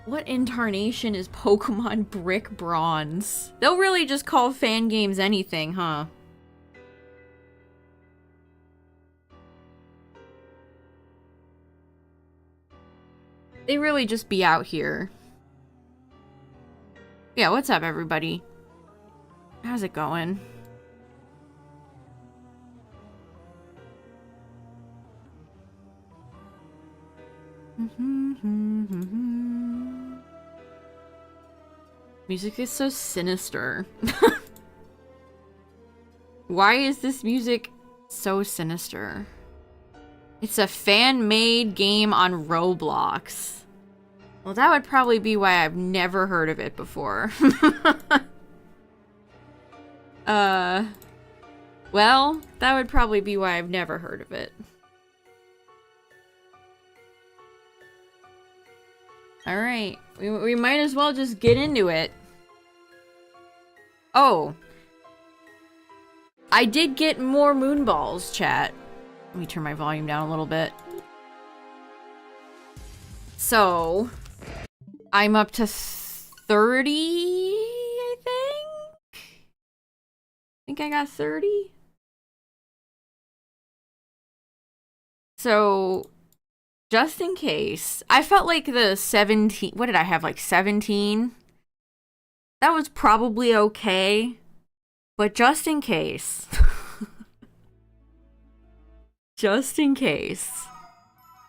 What incarnation is Pokemon Brick Bronze? They'll really just call fan games anything, huh? They really just be out here. Yeah, what's up, everybody? How's it going? Music is so sinister. Why is this music so sinister? It's a fan-made game on Roblox. Well, that would probably be why I've never heard of it before. Well, that would probably be why I've never heard of it. Alright, we might as well just get into it. Oh. I did get more moonballs, chat. Let me turn my volume down a little bit. So, I'm up to 30, I think? I think I got 30? So, just in case, I felt like the 17, what did I have, like 17? That was probably okay, but just in case, just in case,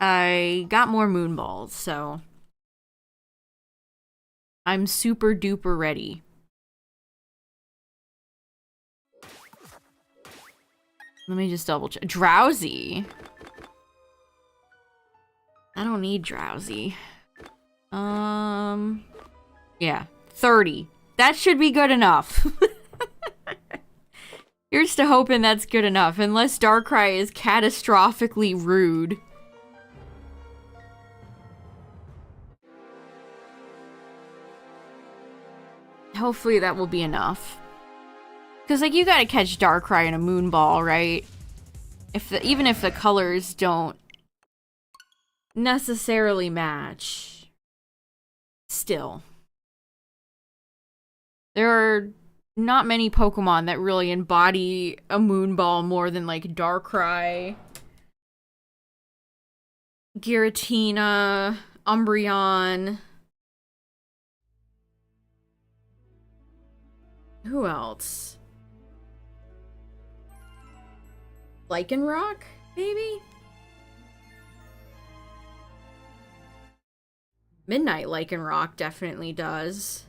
I got more moonballs, so I'm super duper ready. Let me just double check. Drowsy. I don't need drowsy. Yeah, 30. That should be good enough. Here's to hoping that's good enough, unless Darkrai is catastrophically rude. Hopefully that will be enough. Because, like, you gotta catch Darkrai in a Moonball, right? Even if the colors don't necessarily match. Still. There are not many Pokemon that really embody a Moonball more than, like, Darkrai, Giratina, Umbreon. Who else? Lycanroc, maybe? Midnight Lycanroc definitely does.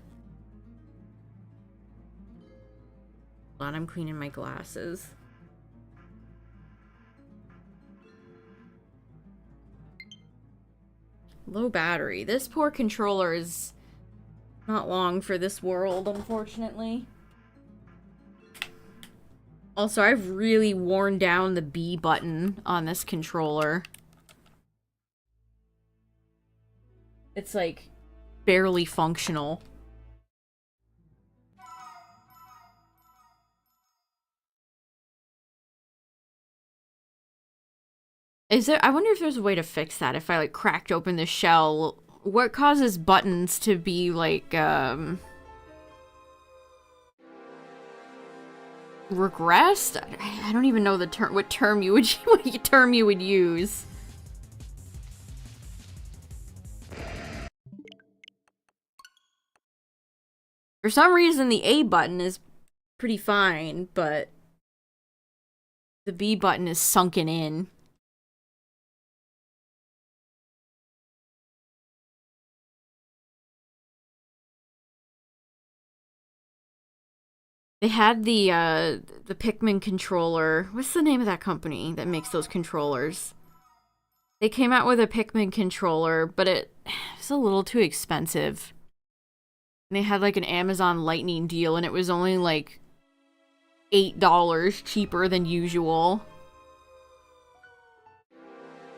Hold on, I'm cleaning my glasses. Low battery. This poor controller is not long for this world, unfortunately. Also, I've really worn down the B button on this controller. It's, like, barely functional. Is there- I wonder if there's a way to fix that if I, like, cracked open the shell. What causes buttons to be, like, regressed? I don't even know the term, what term you would, what term you would use. For some reason, the A button is pretty fine, but the B button is sunken in. They had the Pikmin controller. What's the name of that company that makes those controllers? They came out with a Pikmin controller, but it was a little too expensive. And they had like an Amazon Lightning deal, and it was only like $8 cheaper than usual.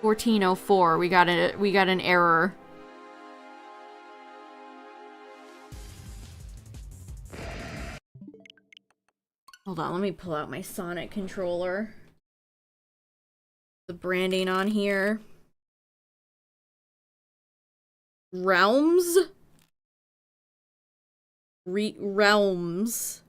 1404. We got an error. Hold on, let me pull out my Sonic controller. The branding on here. Realms? realms.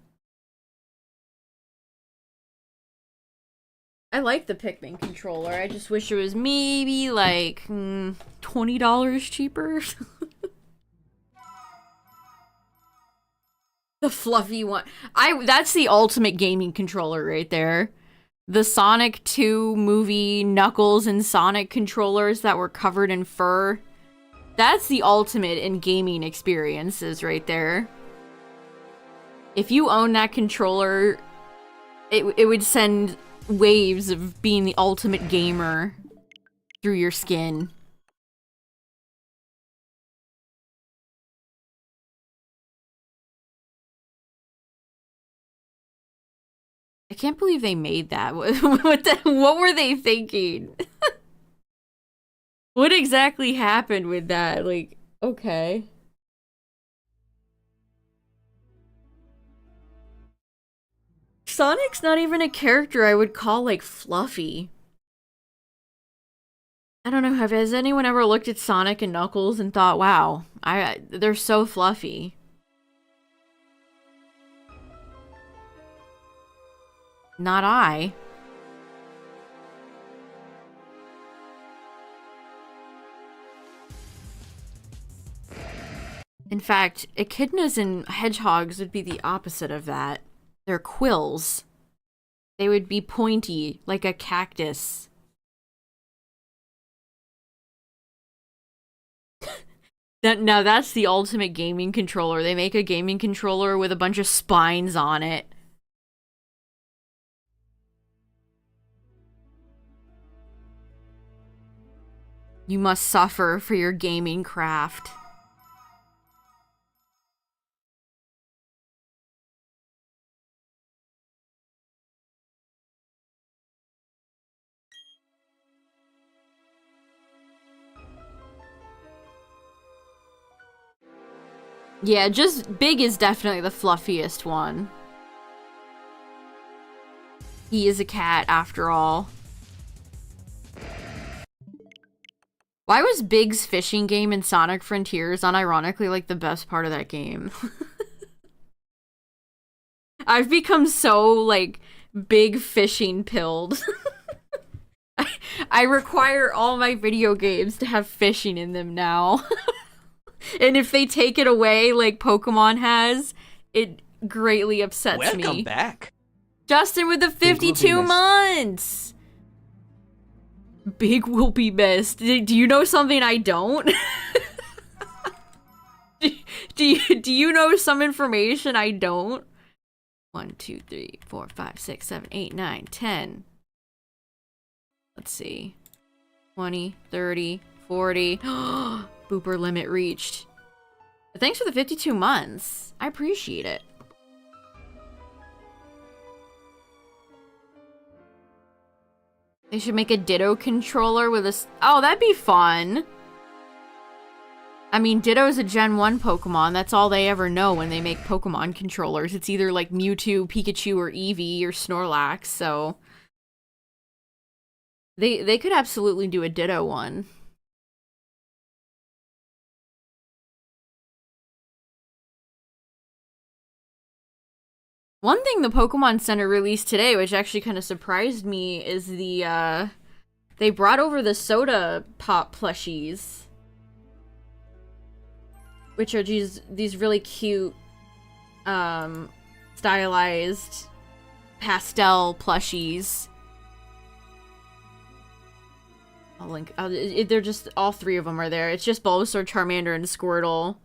I like the Pikmin controller. I just wish it was maybe like $20 cheaper. The fluffy one. That's the ultimate gaming controller right there. The Sonic 2 movie Knuckles and Sonic controllers that were covered in fur. That's the ultimate in gaming experiences right there. If you own that controller, it would send waves of being the ultimate gamer through your skin. I can't believe they made that. What were they thinking? What exactly happened with that? Like, okay. Sonic's not even a character I would call, like, fluffy. I don't know, has anyone ever looked at Sonic and Knuckles and thought, wow, they're so fluffy? Not I. In fact, echidnas and hedgehogs would be the opposite of that. They're quills. They would be pointy, like a cactus. Now that's the ultimate gaming controller. They make a gaming controller with a bunch of spines on it. You must suffer for your gaming craft. Yeah, just Big is definitely the fluffiest one. He is a cat, after all. Why was Big's fishing game in Sonic Frontiers unironically like the best part of that game? I've become so, like, big fishing pilled. I require all my video games to have fishing in them now. And if they take it away like Pokemon has, it greatly upsets me. Welcome back. Justin with the 52 months! Big will be missed. Do you know something I don't? do you know some information I don't? 1, 2, 3, 4, 5, 6, 7, 8, 9, 10. Let's see. 20, 30, 40. Booper limit reached. Thanks for the 52 months. I appreciate it. They should make a Ditto controller with a... Oh, that'd be fun. I mean, Ditto's a Gen 1 Pokemon. That's all they ever know when they make Pokemon controllers. It's either like Mewtwo, Pikachu, or Eevee, or Snorlax, so... They could absolutely do a Ditto one. One thing the Pokemon Center released today, which actually kind of surprised me, is the, they brought over the Soda Pop plushies. Which are these really cute, stylized pastel plushies. I'll link. They're just, all three of them are there. It's just Bulbasaur, Charmander, and Squirtle.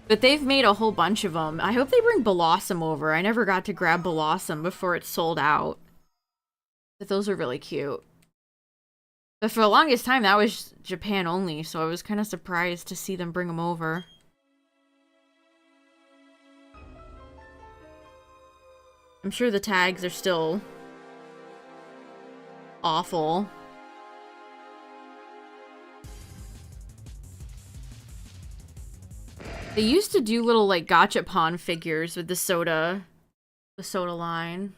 But they've made a whole bunch of them. I hope they bring Blossom over. I never got to grab Blossom before it sold out. But those are really cute. But for the longest time, that was Japan only, so I was kind of surprised to see them bring them over. I'm sure the tags are still awful. They used to do little, like, gachapon figures with the soda line.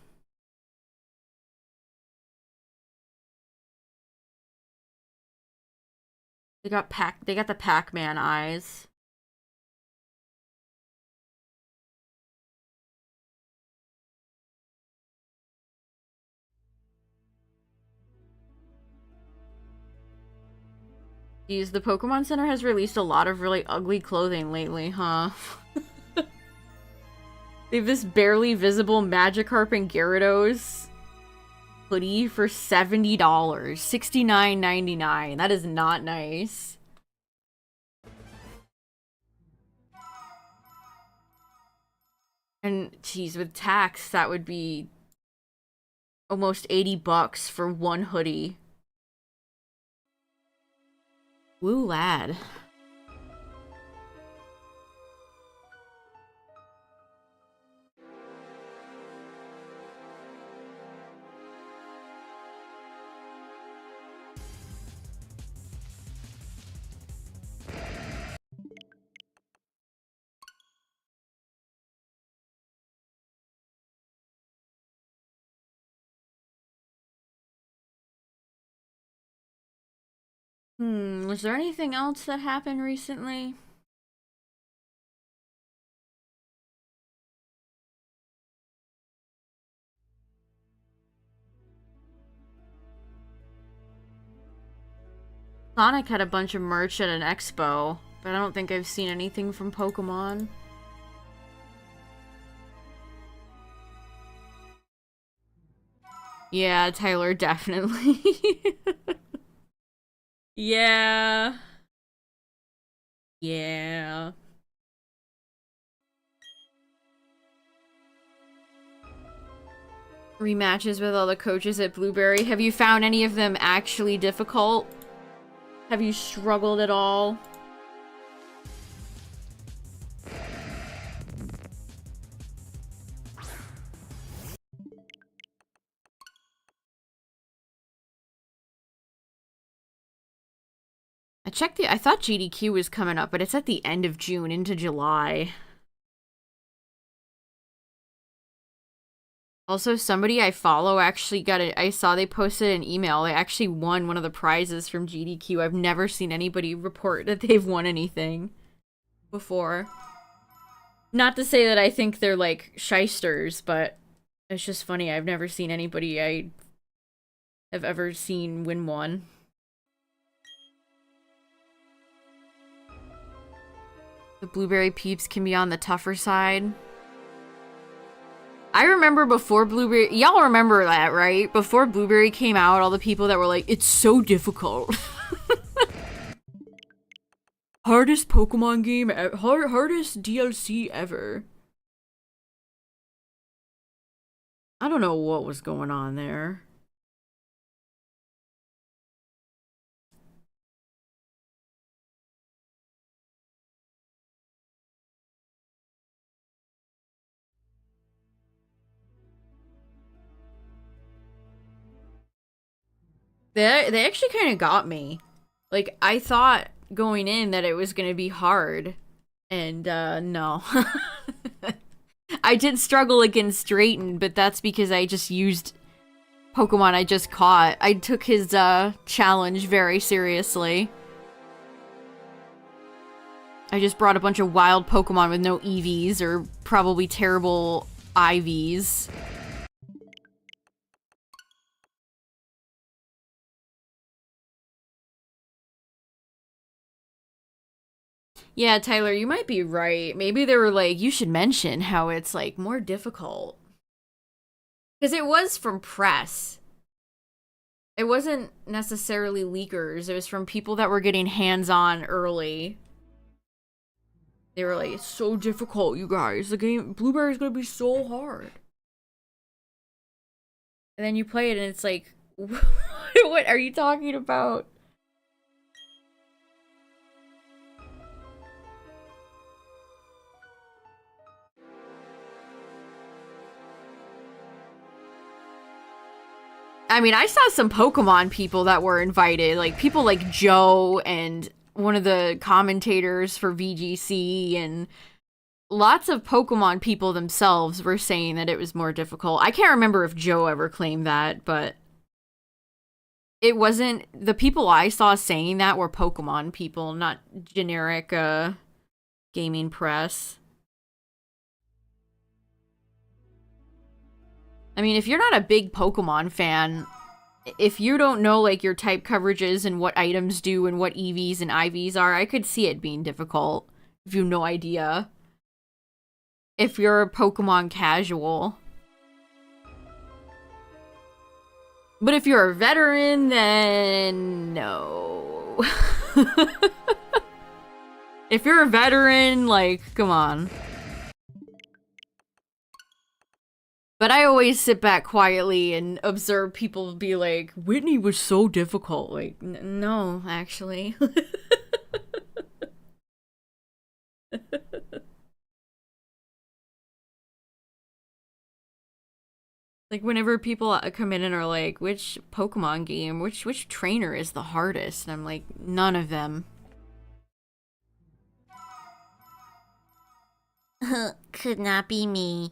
They got the Pac-Man eyes. Geez, the Pokemon Center has released a lot of really ugly clothing lately, huh? They have this barely visible Magikarp and Gyarados hoodie for $70. $69.99. That is not nice. And, geez, with tax, that would be almost $80 for one hoodie. Woo, lad. Was there anything else that happened recently? Sonic had a bunch of merch at an expo, but I don't think I've seen anything from Pokemon. Yeah, Tyler, definitely. Yeah. Yeah. Rematches with all the coaches at Blueberry. Have you found any of them actually difficult? Have you struggled at all? I thought GDQ was coming up, but it's at the end of June into July. Also, somebody I follow actually got it. I saw they posted an email. They actually won one of the prizes from GDQ. I've never seen anybody report that they've won anything before. Not to say that I think they're like shysters, but it's just funny. I've never seen anybody I have ever seen win one. The Blueberry peeps can be on the tougher side. I remember before Blueberry... Y'all remember that, right? Before Blueberry came out, all the people that were like, it's so difficult. Hardest Pokemon game, hardest DLC ever. I don't know what was going on there. They actually kind of got me. Like, I thought going in that it was going to be hard. And, no. I did struggle against Drayton, but that's because I just used Pokemon I just caught. I took his, challenge very seriously. I just brought a bunch of wild Pokemon with no EVs or probably terrible IVs. Yeah, Tyler, you might be right. Maybe they were like, you should mention how it's, like, more difficult. Because it was from press. It wasn't necessarily leakers. It was from people that were getting hands-on early. They were like, it's so difficult, you guys. The game, Blueberry's gonna be so hard. And then you play it and it's like, what are you talking about? I mean, I saw some Pokemon people that were invited, like people like Joe and one of the commentators for VGC, and lots of Pokemon people themselves were saying that it was more difficult. I can't remember if Joe ever claimed that, but it wasn't, the people I saw saying that were Pokemon people, not generic gaming press. I mean, if you're not a big Pokemon fan, if you don't know, like, your type coverages and what items do and what EVs and IVs are, I could see it being difficult if you have no idea. If you're a Pokemon casual. But if you're a veteran, then no. If you're a veteran, like, come on. But I always sit back quietly and observe people be like, Whitney was so difficult. Like, no, actually. Like, whenever people come in and are like, which Pokemon game, which trainer is the hardest? And I'm like, none of them. Could not be me.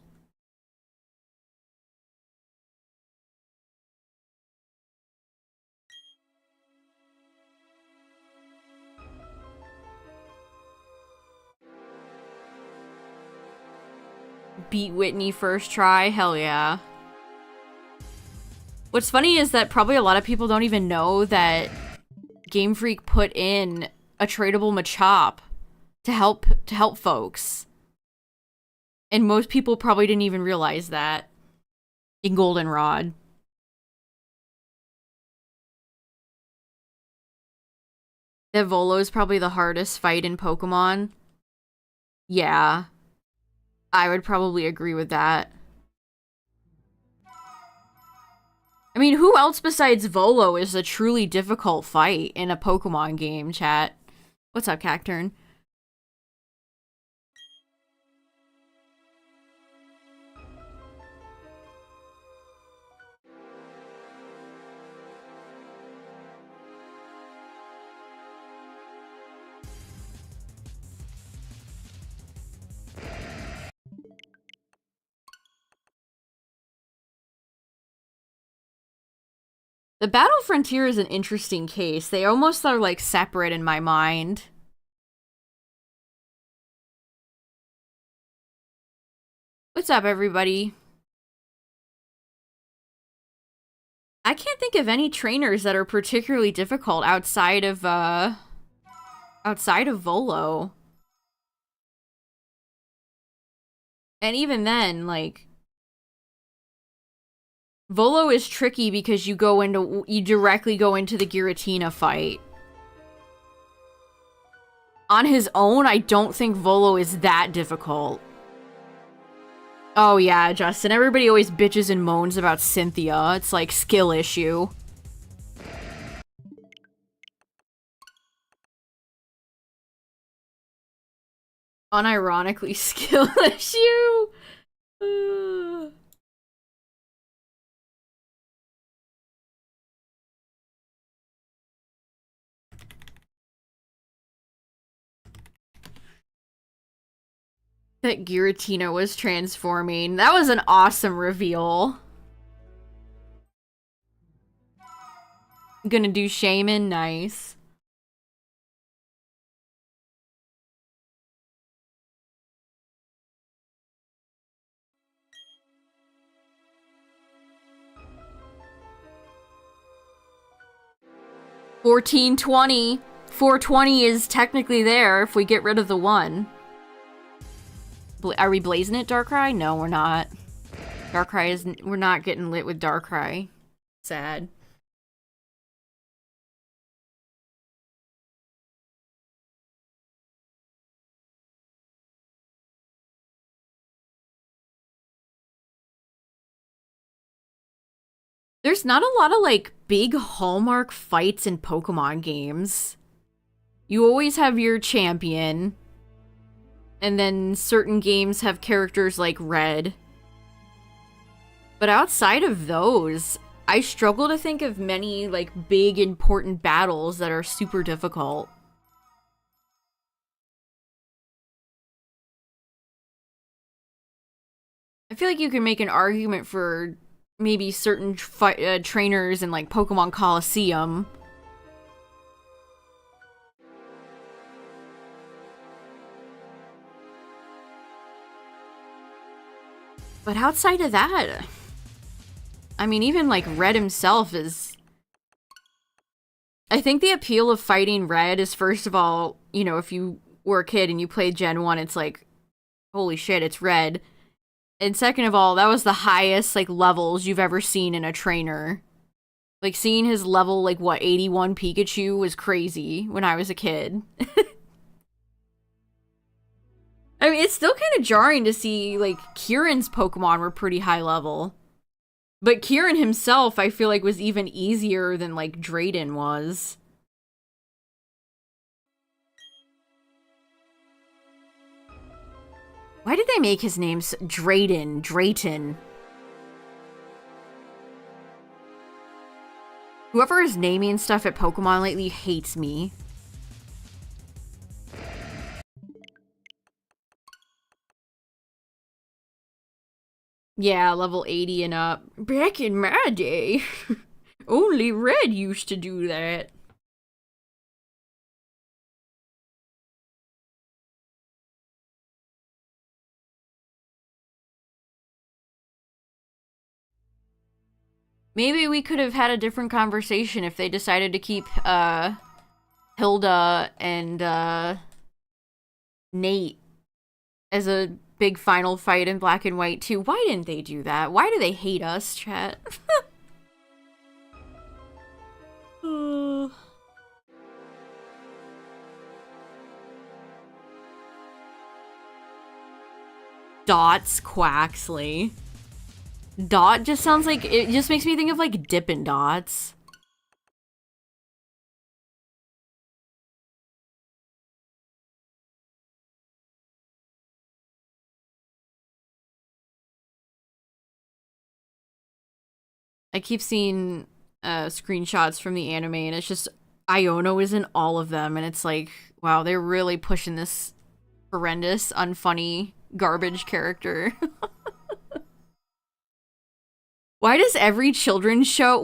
Beat Whitney first try? Hell yeah. What's funny is that probably a lot of people don't even know that Game Freak put in a tradable Machop to help folks. And most people probably didn't even realize that in Goldenrod. That Volo is probably the hardest fight in Pokemon. Yeah. I would probably agree with that. I mean, who else besides Volo is a truly difficult fight in a Pokemon game, chat? What's up, Cacturn? The Battle Frontier is an interesting case. They almost are, like, separate in my mind. What's up, everybody? I can't think of any trainers that are particularly difficult outside of Volo. And even then, like, Volo is tricky because you directly go into the Giratina fight. On his own, I don't think Volo is that difficult. Oh yeah, Justin, everybody always bitches and moans about Cynthia. It's like skill issue. Unironically skill issue? That Giratina was transforming. That was an awesome reveal. Gonna do Shaman, nice. $14.20. 420 is technically there if we get rid of the 1. Are we blazing it, Darkrai? No, we're not. Darkrai isn't. We're not getting lit with Darkrai. Sad. There's not a lot of, like, big hallmark fights in Pokemon games. You always have your champion. And then certain games have characters like Red. But outside of those, I struggle to think of many, like, big, important battles that are super difficult. I feel like you can make an argument for maybe certain trainers in, like, Pokemon Coliseum. But outside of that, I mean, even, like, Red himself is I think the appeal of fighting red is, first of all, you know, if you were a kid and you played Gen 1, it's like, holy shit, it's red. And second of all, that was the highest, like, levels you've ever seen in a trainer. Like, seeing his level, like, what, 81 Pikachu was crazy when I was a kid. I mean, it's still kind of jarring to see, like, Kieran's Pokemon were pretty high level. But Kieran himself, I feel like, was even easier than, like, Drayden was. Why did they make his name Drayton? Whoever is naming stuff at Pokemon lately hates me. Yeah, level 80 and up. Back in my day, only Red used to do that. Maybe we could have had a different conversation if they decided to keep, Hilda and, Nate as a big final fight in Black and White too. Why didn't they do that? Why do they hate us, chat? Dots Quaxley. Dot just sounds like, it just makes me think of like Dippin' Dots. I keep seeing screenshots from the anime and it's just Iono is in all of them and it's like, wow, they're really pushing this horrendous, unfunny, garbage character. Why is every children's show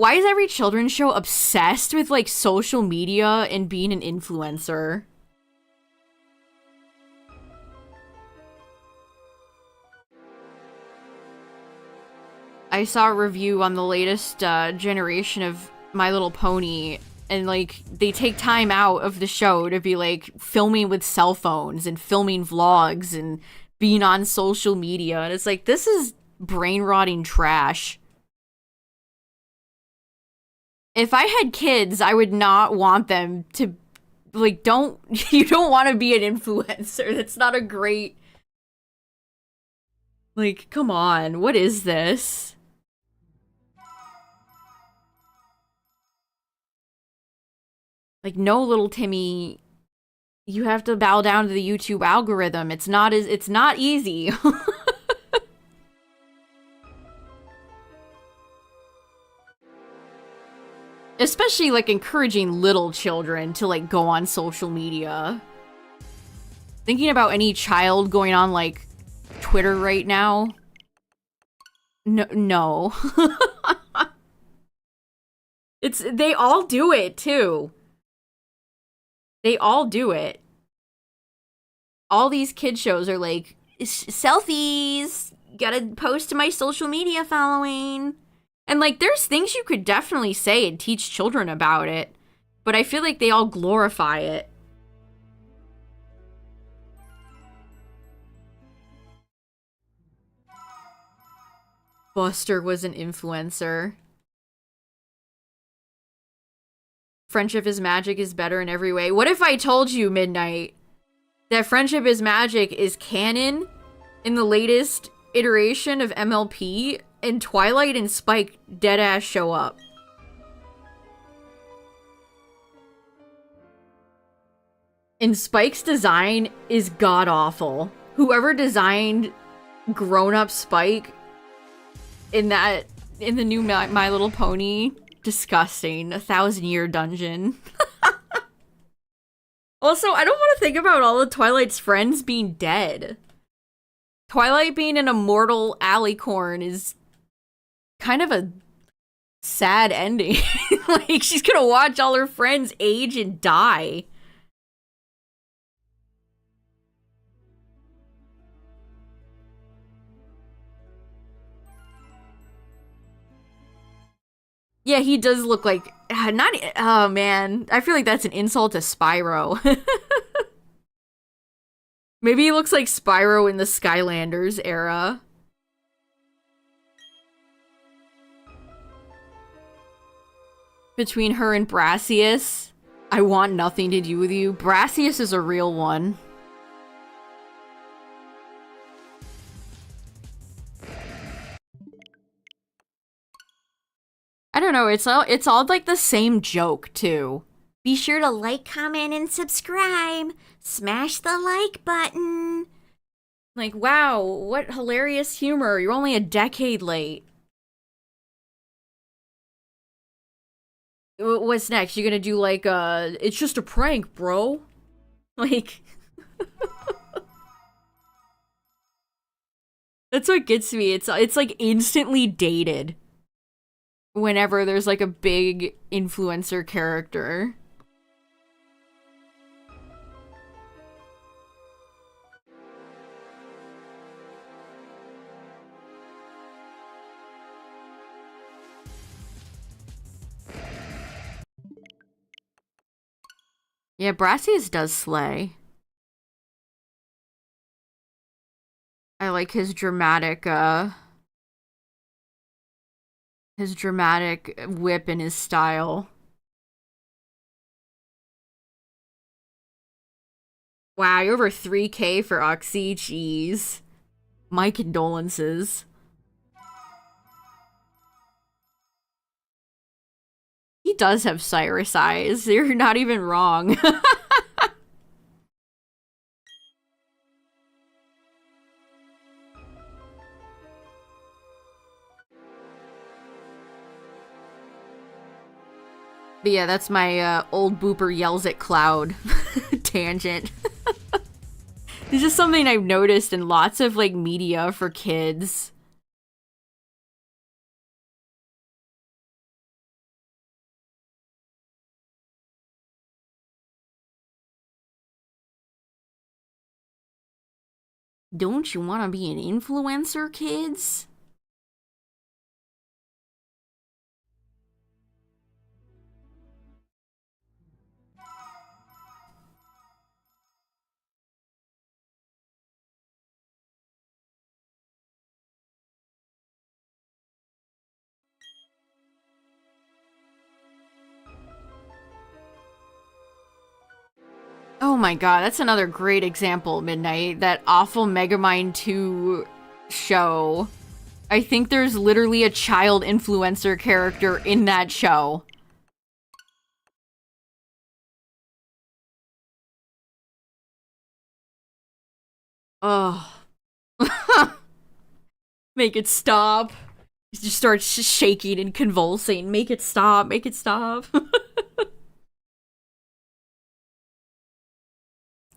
obsessed with like social media and being an influencer? I saw a review on the latest generation of My Little Pony, and like they take time out of the show to be like filming with cell phones and filming vlogs and being on social media, and it's like, this is brain rotting trash. If I had kids, I would not want them to, like, you don't want to be an influencer. That's not a great, like, come on, what is this? Like, no, little Timmy, you have to bow down to the YouTube algorithm. It's not easy. Especially, like, encouraging little children to, like, go on social media. Thinking about any child going on, like, Twitter right now. No. They all do it, too. They all do it. All these kid shows are like, selfies! Gotta post to my social media following. And, like, there's things you could definitely say and teach children about it. But I feel like they all glorify it. Buster was an influencer. Friendship is Magic is better in every way. What if I told you, Midnight, that Friendship is Magic is canon in the latest iteration of MLP, and Twilight and Spike deadass show up? And Spike's design is god-awful. Whoever designed grown-up Spike in the new My Little Pony, disgusting. 1,000-year dungeon. Also, I don't want to think about all of Twilight's friends being dead. Twilight being an immortal alicorn is kind of a sad ending. Like, she's gonna watch all her friends age and die. Yeah, he does look like not, oh man. I feel like that's an insult to Spyro. Maybe he looks like Spyro in the Skylanders era. Between her and Brassius, I want nothing to do with you. Brassius is a real one. I don't know, it's all like the same joke too. Be sure to like, comment, and subscribe. Smash the like button. Like, wow, what hilarious humor. You're only a decade late. What's next? You gonna do like, it's just a prank, bro? Like... That's what gets me. It's like instantly dated. Whenever there's like a big influencer character. Yeah, Brassius does slay. I like his dramatic whip and his style. Wow, you're over 3K for Oxy, jeez. My condolences. He does have Cyrus eyes. You're not even wrong. But yeah, that's my old booper yells at Cloud tangent. This is something I've noticed in lots of like media for kids. Don't you want to be an influencer, kids? Oh my god, that's another great example, Midnight. That awful Megamind 2 show. I think there's literally a child influencer character in that show. Ugh. Make it stop. He just starts shaking and convulsing. Make it stop. Make it stop.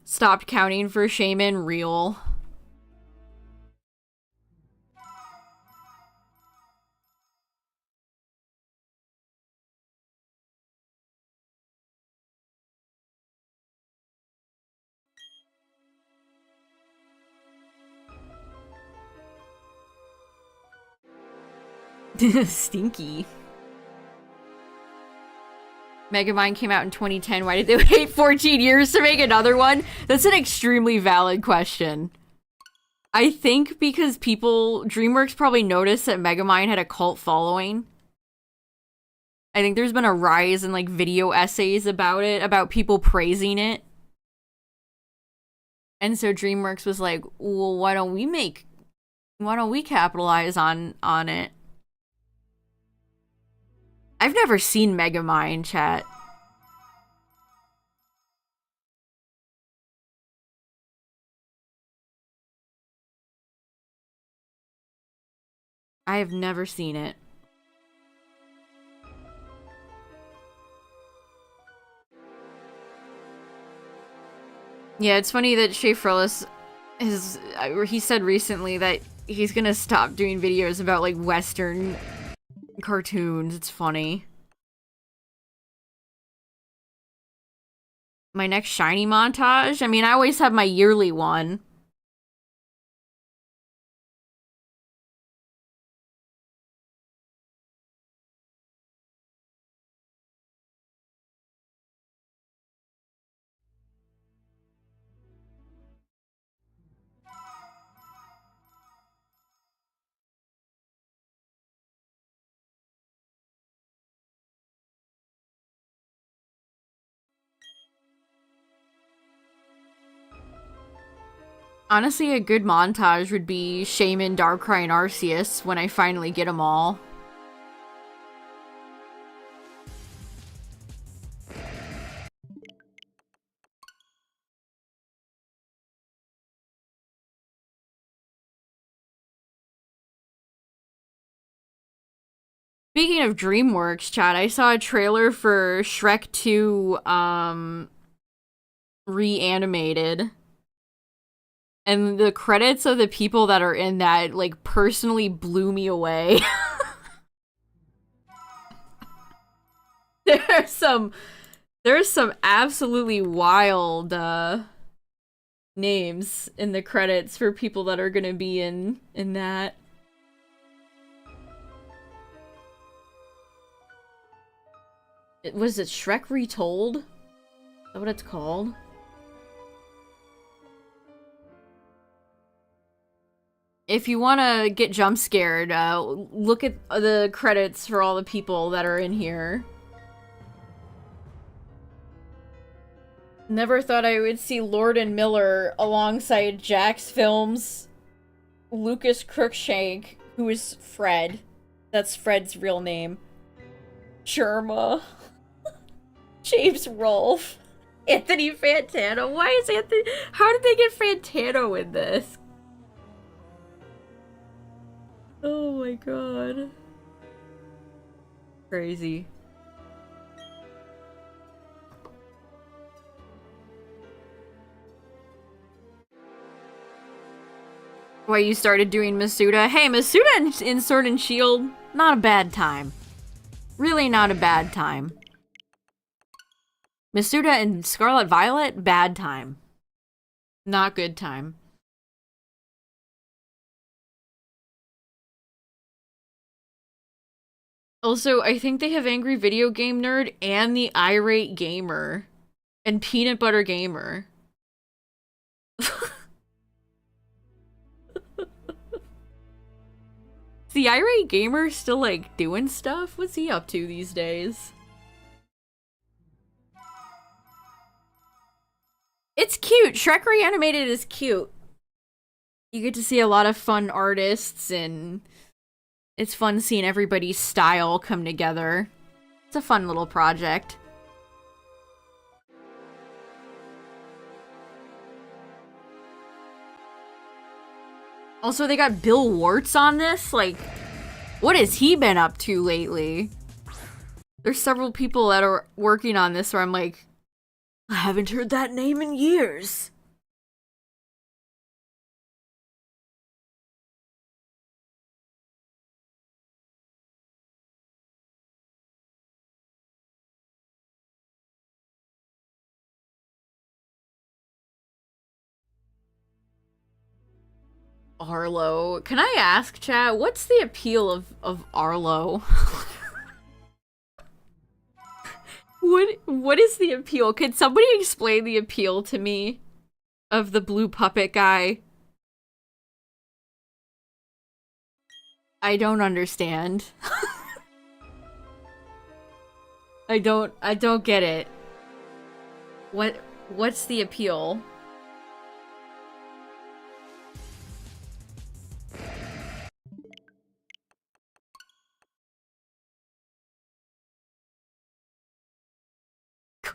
Stopped counting for Shaman. Real. Stinky. Megamind came out in 2010. Why did they wait 14 years to make another one? That's an extremely valid question. I think because DreamWorks probably noticed that Megamind had a cult following. I think there's been a rise in like video essays about it, about people praising it. And so DreamWorks was like, well, why don't we capitalize on it? I've never seen Megamind, chat. I have never seen it. Yeah, it's funny that Shea Frillis he said recently that he's gonna stop doing videos about like Western cartoons. It's funny. My next shiny montage? I mean, I always have my yearly one. Honestly, a good montage would be Shaman, Darkrai, and Arceus when I finally get them all. Speaking of DreamWorks, chat, I saw a trailer for Shrek 2, reanimated. And the credits of the people that are in that, like, personally blew me away. There's some absolutely wild, names in the credits for people that are gonna be in that. Was it Shrek Retold? Is that what it's called? If you want to get jump scared, look at the credits for all the people that are in here. Never thought I would see Lord and Miller alongside Jack's Films, Lucas Crookshank, who is Fred. That's Fred's real name. Sherma. James Rolfe. Anthony Fantano. Why is Anthony... How did they get Fantano in this? Oh my god. Crazy. Why you started doing Masuda? Hey, Masuda in Sword and Shield, not a bad time. Really not a bad time. Masuda and Scarlet Violet, bad time. Not good time. Also, I think they have Angry Video Game Nerd and the Irate Gamer. And Peanut Butter Gamer. Is the Irate Gamer still, like, doing stuff? What's he up to these days? It's cute! Shrek Reanimated is cute. You get to see a lot of fun artists, and it's fun seeing everybody's style come together. It's a fun little project. Also, they got Bill Warts on this? Like, what has he been up to lately? There's several people that are working on this where I'm like, I haven't heard that name in years. Arlo. Can I ask, chat, what's the appeal of Arlo? What is the appeal? Could somebody explain the appeal to me of the blue puppet guy? I don't understand. I don't get it. What's the appeal?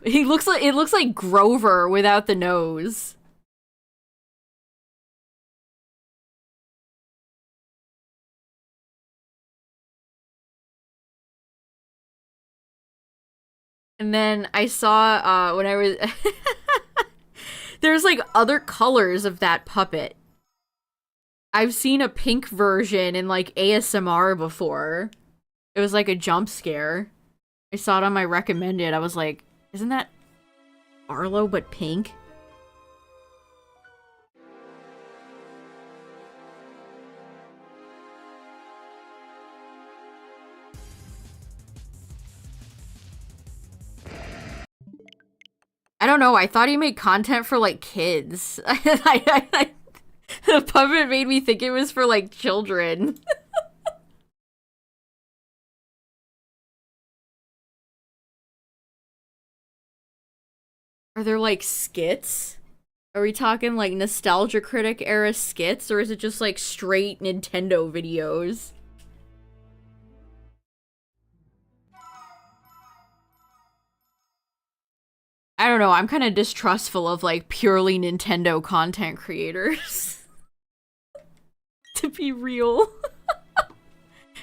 It looks like Grover without the nose. And then I saw when I was there's like other colors of that puppet. I've seen a pink version in like ASMR before. It was like a jump scare. I saw it on my recommended. I was like, isn't that Arlo but pink? I don't know. I thought he made content for like kids. The puppet made me think it was for like children. Are there like skits? Are we talking like Nostalgia Critic era skits, or is it just like straight Nintendo videos? I don't know, I'm kind of distrustful of like purely Nintendo content creators. To be real.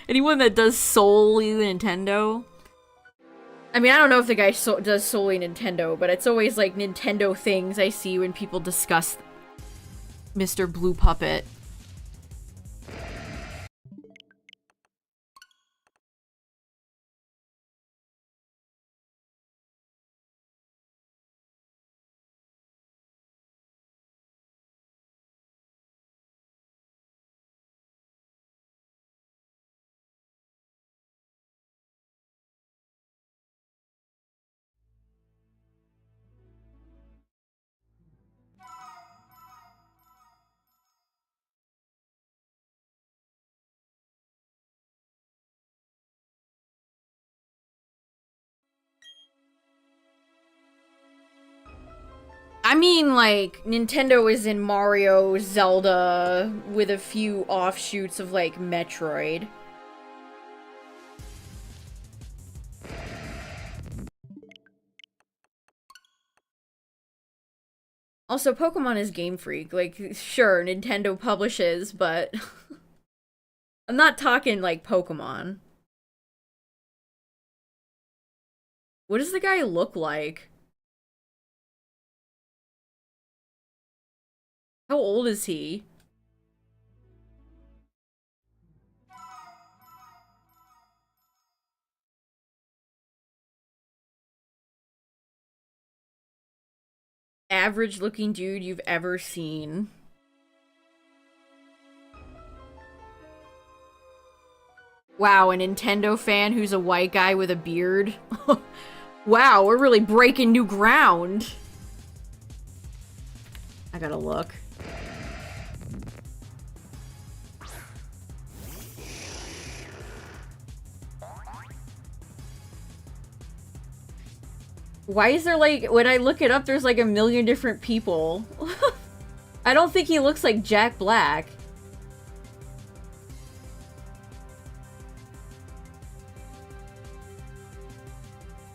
Anyone that does solely Nintendo. I mean, I don't know if the guy does solely Nintendo, but it's always like Nintendo things I see when people discuss Mr. Blue Puppet. I mean, like, Nintendo is in Mario, Zelda, with a few offshoots of, like, Metroid. Also, Pokemon is Game Freak. Like, sure, Nintendo publishes, but... I'm not talking, like, Pokemon. What does the guy look like? How old is he? Average looking dude you've ever seen. Wow, a Nintendo fan who's a white guy with a beard. Wow, we're really breaking new ground. I gotta look. Why is there like, when I look it up, there's like a million different people. I don't think he looks like Jack Black.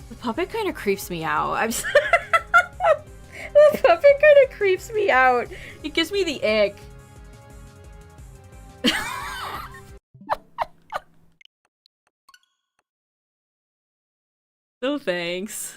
The puppet kind of creeps me out. The puppet kind of creeps me out. It gives me the ick. No thanks.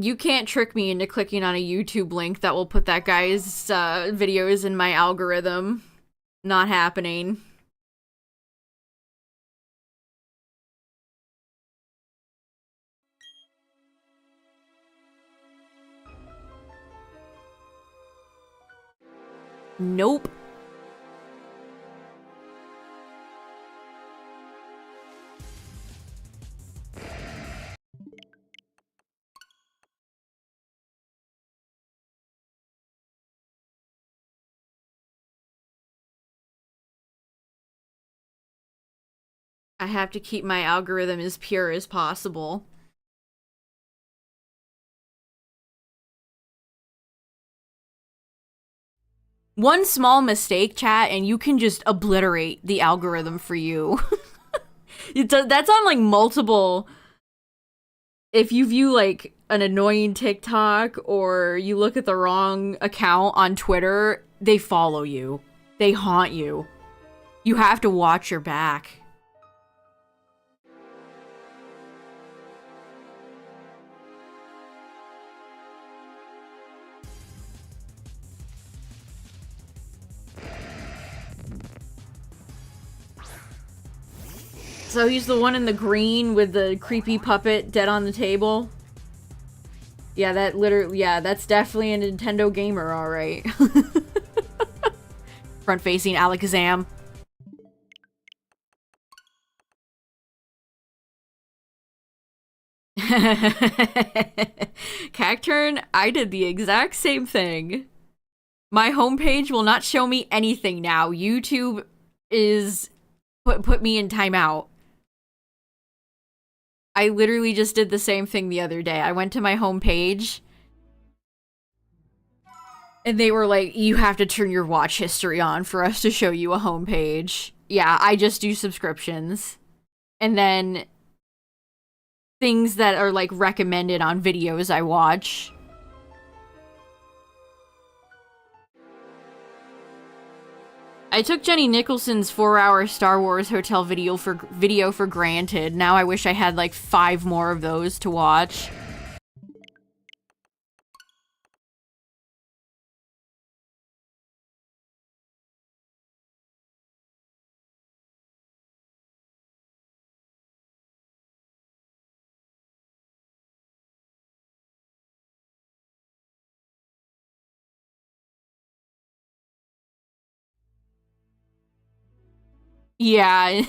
You can't trick me into clicking on a YouTube link that will put that guy's videos in my algorithm. Not happening. Nope. I have to keep my algorithm as pure as possible. One small mistake, chat, and you can just obliterate the algorithm for you. That's on, like, multiple... If you view, like, an annoying TikTok, or you look at the wrong account on Twitter, they follow you. They haunt you. You have to watch your back. So he's the one in the green with the creepy puppet dead on the table? Yeah, that literally, yeah, that's definitely a Nintendo gamer, alright. Front-facing Alakazam. Cacturn, I did the exact same thing. My homepage will not show me anything now. YouTube is put me in timeout. I literally just did the same thing the other day. I went to my homepage and they were like, you have to turn your watch history on for us to show you a homepage. Yeah, I just do subscriptions. And then things that are like recommended on videos I watch. I took Jenny Nicholson's 4-hour Star Wars hotel video for granted. Now I wish I had like 5 more of those to watch. Yeah.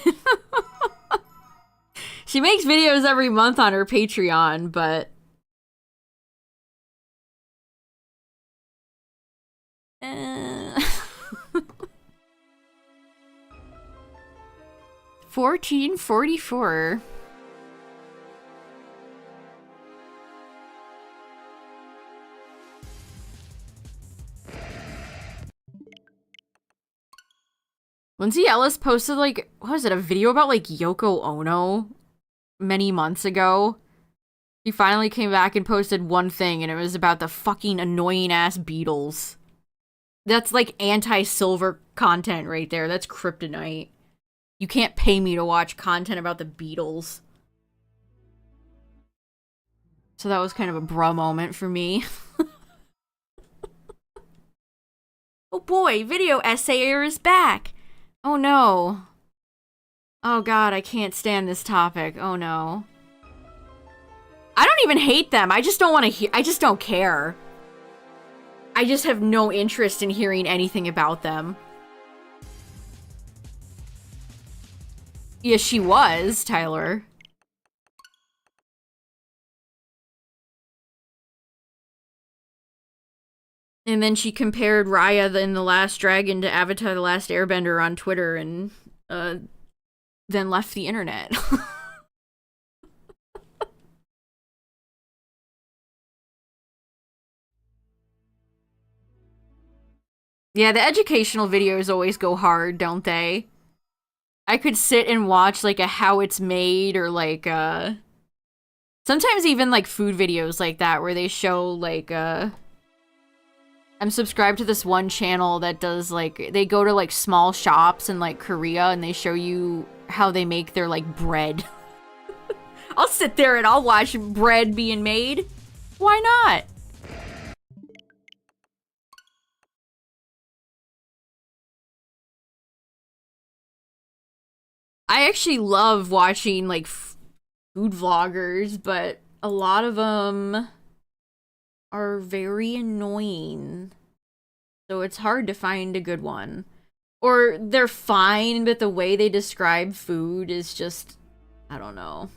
She makes videos every month on her Patreon, but... 1444. Lindsay Ellis posted, like, what was it, a video about, like, Yoko Ono many months ago? She finally came back and posted one thing, and it was about the fucking annoying-ass Beatles. That's, like, anti-silver content right there. That's kryptonite. You can't pay me to watch content about the Beatles. So that was kind of a bruh moment for me. Oh boy, video essayer is back! Oh no. Oh god, I can't stand this topic. Oh no. I don't even hate them. I just don't want to hear. I just don't care. I just have no interest in hearing anything about them. Yes, she was, Tyler. And then she compared Raya in The Last Dragon to Avatar The Last Airbender on Twitter and then left the internet. Yeah, the educational videos always go hard, don't they? I could sit and watch, like, a how it's made, or, like, sometimes even, like, food videos like that, where they show, like, I'm subscribed to this one channel that does, like, they go to, like, small shops in, like, Korea, and they show you how they make their, like, bread. I'll sit there and I'll watch bread being made. Why not? I actually love watching, like, food vloggers, but a lot of them are very annoying. So it's hard to find a good one. Or they're fine, but the way they describe food is just, I don't know.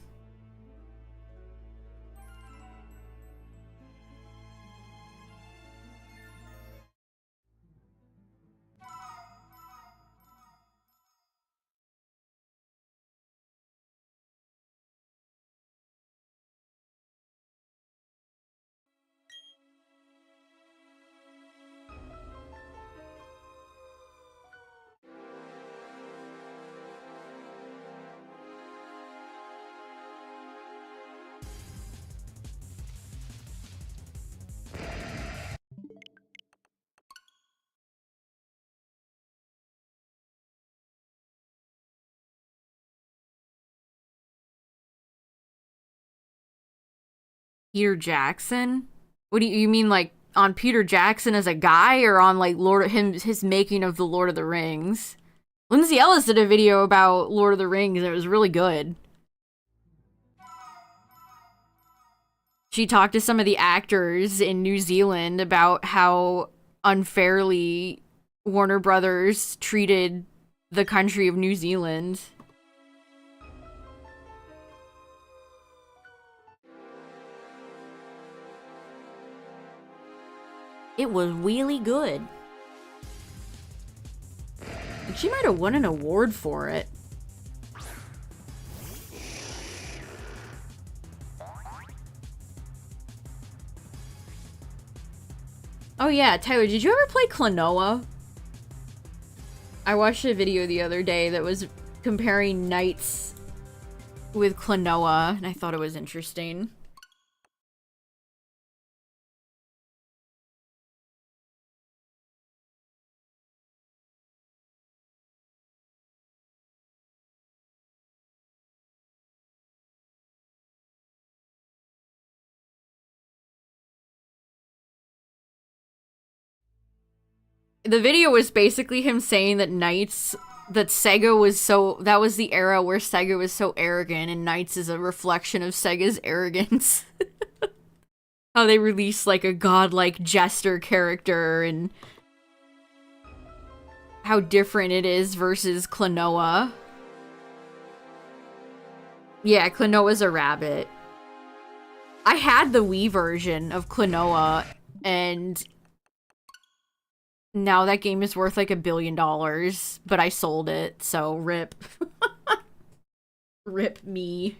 Peter Jackson? What do you mean, like, on Peter Jackson as a guy, or on, like, his making of the Lord of the Rings? Lindsay Ellis did a video about Lord of the Rings, and it was really good. She talked to some of the actors in New Zealand about how unfairly Warner Brothers treated the country of New Zealand. It was really good. And she might have won an award for it. Oh yeah, Tyler, did you ever play Klonoa? I watched a video the other day that was comparing Knights with Klonoa, and I thought it was interesting. The video was basically him saying that Sega was so, that was the era where Sega was so arrogant, and Knights is a reflection of Sega's arrogance. How they released like a godlike jester character, and how different it is versus Klonoa. Yeah, Klonoa's a rabbit. I had the Wii version of Klonoa, and now that game is worth like $1 billion, but I sold it, so rip. Rip me.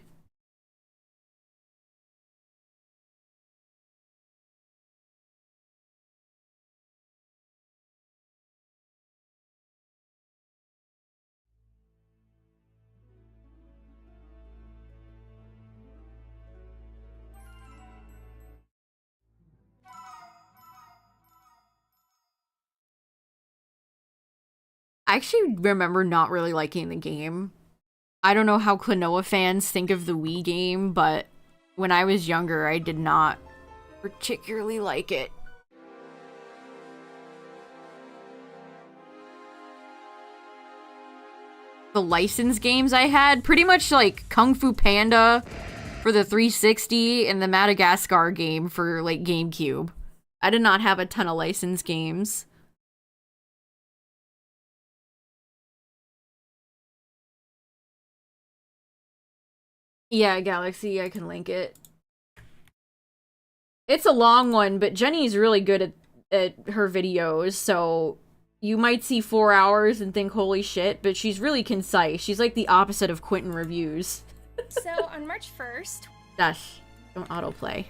I actually remember not really liking the game. I don't know how Klonoa fans think of the Wii game, but when I was younger, I did not particularly like it. The licensed games I had, pretty much like Kung Fu Panda for the 360 and the Madagascar game for like GameCube. I did not have a ton of licensed games. Yeah, Galaxy, I can link it. It's a long one, but Jenny's really good at her videos, so you might see 4 hours and think, holy shit, but she's really concise. She's like the opposite of Quentin Reviews. So, on March 1st... Dash, don't autoplay.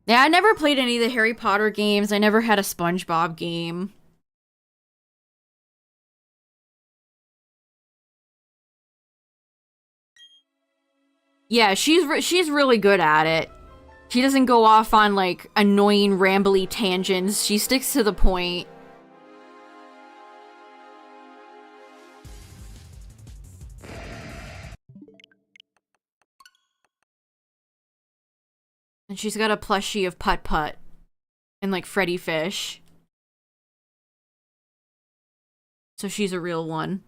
Yeah, I never played any of the Harry Potter games. I never had a SpongeBob game. Yeah, she's really good at it. She doesn't go off on, like, annoying, rambly tangents. She sticks to the point. And she's got a plushie of Putt Putt. And, like, Freddy Fish. So she's a real one.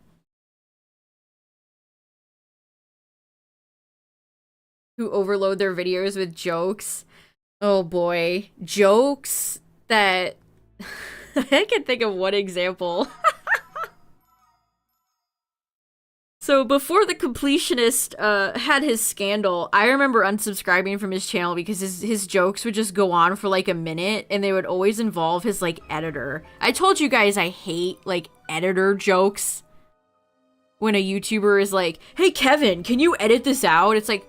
Who overload their videos with jokes. Oh boy. Jokes that... I can think of one example. So before the completionist had his scandal, I remember unsubscribing from his channel because his jokes would just go on for like a minute, and they would always involve his like editor. I told you guys I hate like editor jokes. When a YouTuber is like, "Hey Kevin, can you edit this out?" It's like,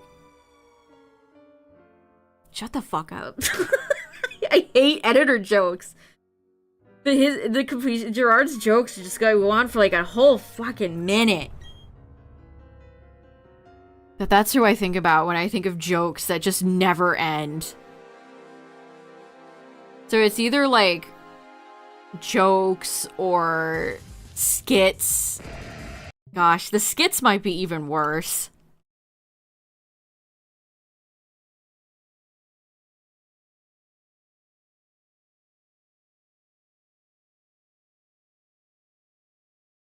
shut the fuck up. I hate editor jokes. But Gerard's jokes just go on for like a whole fucking minute. But that's who I think about when I think of jokes that just never end. So it's either like jokes or skits. Gosh, the skits might be even worse.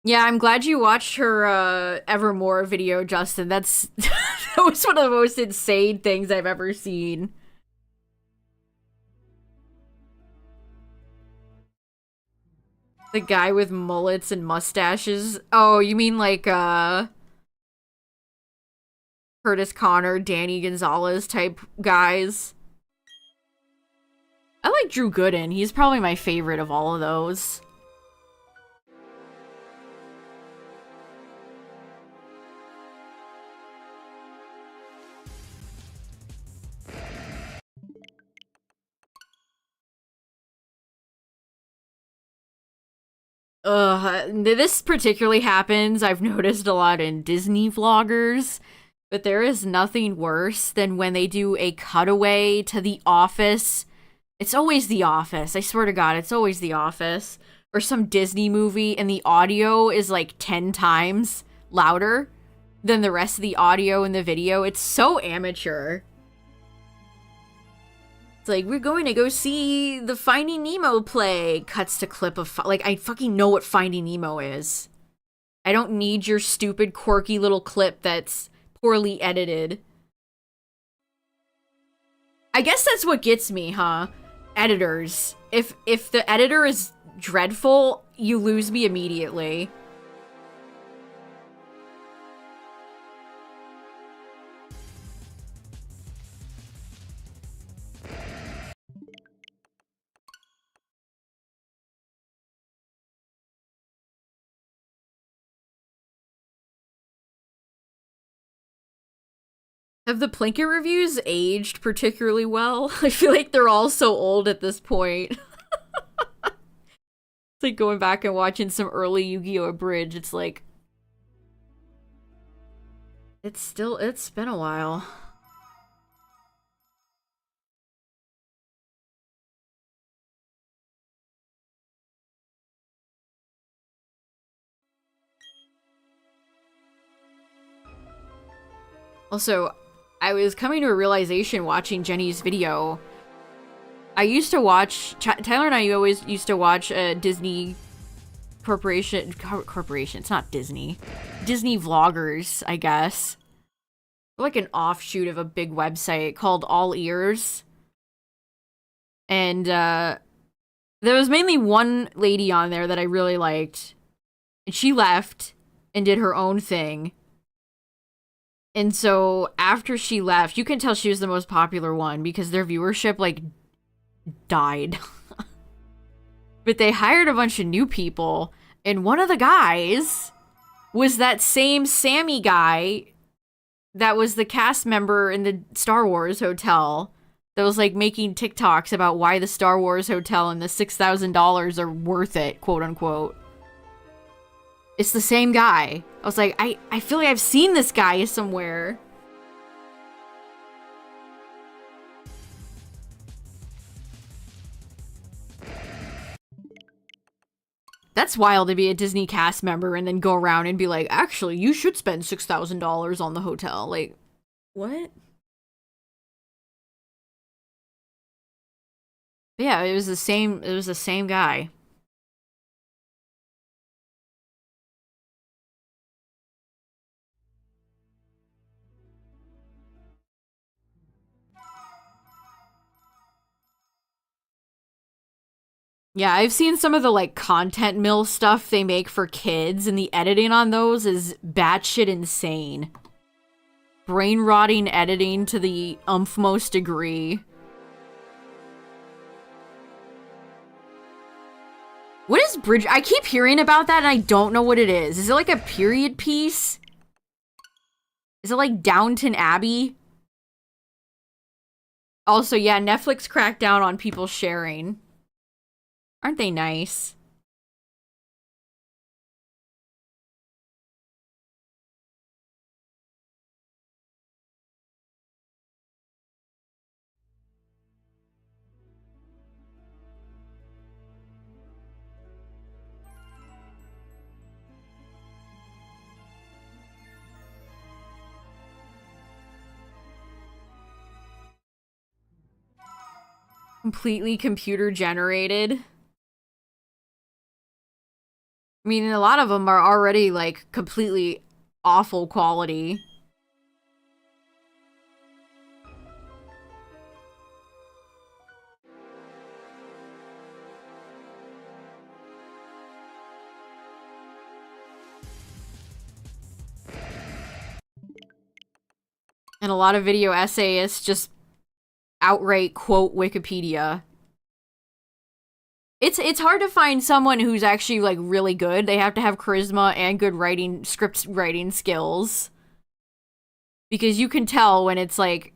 Yeah, I'm glad you watched her Evermore video, Justin. That was one of the most insane things I've ever seen. The guy with mullets and mustaches. Oh, you mean like, Curtis Connor, Danny Gonzalez type guys? I like Drew Gooden. He's probably my favorite of all of those. This particularly happens, I've noticed a lot in Disney vloggers, but there is nothing worse than when they do a cutaway to The Office. It's always The Office, I swear to God, it's always The Office. Or some Disney movie, and the audio is like 10 times louder than the rest of the audio in the video. It's so amateur. It's like, we're going to go see the Finding Nemo play. Cuts to clip of, like, I fucking know what Finding Nemo is. I don't need your stupid, quirky little clip that's poorly edited. I guess that's what gets me, huh? Editors. If the editor is dreadful, you lose me immediately. Have the Plinkett reviews aged particularly well? I feel like they're all so old at this point. It's like going back and watching some early Yu-Gi-Oh! Abridged. It's like... it's been a while. Also, I was coming to a realization watching Jenny's video. I used to watch... Tyler and I always used to watch Disney Corporation... It's not Disney. Disney vloggers, I guess. Like an offshoot of a big website called All Ears. And, there was mainly one lady on there that I really liked. And she left and did her own thing. And so, after she left, you can tell she was the most popular one because their viewership, like, died. But they hired a bunch of new people, and one of the guys was that same Sammy guy that was the cast member in the Star Wars hotel that was, like, making TikToks about why the Star Wars hotel and the $6,000 are worth it, quote unquote. It's the same guy. I was like, I feel like I've seen this guy somewhere. That's wild to be a Disney cast member and then go around and be like, actually, you should spend $6,000 on the hotel. Like, what? But yeah, it was the same guy. Yeah, I've seen some of the, like, content mill stuff they make for kids, and the editing on those is batshit insane. Brain-rotting editing to the umph-most degree. What is Bridge? I keep hearing about that, and I don't know what it is. Is it, like, a period piece? Is it, like, Downton Abbey? Also, yeah, Netflix cracked down on people sharing. Aren't they nice? Completely computer generated. I mean, a lot of them are already, like, completely awful quality. And a lot of video essayists just outright quote Wikipedia. It's hard to find someone who's actually like really good. They have to have charisma and good script writing skills. Because you can tell when it's like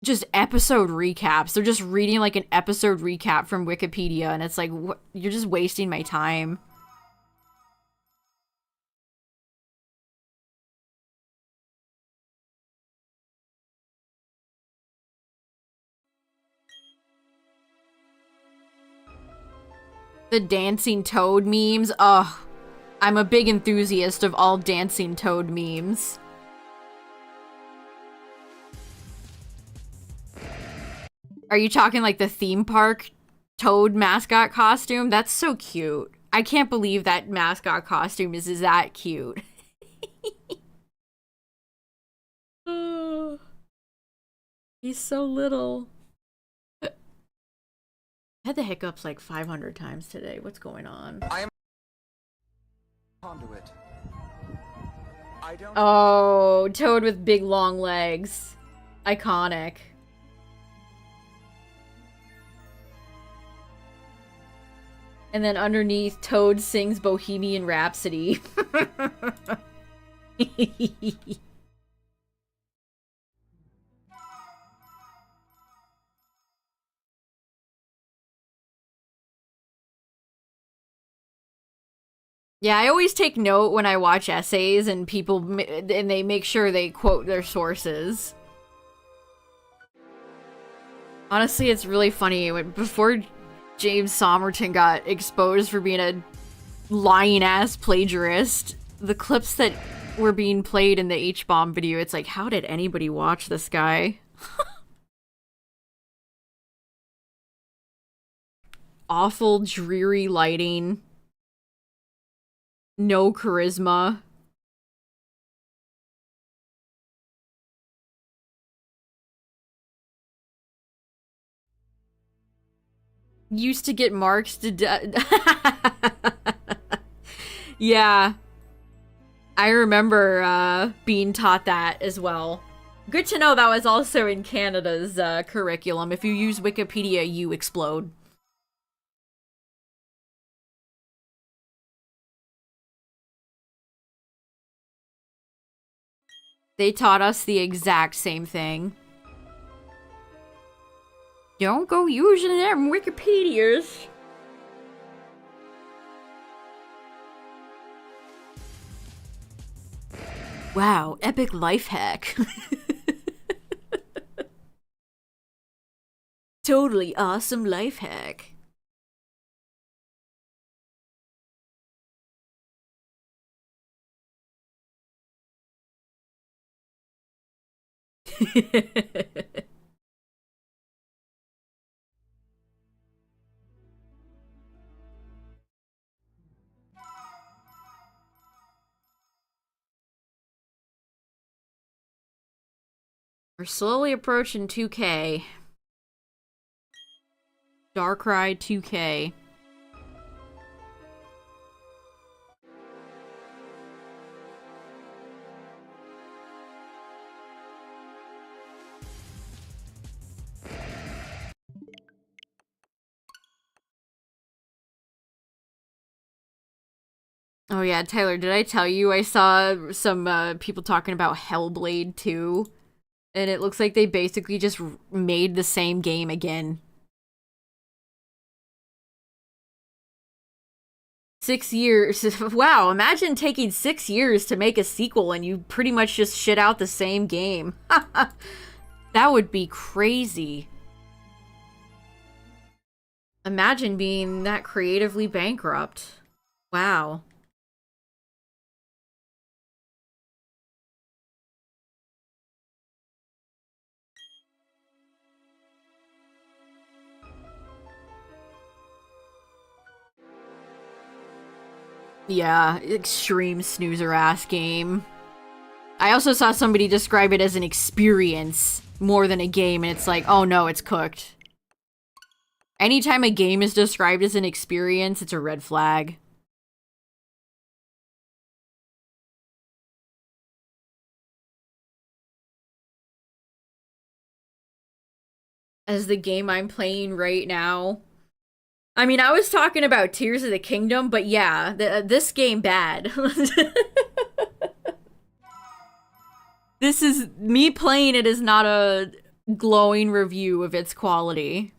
just episode recaps. They're just reading like an episode recap from Wikipedia and it's like you're just wasting my time. The dancing toad memes. Ugh. I'm a big enthusiast of all dancing toad memes. Are you talking like the theme park toad mascot costume? That's so cute. I can't believe that mascot costume is that cute. He's so little. I had the hiccups like 500 times today. What's going on? I am conduit. I don't. Oh, toad with big long legs. Iconic. And then underneath, Toad sings Bohemian Rhapsody. Yeah, I always take note when I watch essays and and they make sure they quote their sources. Honestly, it's really funny. Before James Somerton got exposed for being a lying-ass plagiarist, the clips that were being played in the H-bomb video, it's like, how did anybody watch this guy? Awful, dreary lighting. No charisma. Used to get marks to Yeah. I remember being taught that as well. Good to know that was also in Canada's curriculum. If you use Wikipedia, you explode. They taught us the exact same thing. Don't go using them Wikipedias. Wow, epic life hack. Totally awesome life hack. We're slowly approaching 2K. Darkrai 2K. Oh yeah, Tyler, did I tell you I saw some people talking about Hellblade 2? And it looks like they basically just made the same game again. 6 years. Wow, imagine taking 6 years to make a sequel and you pretty much just shit out the same game. That would be crazy. Imagine being that creatively bankrupt. Wow. Yeah, extreme snoozer ass game. I also saw somebody describe it as an experience more than a game, and it's like, oh no, it's cooked. Anytime a game is described as an experience, it's a red flag. as the game I'm playing right now. I mean, I was talking about Tears of the Kingdom, but yeah, this game bad. This is me playing it is not a glowing review of its quality.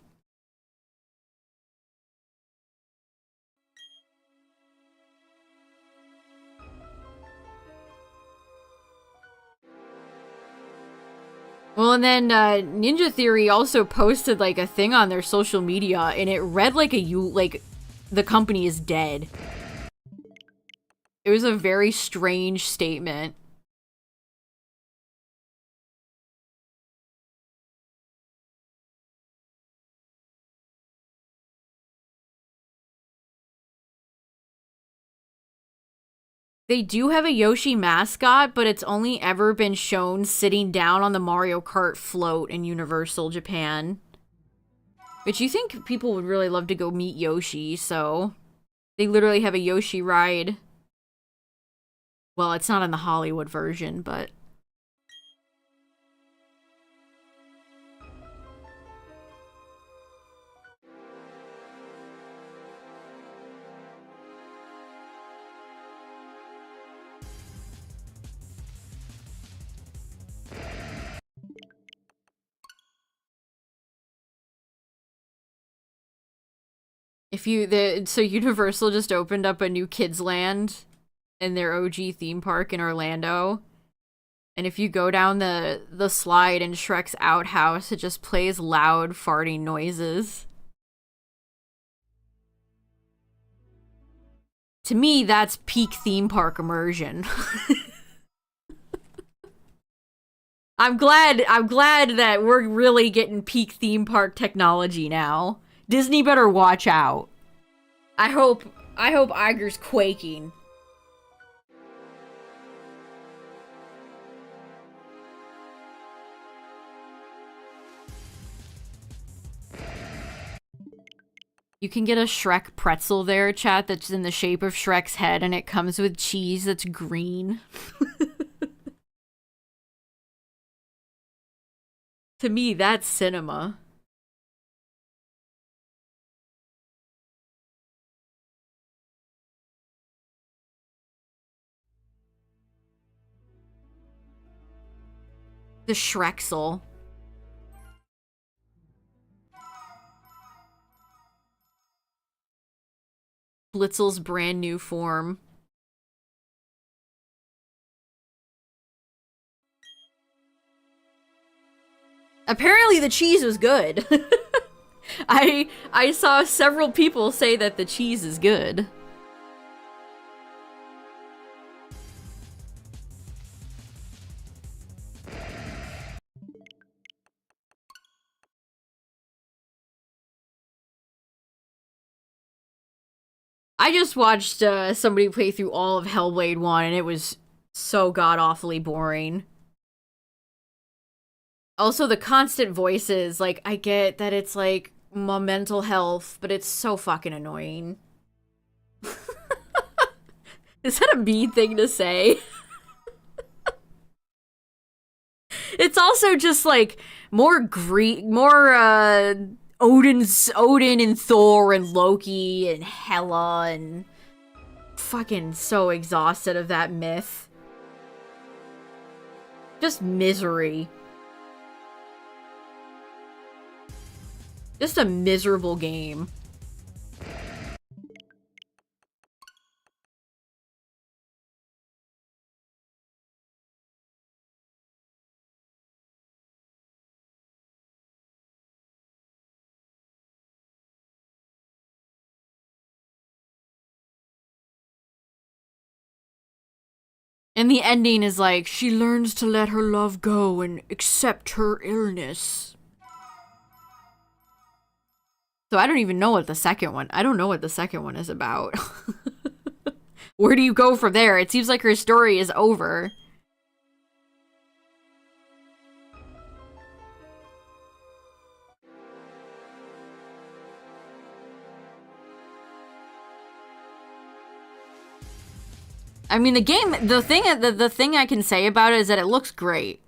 Well, and then Ninja Theory also posted like a thing on their social media, and it read like the company is dead. It was a very strange statement. They do have a Yoshi mascot, but it's only ever been shown sitting down on the Mario Kart float in Universal Japan. Which you think people would really love to go meet Yoshi, so they literally have a Yoshi ride. Well, it's not in the Hollywood version, but... So Universal just opened up a new Kids Land in their OG theme park in Orlando. And if you go down the slide in Shrek's outhouse, it just plays loud farting noises. To me, that's peak theme park immersion. I'm glad that we're really getting peak theme park technology now. Disney better watch out. I hope Iger's quaking. You can get a Shrek pretzel there, chat, that's in the shape of Shrek's head, and it comes with cheese that's green. To me, that's cinema. The Shrexel. Blitzel's brand new form. Apparently the cheese was good. I saw several people say that the cheese is good. I just watched somebody play through all of Hellblade 1, and it was so god-awfully boring. Also, the constant voices, like, I get that it's, like, my mental health, but it's so fucking annoying. Is that a mean thing to say? It's also just, like, more Odin and Thor and Loki and Hela and fucking so exhausted of that myth. Just misery. Just a miserable game. And the ending is like, she learns to let her love go and accept her illness. So I don't even know what the second one, I don't know what the second one is about. Where do you go from there? It seems like her story is over. I mean, the game, the thing I can say about it is that it looks great.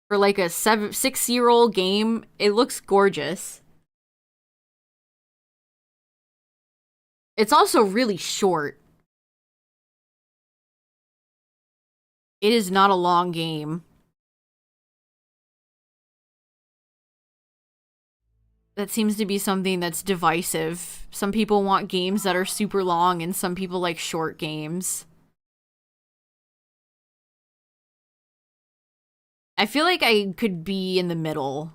For like a 6-year-old game, it looks gorgeous. It's also really short. It is not a long game. That seems to be something that's divisive. Some people want games that are super long, and some people like short games. I feel like I could be in the middle.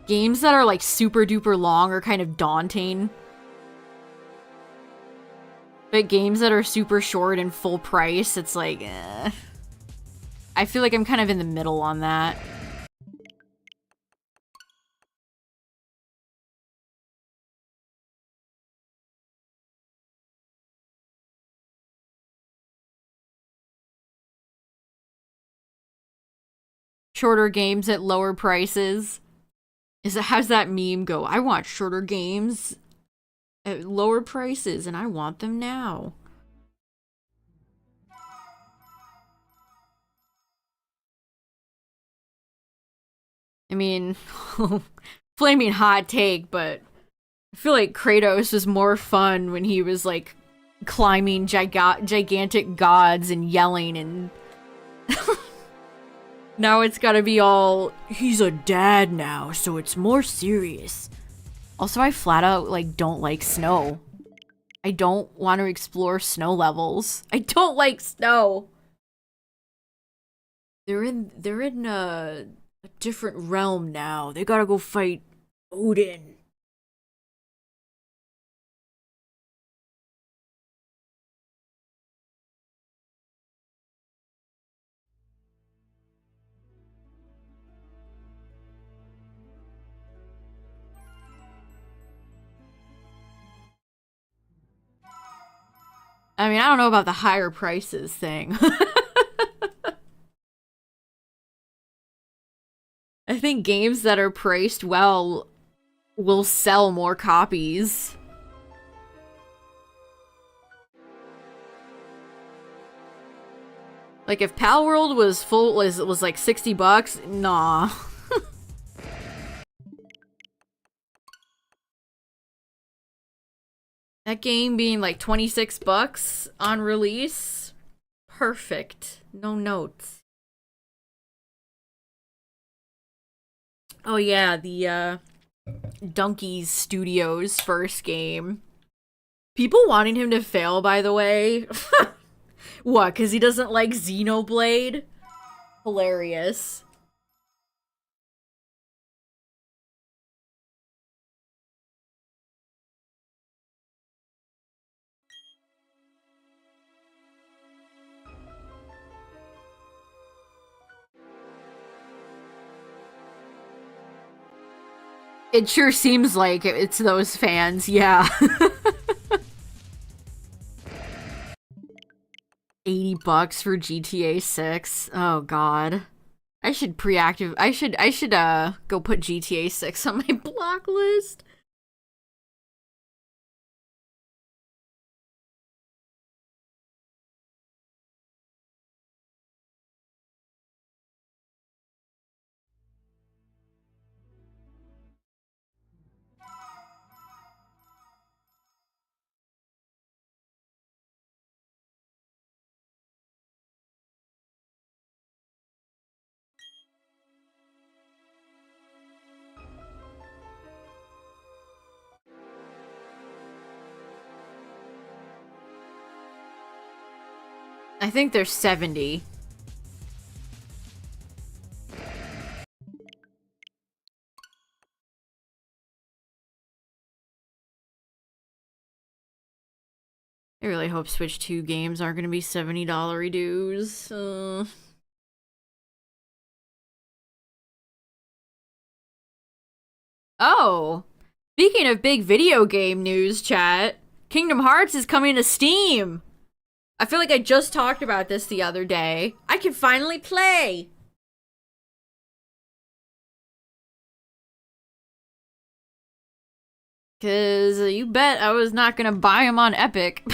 Games that are like super duper long are kind of daunting. But games that are super short and full price, it's like, eh. I feel like I'm kind of in the middle on that. Shorter games at lower prices. How's that meme go? I want shorter games at lower prices and I want them now. I mean, flaming hot take, but I feel like Kratos was more fun when he was like climbing gigantic gods and yelling, and now it's gotta be all, he's a dad now, so it's more serious. Also, I flat out like don't like snow. I don't want to explore snow levels. I don't like snow. They're in a different realm now. They gotta go fight Odin. I mean, I don't know about the higher prices thing. I think games that are priced well will sell more copies. Like if Pal World was was like $60, nah. That game being like $26 on release, perfect. No notes. Oh yeah, the Donkey's Studios first game. People wanting him to fail, by the way. What, because he doesn't like Xenoblade? Hilarious. It sure seems like it's those fans, yeah. $80 for GTA 6. Oh god. I should go put GTA 6 on my block list. I think there's 70. I really hope Switch 2 games aren't going to be $70 dues. Oh, speaking of big video game news, chat, Kingdom Hearts is coming to Steam. I feel like I just talked about this the other day. I can finally play. Cause you bet I was not gonna buy them on Epic.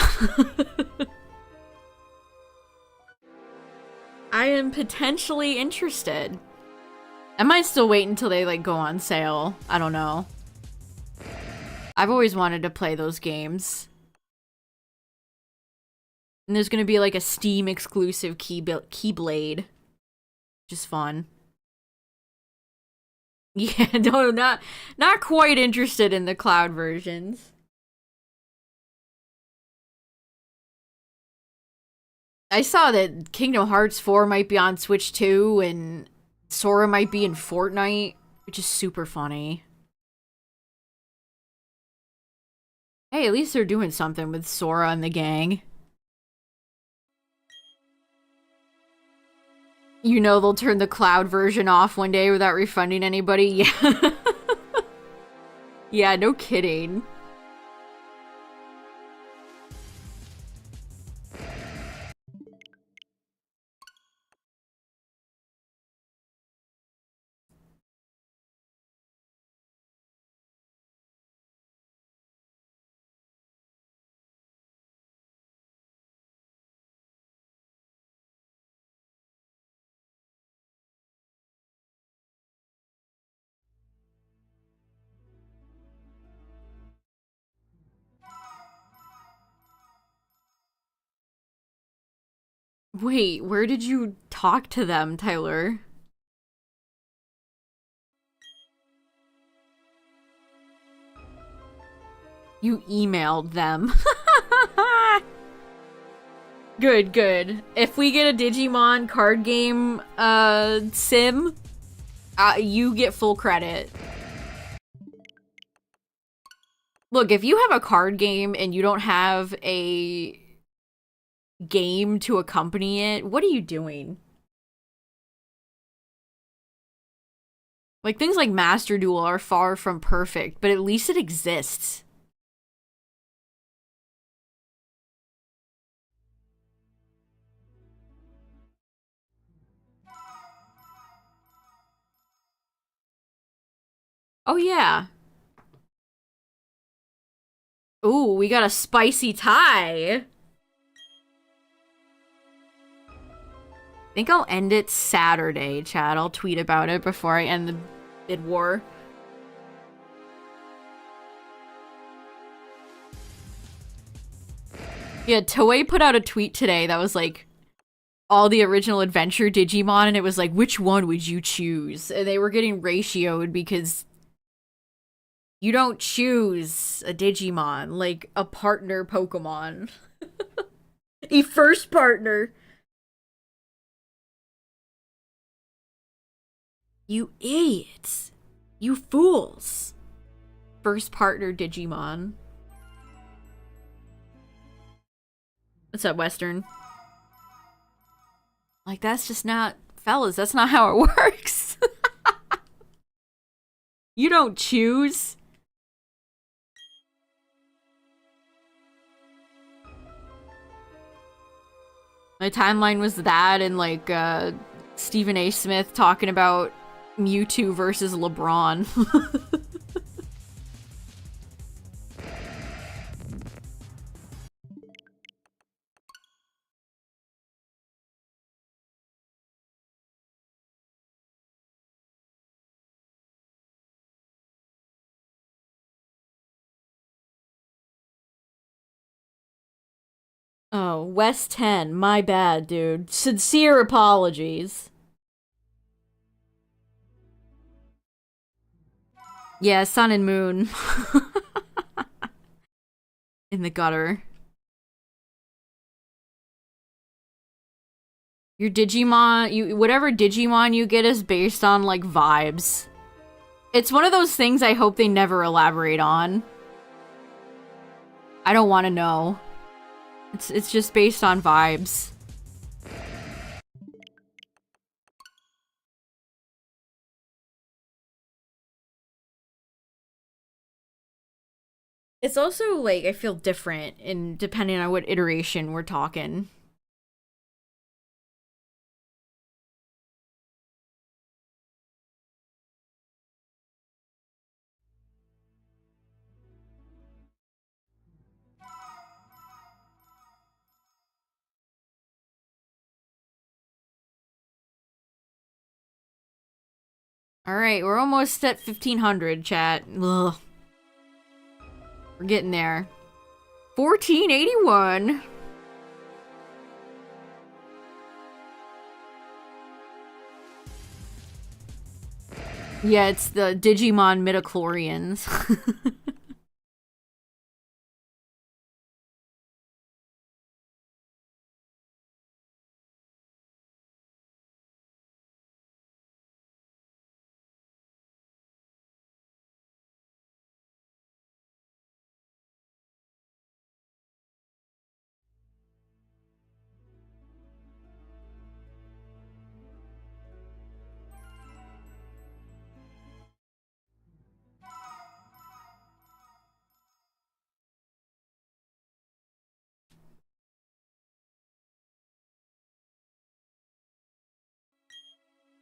I am potentially interested. I might still wait until they, like, go on sale. I don't know. I've always wanted to play those games. And there's gonna be, like, a Steam exclusive Keyblade. Which is fun. Yeah, no, not quite interested in the cloud versions. I saw that Kingdom Hearts 4 might be on Switch 2, and Sora might be in Fortnite, which is super funny. Hey, at least they're doing something with Sora and the gang. You know they'll turn the cloud version off one day without refunding anybody? Yeah. Yeah, no kidding. Wait, where did you talk to them, Tyler? You emailed them. Good, good. If we get a Digimon card game, sim, you get full credit. Look, if you have a card game and you don't have a game to accompany it, what are you doing? Like, things like Master Duel are far from perfect, but at least it exists. Oh, yeah. Ooh, we got a spicy tie. I think I'll end it Saturday, Chad. I'll tweet about it before I end the bid war. Yeah, Toei put out a tweet today that was like all the original Adventure Digimon, and it was like, which one would you choose? And they were getting ratioed because you don't choose a Digimon, like a partner Pokemon. A first partner. You idiots. You fools. First partner Digimon. What's up, Western? Like, that's just not... Fellas, that's not how it works. You don't choose. My timeline was that and, like, Stephen A. Smith talking about Mewtwo versus LeBron. Oh, West 10. My bad, dude. Sincere apologies. Yeah, Sun and Moon. In the gutter. Your Digimon, whatever Digimon you get is based on, like, vibes. It's one of those things I hope they never elaborate on. I don't want to know. It's just based on vibes. It's also, like, I feel different in depending on what iteration we're talking. Alright, we're almost at 1500, chat. Ugh. We're getting there. 1481. Yeah, it's the Digimon midichlorians.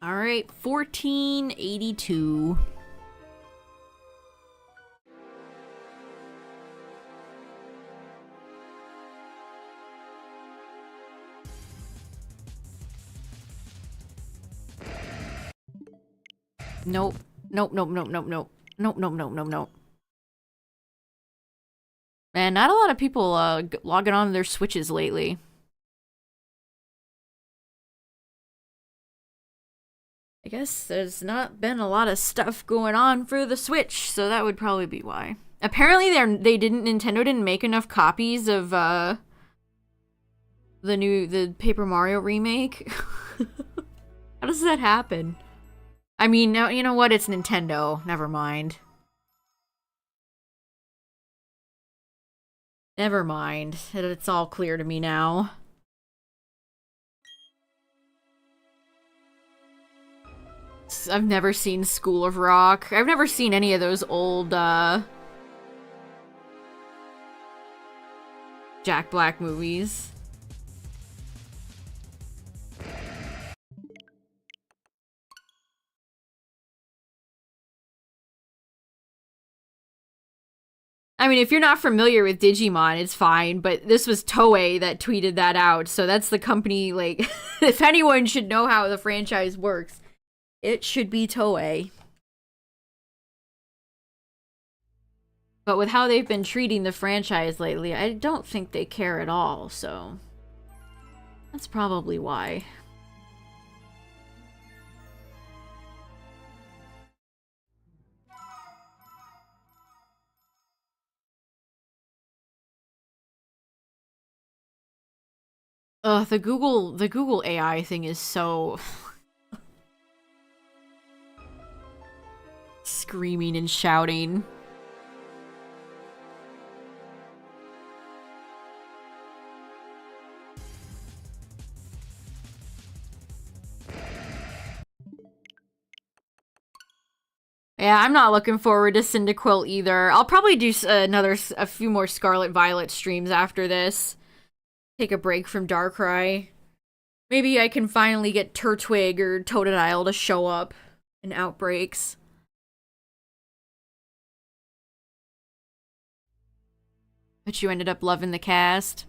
Alright, 1482. Nope. Nope, nope, nope, nope, nope. Nope, nope, nope, nope, nope. Man, not a lot of people logging on their Switches lately. I guess there's not been a lot of stuff going on for the Switch, so that would probably be why. Apparently Nintendo didn't make enough copies of the Paper Mario remake. How does that happen? I mean, now you know what? It's Nintendo. Never mind. Never mind. It's all clear to me now. I've never seen School of Rock. I've never seen any of those old, Jack Black movies. I mean, if you're not familiar with Digimon, it's fine, but this was Toei that tweeted that out, so that's the company, like, if anyone should know how the franchise works, it should be Toei. But with how they've been treating the franchise lately, I don't think they care at all, so that's probably why. Ugh, the Google AI thing is so screaming and shouting. Yeah, I'm not looking forward to Cyndaquil either. I'll probably do a few more Scarlet Violet streams after this. Take a break from Darkrai. Maybe I can finally get Turtwig or Totodile to show up in outbreaks. But you ended up loving the cast.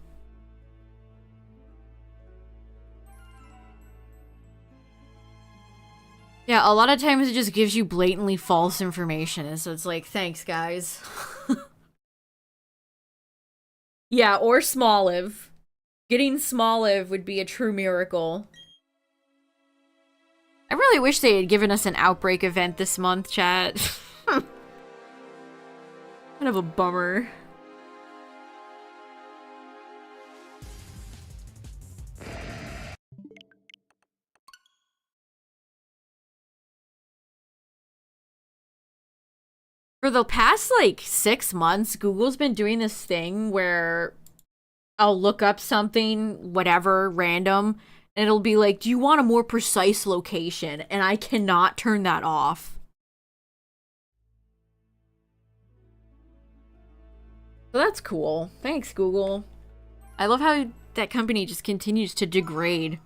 Yeah, a lot of times it just gives you blatantly false information, and so it's like, thanks, guys. Yeah, or Smoliv. Getting Smoliv would be a true miracle. I really wish they had given us an outbreak event this month, chat. Kind of a bummer. For the past, like, 6 months, Google's been doing this thing where I'll look up something, whatever, random, and it'll be like, do you want a more precise location? And I cannot turn that off. So that's cool. Thanks, Google. I love how that company just continues to degrade.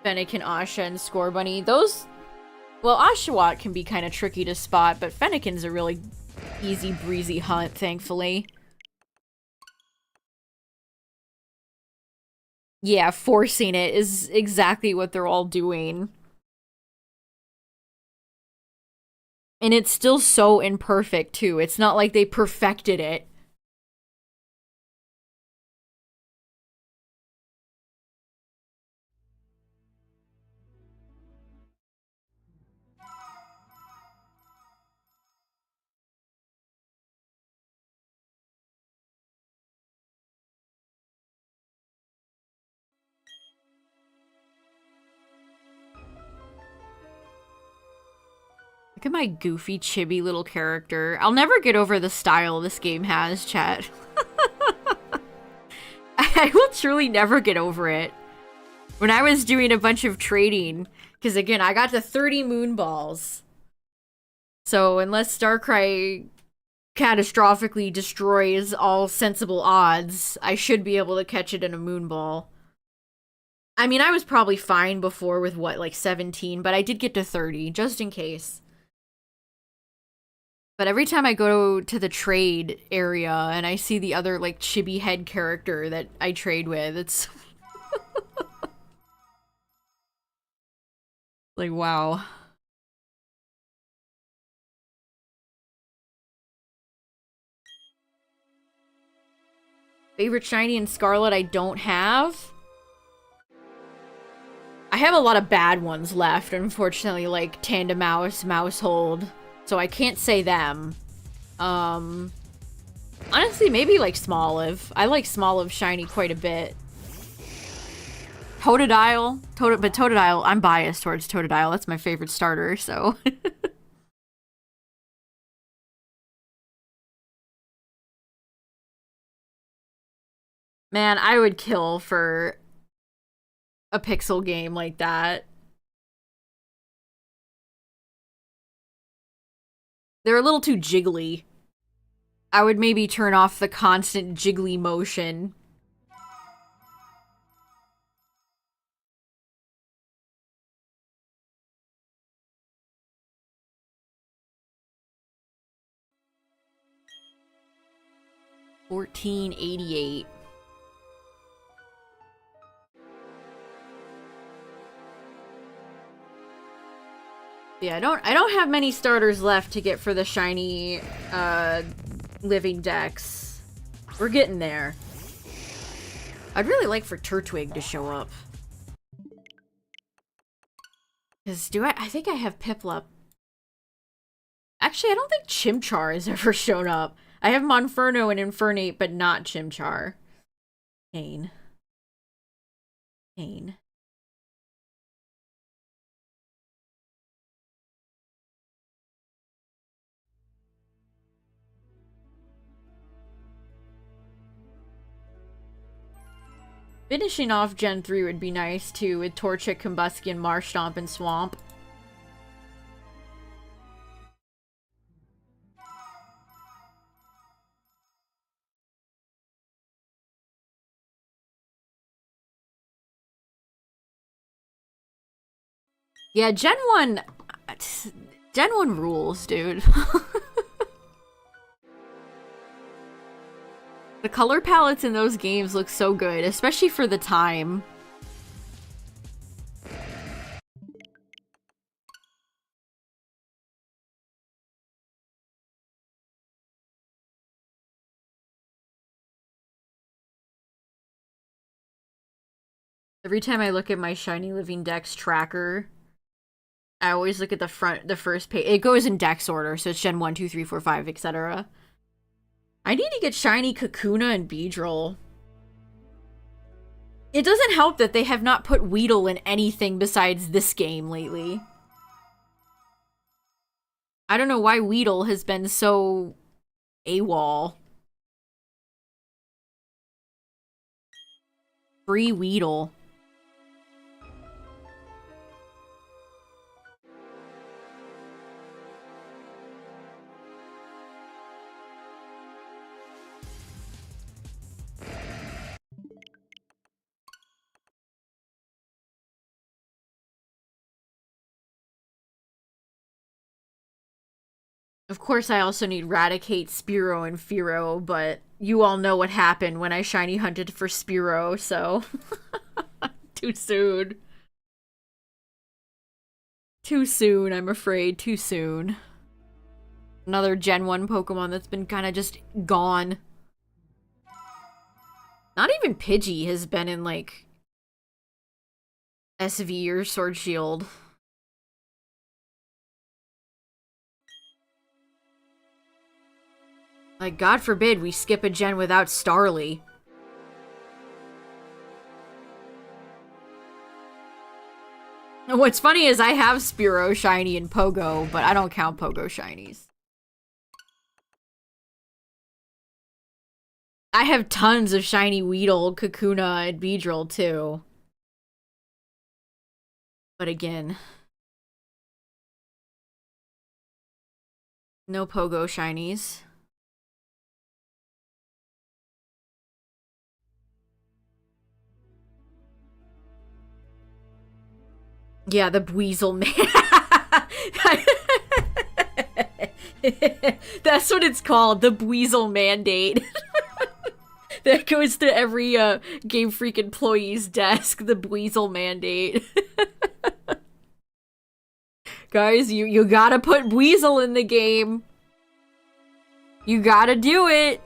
Fennekin, Asha, and Scorbunny. Those... Well, Oshawott can be kind of tricky to spot, but Fennekin's a really easy breezy hunt, thankfully. Yeah, forcing it is exactly what they're all doing. And it's still so imperfect, too. It's not like they perfected it. Look at my goofy, chibi little character. I'll never get over the style this game has, chat. I will truly never get over it. When I was doing a bunch of trading, because again, I got to 30 moon balls. So unless Darkrai catastrophically destroys all sensible odds, I should be able to catch it in a moon ball. I mean, I was probably fine before with what, like 17, but I did get to 30, just in case. But every time I go to the trade area and I see the other, like, chibi head character that I trade with, it's... like, wow. Favorite shiny in Scarlet I don't have? I have a lot of bad ones left, unfortunately, like Tandemouse, Mousehold. So I can't say them. Honestly, maybe like Smoliv. I like Smoliv shiny quite a bit. Totodile. But Totodile, I'm biased towards Totodile. That's my favorite starter, so... Man, I would kill for a pixel game like that. They're a little too jiggly. I would maybe turn off the constant jiggly motion. $14.88. Yeah, I don't have many starters left to get for the shiny living dex. We're getting there. I'd really like for Turtwig to show up. Cause I think I have Piplup. Actually, I don't think Chimchar has ever shown up. I have Monferno and Infernape, but not Chimchar. Pain. Pain. Finishing off Gen 3 would be nice, too, with Torchic, Combustion, Marshtomp, and Swamp. Yeah, Gen 1... Gen 1 rules, dude. The color palettes in those games look so good, especially for the time. Every time I look at my Shiny Living Dex tracker, I always look at the first page. It goes in Dex order, so it's Gen 1, 2, 3, 4, 5, etc. I need to get Shiny Kakuna and Beedrill. It doesn't help that they have not put Weedle in anything besides this game lately. I don't know why Weedle has been so AWOL. Free Weedle. Of course, I also need Raticate, Spearow, and Fearow, but you all know what happened when I shiny hunted for Spearow, so... Too soon. Too soon, I'm afraid. Too soon. Another Gen 1 Pokemon that's been kind of just gone. Not even Pidgey has been in, like, SV or Sword Shield. Like, God forbid we skip a gen without Starly. What's funny is I have Spearow, Shiny, and Pogo, but I don't count Pogo Shinies. I have tons of Shiny Weedle, Kakuna, and Beedrill, too. But again... no Pogo Shinies. Yeah, the Buizel man. That's what it's called, the Buizel mandate. That goes to every Game Freak employee's desk, the Buizel mandate. Guys, you gotta put Buizel in the game. You gotta do it.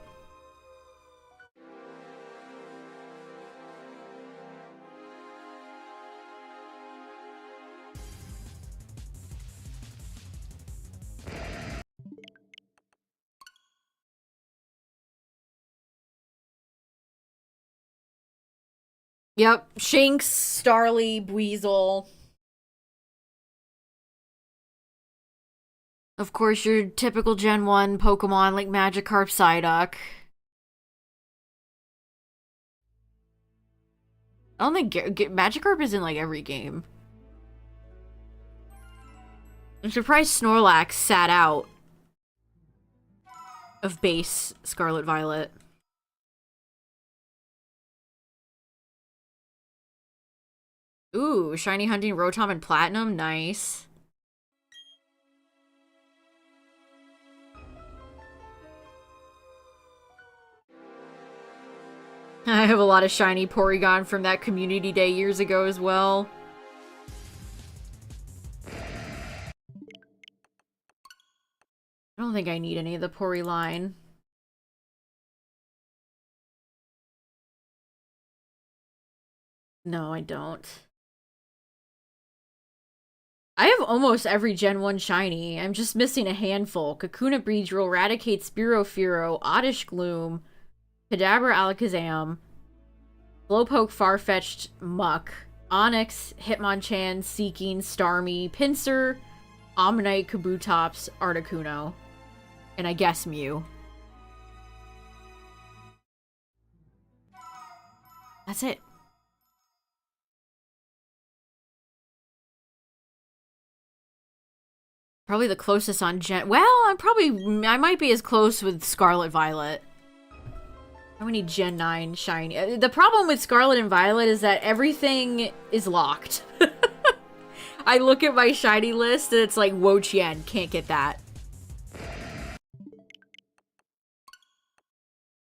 Yep, Shinx, Starly, Buizel. Of course, your typical Gen 1 Pokemon like Magikarp, Psyduck. I don't think Magikarp is in like every game. I'm surprised Snorlax sat out of base Scarlet Violet. Ooh, Shiny Hunting Rotom and Platinum, nice. I have a lot of shiny Porygon from that community day years ago as well. I don't think I need any of the Pori line. No, I don't. I have almost every Gen 1 shiny. I'm just missing a handful. Kakuna, Beedrill, Raticate, Spearow, Fearow, Oddish Gloom, Kadabra, Alakazam, Slowpoke, Farfetch'd, Muck, Onix, Hitmonchan, Seeking, Starmie, Pinsir, Omanyte, Kabutops, Articuno, and I guess Mew. That's it. Probably the closest on Gen... well, I might be as close with Scarlet Violet. How many Gen 9 shiny? The problem with Scarlet and Violet is that everything is locked. I look at my shiny list and it's like, Wo-Chien, can't get that.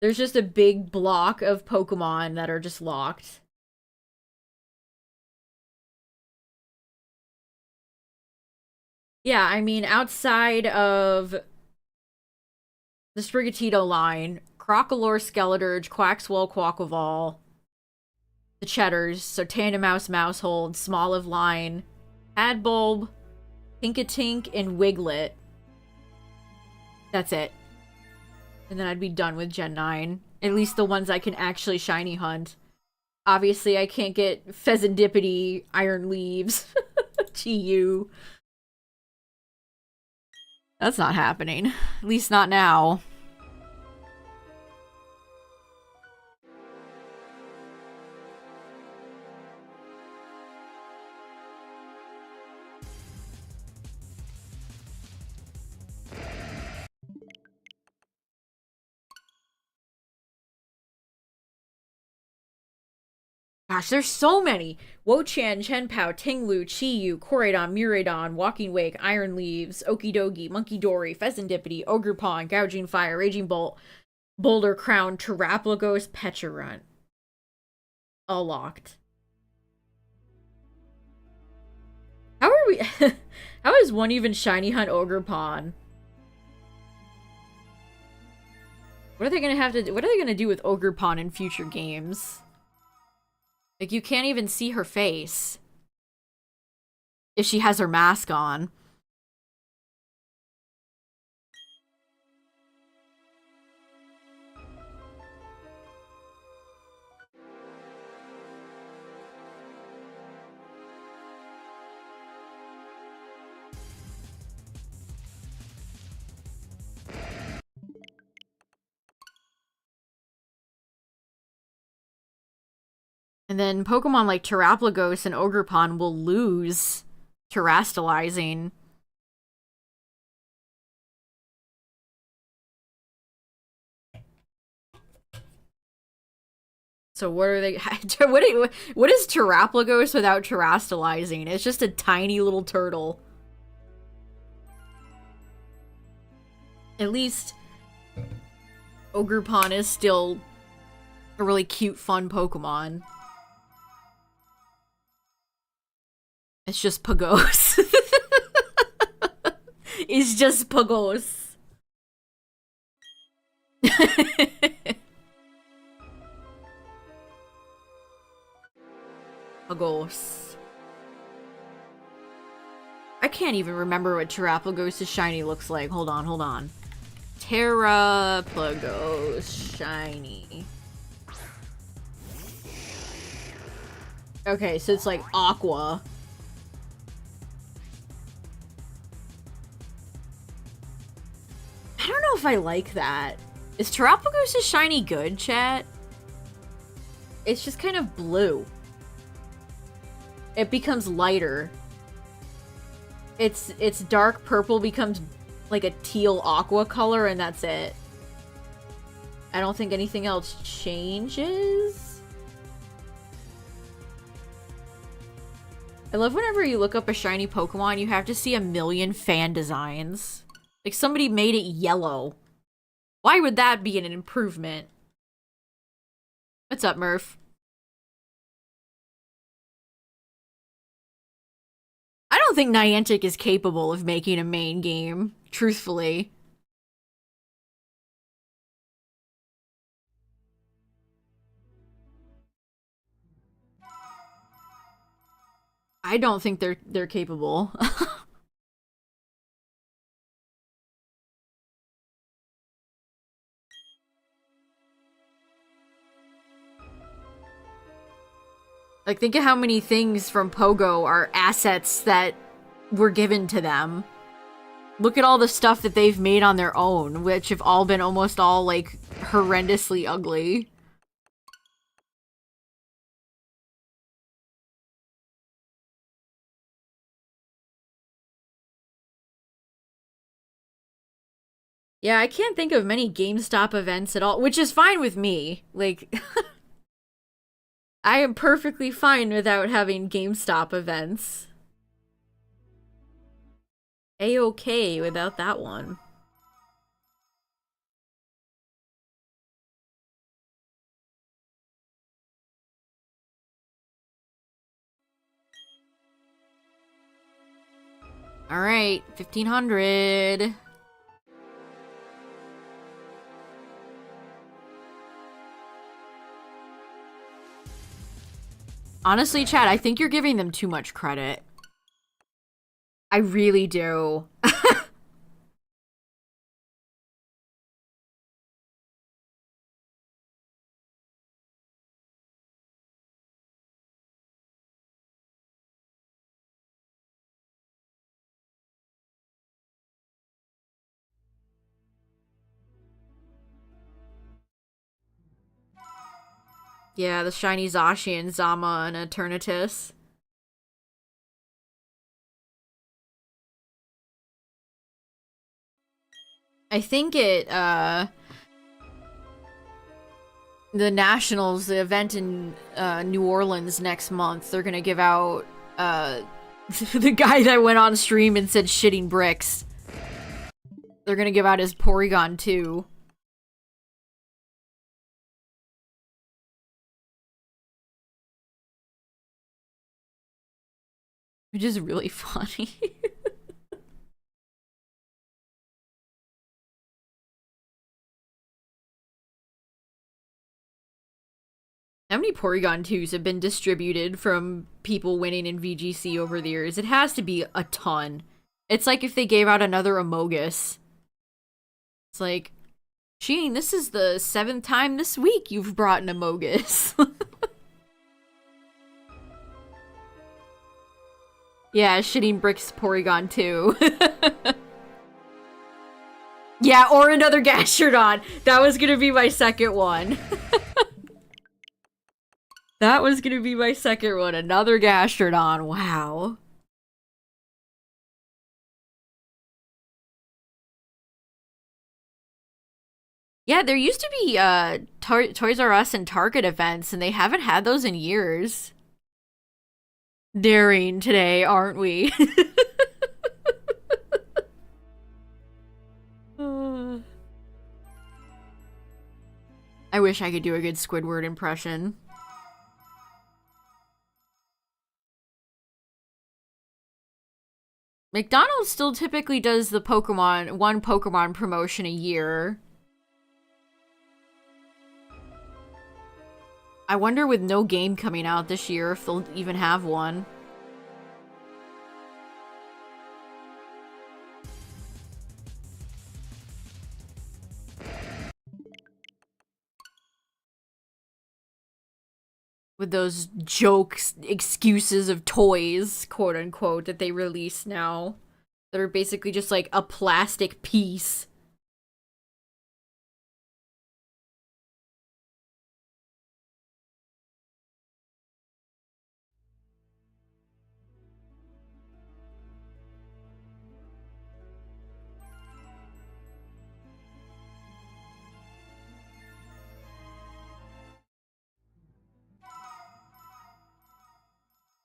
There's just a big block of Pokemon that are just locked. Yeah, I mean, outside of the Sprigatito line, Crocolore, Skeledirge, Quaxwell, Quaquaval, the Cheddars, so Tandemaus, Mousehold, Smoliv line, Adbulb, Pinkatink, and Wiglet. That's it. And then I'd be done with Gen 9. At least the ones I can actually shiny hunt. Obviously, I can't get Pheasantipity, Iron Leaves, GU. That's not happening. At least not now. Gosh, there's so many. Wo-Chan, Chen-Pao, Ting-Lu, Chi-Yu, Koraidon, Miraidon, Walking Wake, Iron Leaves, Okidogi, Monkey Dory, Pheasantipity, Ogrepon, Gouging Fire, Raging Bolt, Boulder Crown, Terraplagos, Pecharunt. All locked. How are we... How is one even shiny hunt Ogrepon? What are they gonna have to do? What are they gonna do with Ogrepon in future games? Like, you can't even see her face if she has her mask on. And then Pokemon like Terraplagos and Ogrepon will lose Terrastalizing. So what are they... what is Terraplagos without Terrastalizing? It's just a tiny little turtle. At least Ogrepon is still a really cute, fun Pokemon. It's just Pagos. It's just Pagos. Pagos. I can't even remember what Terraplagos' shiny looks like. Hold on, hold on. Terraplagos shiny. Okay, so it's like aqua. I don't know if I like that. Is Terraplagos' shiny good, chat? It's just kind of blue. It becomes lighter. It's dark purple becomes like a teal aqua color, and that's it. I don't think anything else changes. I love whenever you look up a shiny Pokemon, you have to see a million fan designs. Like, somebody made it yellow. Why would that be an improvement? What's up, Murph? I don't think Niantic is capable of making a main game, truthfully. I don't think they're capable. Like, think of how many things from Pogo are assets that were given to them. Look at all the stuff that they've made on their own, which have all been almost all, like, horrendously ugly. Yeah, I can't think of many GameStop events at all, which is fine with me. Like, I am perfectly fine without having GameStop events. A-okay without that one. Alright, 1500. Honestly, Chad, I think you're giving them too much credit. I really do. Yeah, the shiny Zacian, Zama, and Eternatus. I think it, the Nationals, the event in New Orleans next month, they're gonna give out the guy that went on stream and said shitting bricks. They're gonna give out his Porygon 2. Which is really funny. How many Porygon 2s have been distributed from people winning in VGC over the years? It has to be a ton. It's like if they gave out another Amogus. It's like, Sheen, this is the 7th time this week you've brought an Amogus. Yeah, shitting bricks Porygon 2. Yeah, or another Gastrodon. That was gonna be my second one. That was gonna be my second one. Another Gastrodon. Wow. Yeah, there used to be Toys R Us and Target events, and they haven't had those in years. Daring today, aren't we? I wish I could do a good Squidward impression. McDonald's still typically does the one Pokemon promotion a year. I wonder with no game coming out this year if they'll even have one. With those jokes, excuses of toys, quote unquote, that they release now. That are basically just like a plastic piece.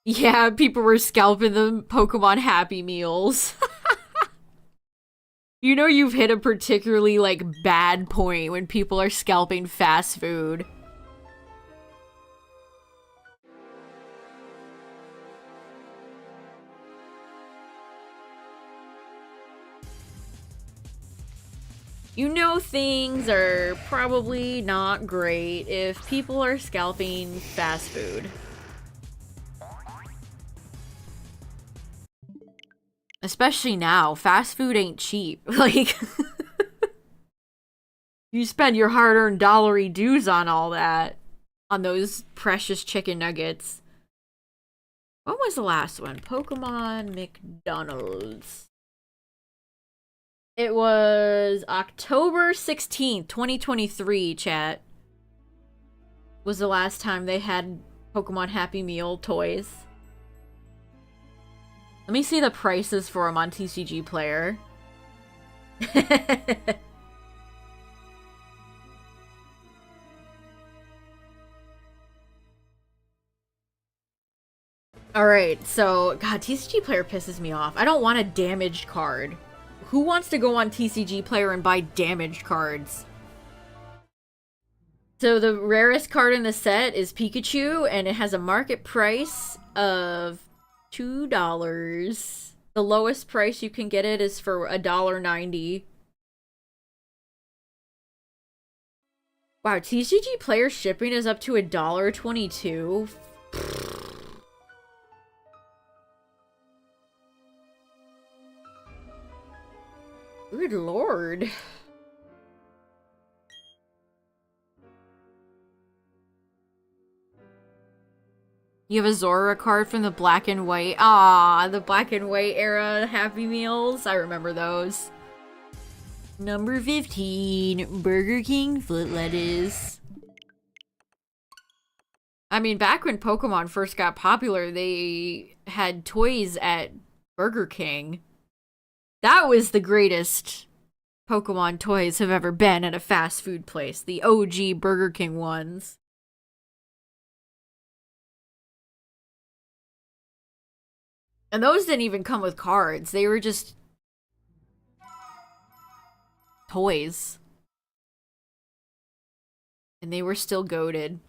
Yeah, people were scalping the Pokemon Happy Meals. You know you've hit a particularly, like, bad point when people are scalping fast food. You know things are probably not great if people are scalping fast food. Especially now, fast food ain't cheap. Like, you spend your hard-earned dollary dues on all that. On those precious chicken nuggets. When was the last one? Pokemon McDonald's. It was October 16th, 2023, chat. Was the last time they had Pokemon Happy Meal toys. Let me see the prices for them on TCG Player. Alright, so, God, TCG Player pisses me off. I don't want a damaged card. Who wants to go on TCG Player and buy damaged cards? So the rarest card in the set is Pikachu, and it has a market price of $2. The lowest price you can get it is for $1.90. Wow, TCG Player shipping is up to $1.22. Good lord. You have a Zora card from the black and white. Ah, the black and white era Happy Meals. I remember those. Number 15, Burger King foot lettuce. I mean, back when Pokemon first got popular, they had toys at Burger King. That was the greatest Pokemon toys have ever been at a fast food place. The OG Burger King ones. And those didn't even come with cards. They were just toys. And they were still goated.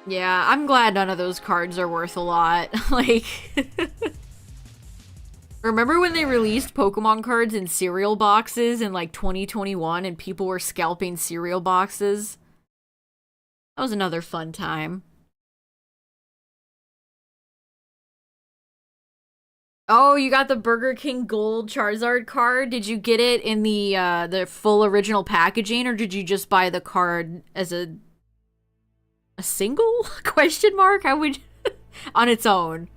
Yeah, I'm glad none of those cards are worth a lot. Like, remember when they released Pokemon cards in cereal boxes in like 2021 and people were scalping cereal boxes? That was another fun time. Oh, you got the Burger King Gold Charizard card? Did you get it in the full original packaging, or did you just buy the card as a single question mark? How would on its own?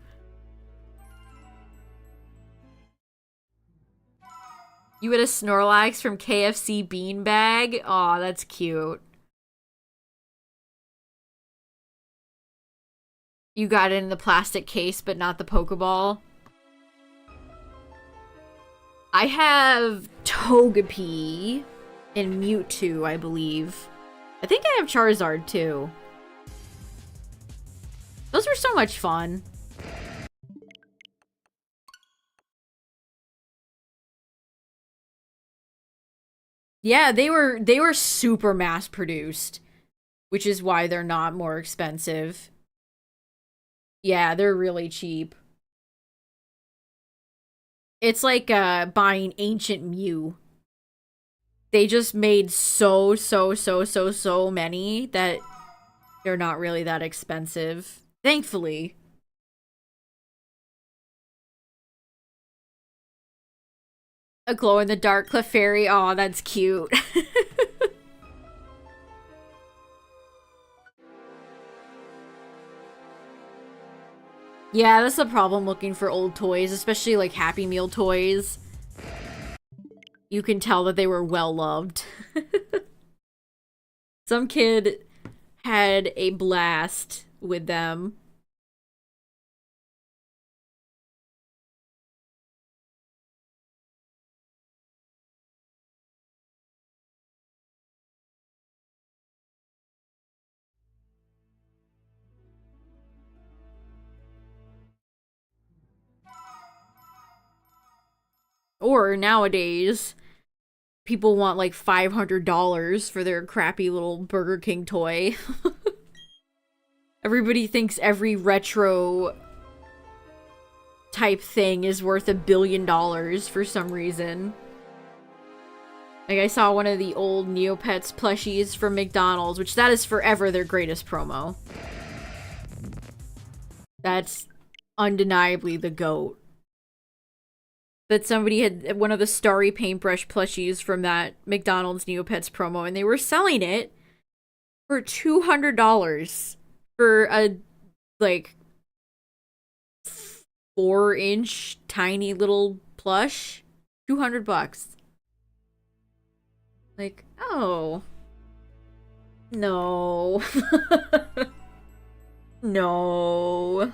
You had a Snorlax from KFC beanbag? Aw, that's cute. You got it in the plastic case, but not the Pokeball. I have Togepi and Mewtwo, I believe. I think I have Charizard, too. Those were so much fun. Yeah, they were super mass produced, which is why they're not more expensive. Yeah, they're really cheap. It's like buying ancient Mew. They just made so many that they're not really that expensive. Thankfully. A glow-in-the-dark Clefairy. Aw, that's cute. Yeah, that's the problem looking for old toys, especially like Happy Meal toys. You can tell that they were well loved. Some kid had a blast with them. Or nowadays, people want like $500 for their crappy little Burger King toy. Everybody thinks every retro type thing is worth $1 billion for some reason. Like, I saw one of the old Neopets plushies from McDonald's, which that is forever their greatest promo. That's undeniably the GOAT. That somebody had one of the Starry Paintbrush plushies from that McDonald's Neopets promo, and they were selling it for $200 for a, like, 4-inch tiny little plush. $200. Like, oh. No. No.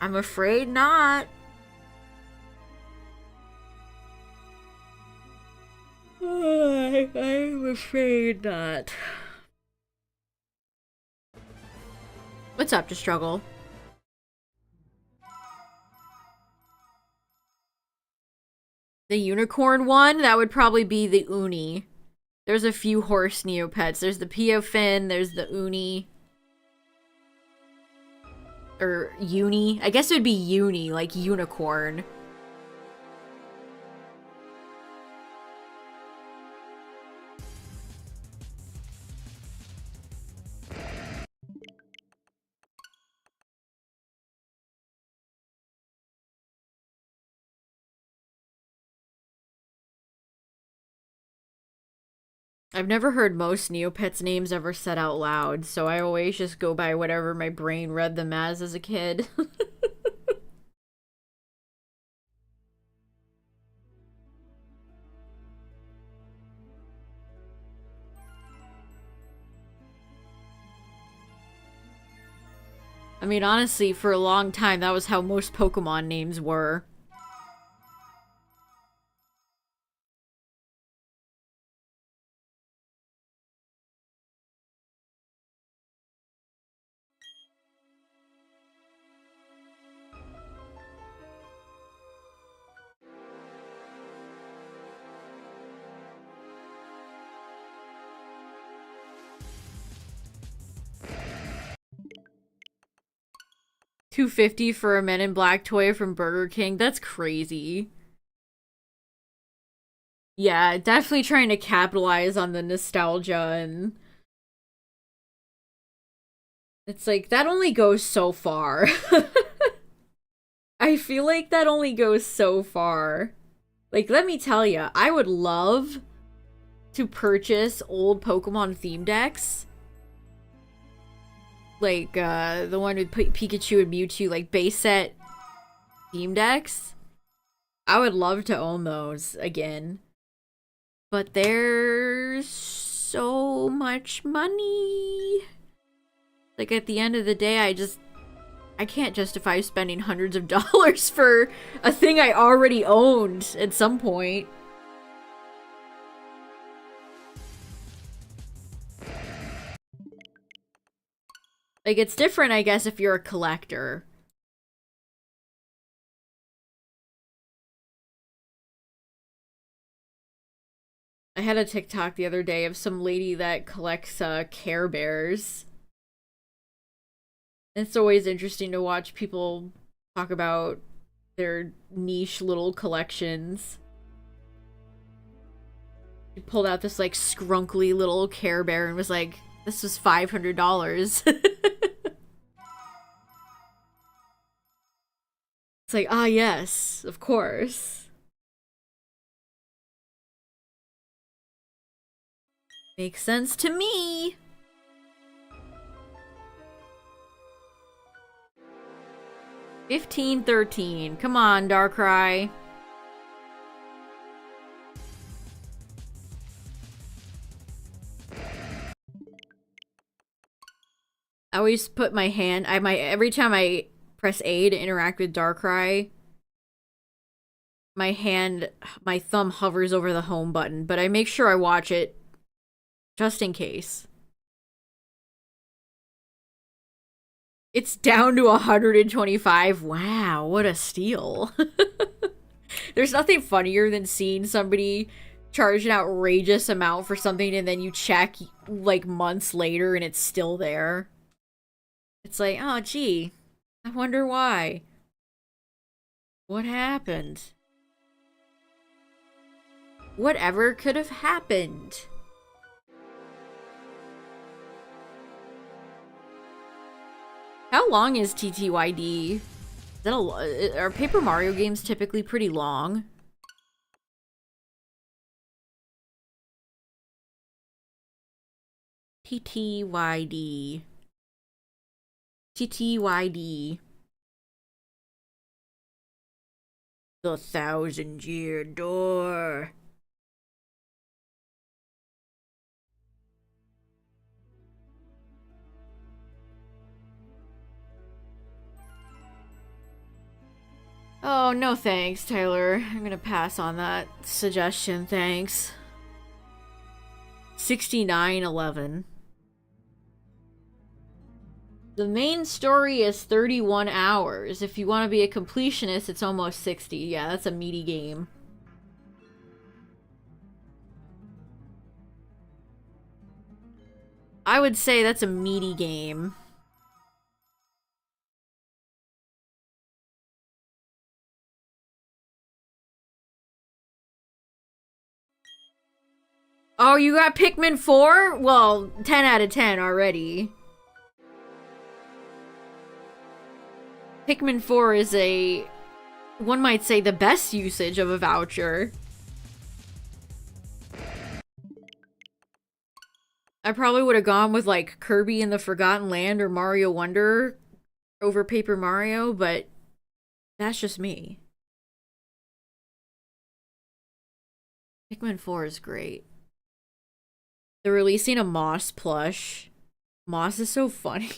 I'm afraid not. I'm afraid not. What's up to struggle? The unicorn one? That would probably be the Uni. There's a few horse Neopets. There's the Piofin, there's the Uni. Or Uni. I guess it would be Uni, like unicorn. I've never heard most Neopets' names ever said out loud, so I always just go by whatever my brain read them as a kid. I mean, honestly, for a long time, that was how most Pokemon names were. $2.50 for a Men in Black toy from Burger King. That's crazy. Yeah, definitely trying to capitalize on the nostalgia, and it's like that only goes so far. I feel like that only goes so far. Like, let me tell you, I would love to purchase old Pokemon theme decks. Like, the one with Pikachu and Mewtwo, like, base set theme decks. I would love to own those again. But there's so much money. Like, at the end of the day, I can't justify spending hundreds of dollars for a thing I already owned at some point. Like, it's different, I guess, if you're a collector. I had a TikTok the other day of some lady that collects Care Bears. It's always interesting to watch people talk about their niche little collections. She pulled out this like scrunkly little Care Bear and was like, this was $500. It's like, ah, yes, of course. Makes sense to me. $15.13. Come on, Darkrai. I always put my hand. Every time I press A to interact with Darkrai, my thumb hovers over the home button, but I make sure I watch it just in case. It's down to 125. Wow, what a steal. There's nothing funnier than seeing somebody charge an outrageous amount for something and then you check like months later and it's still there. It's like, oh gee, I wonder why. What happened? Whatever could have happened? How long is TTYD? Is that are Paper Mario games typically pretty long? TTYD. TTYD. The 1,000-Year Door. Oh, no thanks, Tyler. I'm gonna pass on that suggestion, thanks. 69:11. The main story is 31 hours. If you want to be a completionist, it's almost 60. Yeah, that's a meaty game. I would say that's a meaty game. Oh, you got Pikmin 4? Well, 10 out of 10 already. Pikmin 4 is one might say, the best usage of a voucher. I probably would have gone with, like, Kirby and the Forgotten Land or Mario Wonder over Paper Mario, but that's just me. Pikmin 4 is great. They're releasing a Moss plush. Moss is so funny.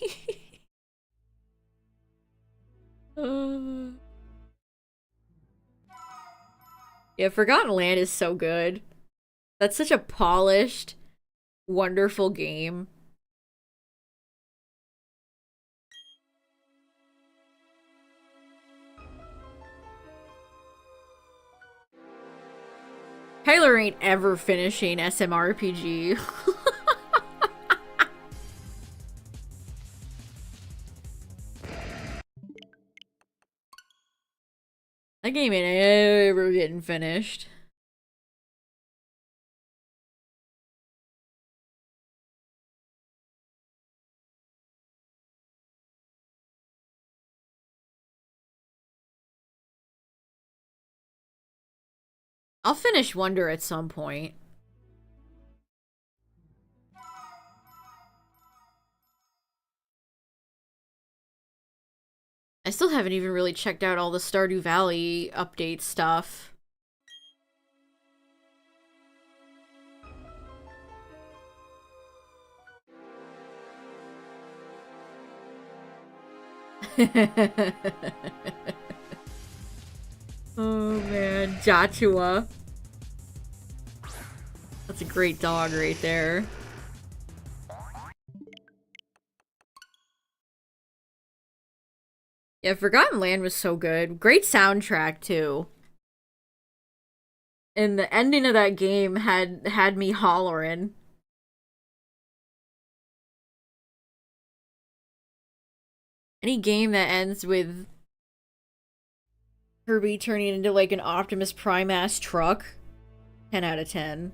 Yeah, Forgotten Land is so good. That's such a polished, wonderful game. Tyler ain't ever finishing SMRPG. That game ain't ever getting finished. I'll finish Wonder at some point. I still haven't even really checked out all the Stardew Valley update stuff. Oh man, Joshua. That's a great dog right there. Yeah, Forgotten Land was so good. Great soundtrack too. And the ending of that game had me hollering. Any game that ends with Kirby turning into like an Optimus Prime ass truck, 10 out of 10.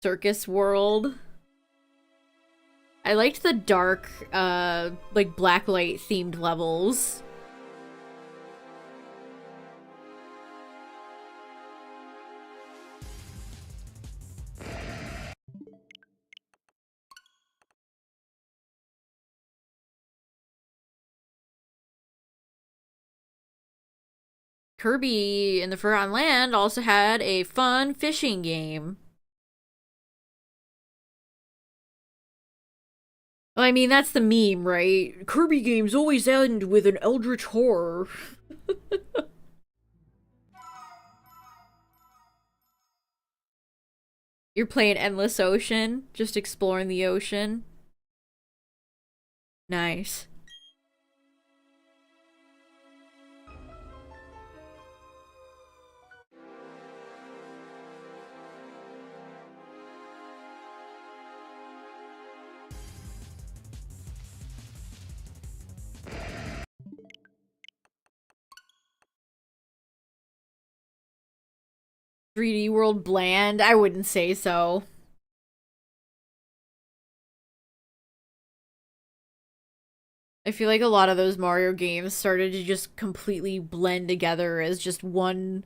Circus World. I liked the dark, like blacklight themed levels. Kirby in the Forgotten Land also had a fun fishing game. Well, I mean, that's the meme, right? Kirby games always end with an eldritch horror. You're playing Endless Ocean, just exploring the ocean. Nice. 3D World bland? I wouldn't say so. I feel like a lot of those Mario games started to just completely blend together as just one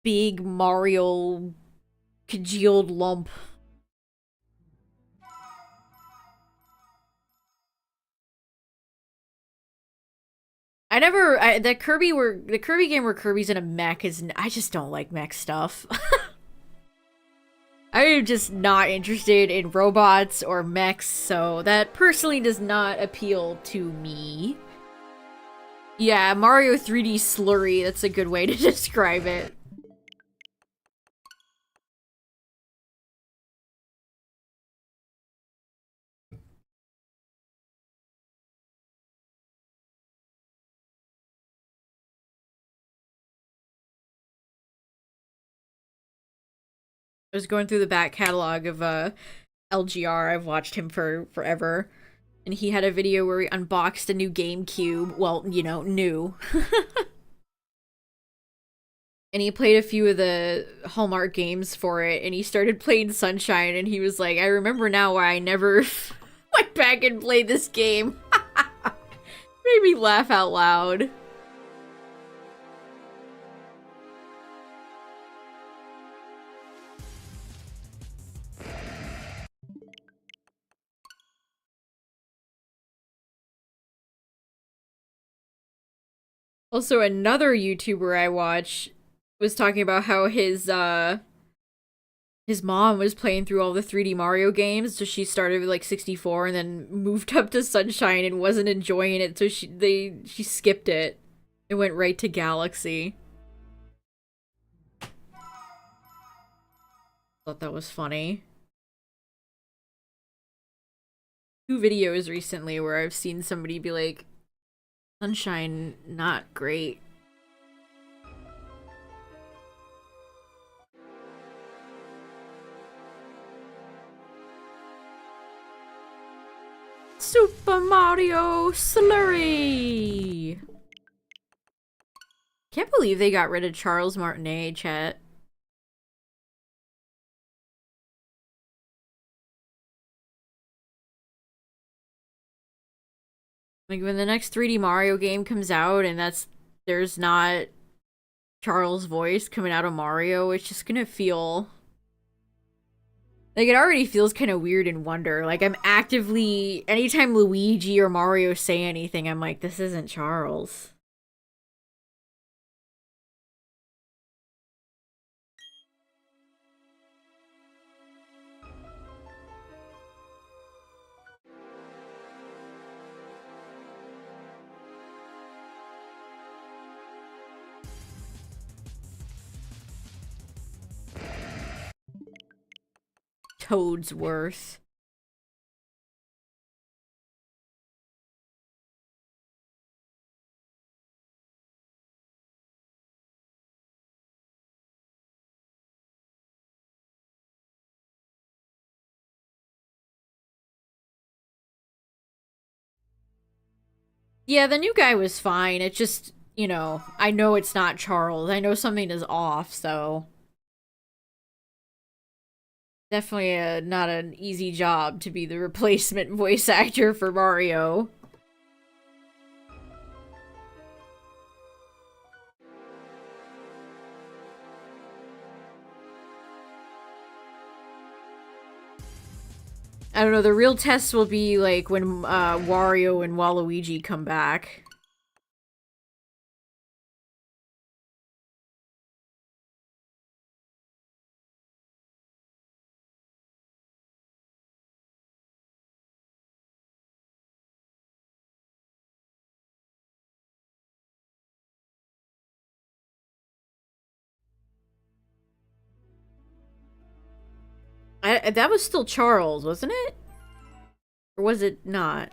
big Mario congealed lump. The Kirby game where Kirby's in a mech is, I just don't like mech stuff. I am just not interested in robots or mechs, so that personally does not appeal to me. Yeah, Mario 3D slurry, that's a good way to describe it. I was going through the back catalog of LGR. I've watched him for forever. And he had a video where he unboxed a new GameCube. Well, you know, new. And he played a few of the Hallmark games for it. And he started playing Sunshine. And he was like, I remember now why I never went back and played this game. Made me laugh out loud. Also, another YouTuber I watch was talking about how his mom was playing through all the 3D Mario games, so she started with like 64 and then moved up to Sunshine and wasn't enjoying it, so she skipped it and went right to Galaxy. Thought that was funny. Two videos recently where I've seen somebody be like, Sunshine, not great. Super Mario Slurry! Can't believe they got rid of Charles Martinet, chat. Like, when the next 3D Mario game comes out and there's not Charles' voice coming out of Mario, it's just gonna feel... Like, it already feels kind of weird in Wonder. Like, I'm actively... Anytime Luigi or Mario say anything, I'm like, this isn't Charles. Toadsworth. Yeah, the new guy was fine. It just, you know, I know it's not Charles. I know something is off, so... Definitely not an easy job to be the replacement voice actor for Mario. I don't know, the real test will be like when Wario and Waluigi come back. That was still Charles, wasn't it? Or was it not?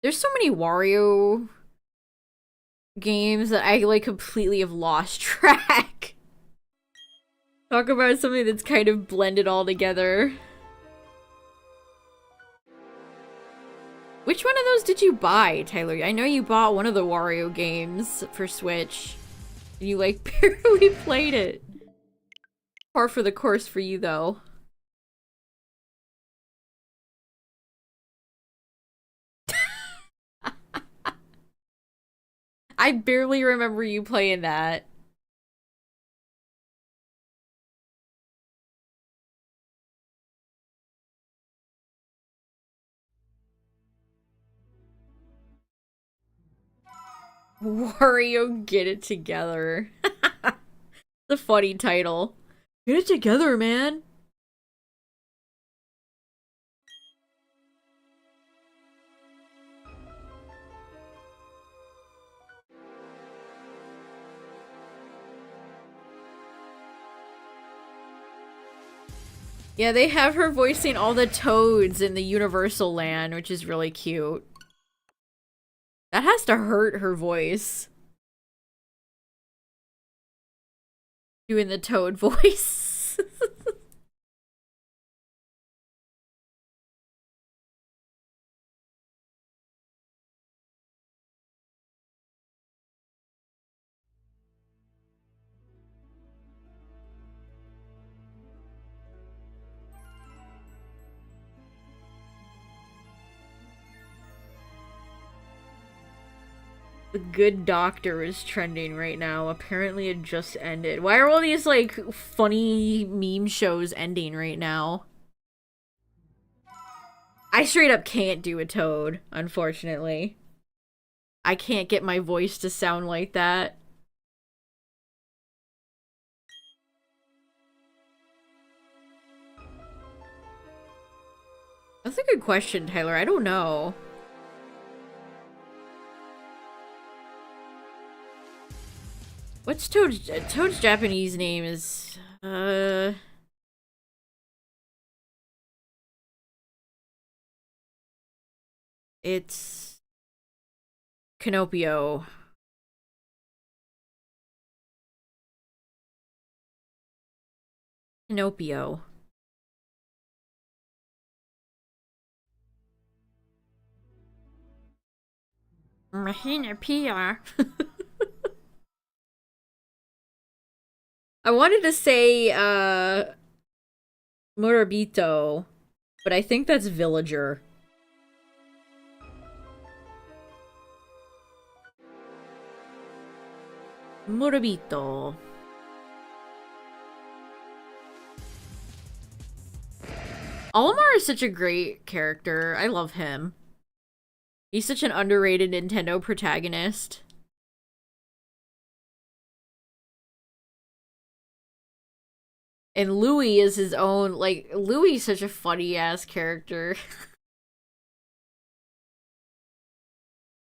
There's so many Wario games that I like completely have lost track. Talk about something that's kind of blended all together. Which one of those did you buy, Tyler? I know you bought one of the Wario games for Switch. You like barely played it. Par for the course for you though. I barely remember you playing that. Wario, get it together. The funny title. Get it together, man. Yeah, they have her voicing all the toads in the Universal Land, which is really cute. That has to hurt her voice. Doing the toad voice. The Good Doctor is trending right now. Apparently it just ended. Why are all these, like, funny meme shows ending right now? I straight up can't do a toad, unfortunately. I can't get my voice to sound like that. That's a good question, Tyler. I don't know. What's Toad's Japanese name is, it's Canopio. Canopio. Mahina Pia. I wanted to say, Murabito, but I think that's villager. Murabito. Olimar is such a great character. I love him. He's such an underrated Nintendo protagonist. And Louis is his own, like, Louis is such a funny-ass character.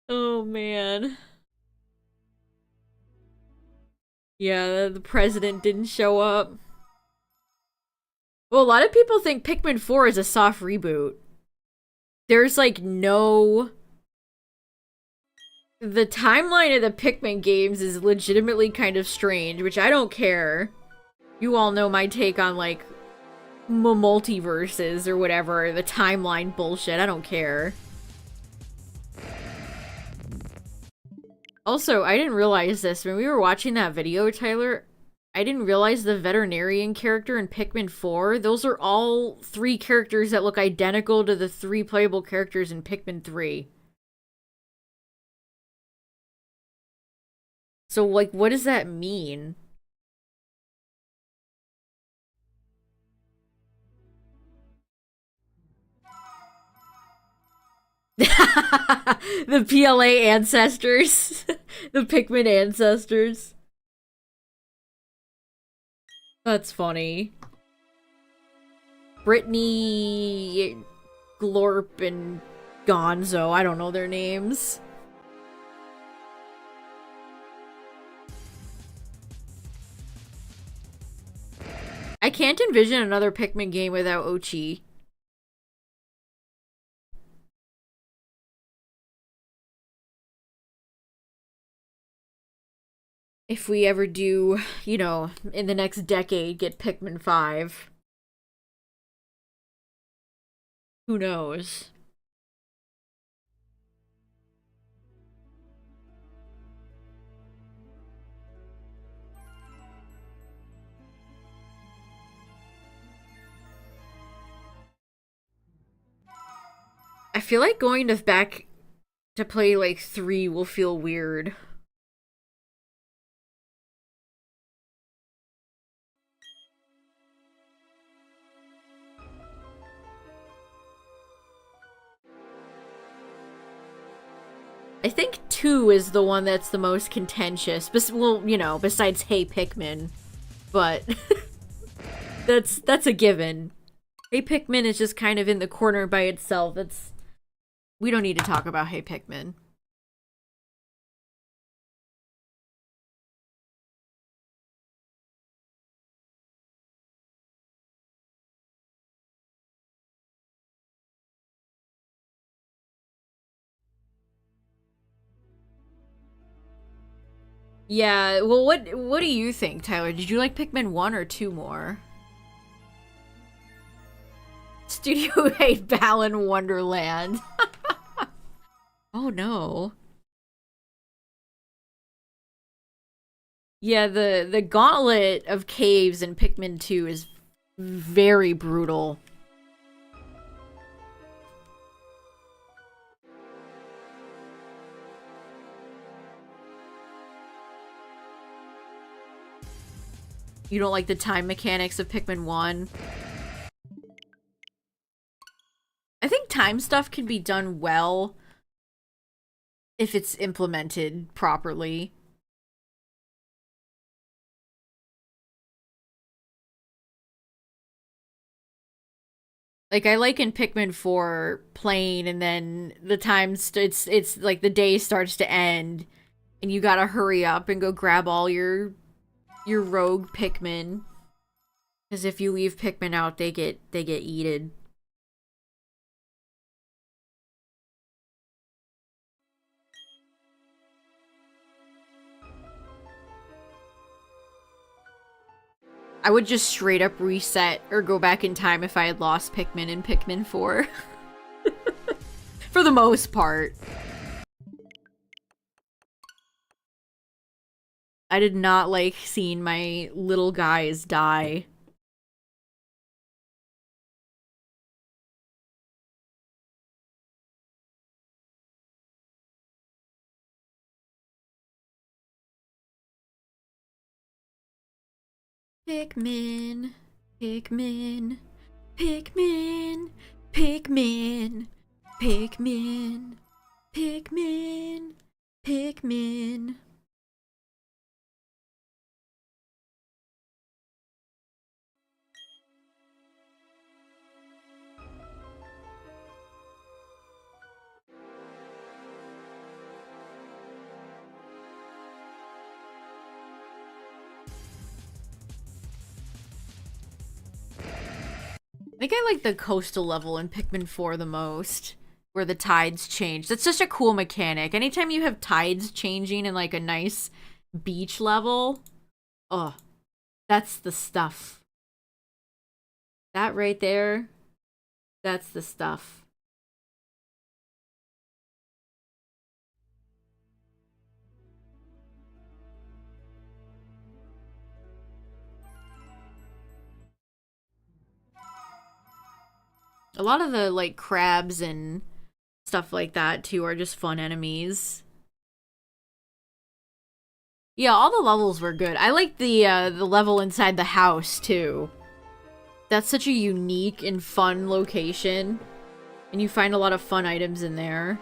Oh, man. Yeah, the president didn't show up. Well, a lot of people think Pikmin 4 is a soft reboot. There's, like, no... The timeline of the Pikmin games is legitimately kind of strange, which I don't care. You all know my take on, like, multiverses or whatever, the timeline bullshit. I don't care. Also, I didn't realize this. When we were watching that video, Tyler, I didn't realize the veterinarian character in Pikmin 4, those are all 3 characters that look identical to the 3 playable characters in Pikmin 3. So, like, what does that mean? The PLA ancestors. The Pikmin ancestors. That's funny. Brittany, Glorp, and Gonzo. I don't know their names. I can't envision another Pikmin game without Ochi. If we ever do, you know, in the next decade, get Pikmin 5. Who knows? I feel like going to back to play like 3 will feel weird. I think 2 is the one that's the most contentious. Well, you know, besides Hey Pikmin. But that's a given. Hey Pikmin is just kind of in the corner by itself. We don't need to talk about Hey Pikmin. Yeah, well, what do you think, Tyler? Did you like Pikmin 1 or 2 more? Studio 8 Balan Wonderland. Oh no. Yeah, the gauntlet of caves in Pikmin 2 is very brutal. You don't like the time mechanics of Pikmin 1? I think time stuff can be done well. if it's implemented properly. Like, I like in Pikmin 4 playing, and then the it's like the day starts to end, and you gotta hurry up and go grab all your rogue Pikmin. Because if you leave Pikmin out, they get eaten. I would just straight up reset or go back in time if I had lost Pikmin in Pikmin 4. For the most part. I did not like seeing my little guys die. Pikmin, Pikmin, Pikmin, Pikmin, Pikmin, Pikmin, Pikmin. I think I like the coastal level in Pikmin 4 the most, where the tides change. That's such a cool mechanic. Anytime you have tides changing in like a nice beach level, oh, that's the stuff. That right there, that's the stuff. A lot of the, like, crabs and stuff like that, too, are just fun enemies. Yeah, all the levels were good. I like the level inside the house, too. That's such a unique and fun location. And you find a lot of fun items in there.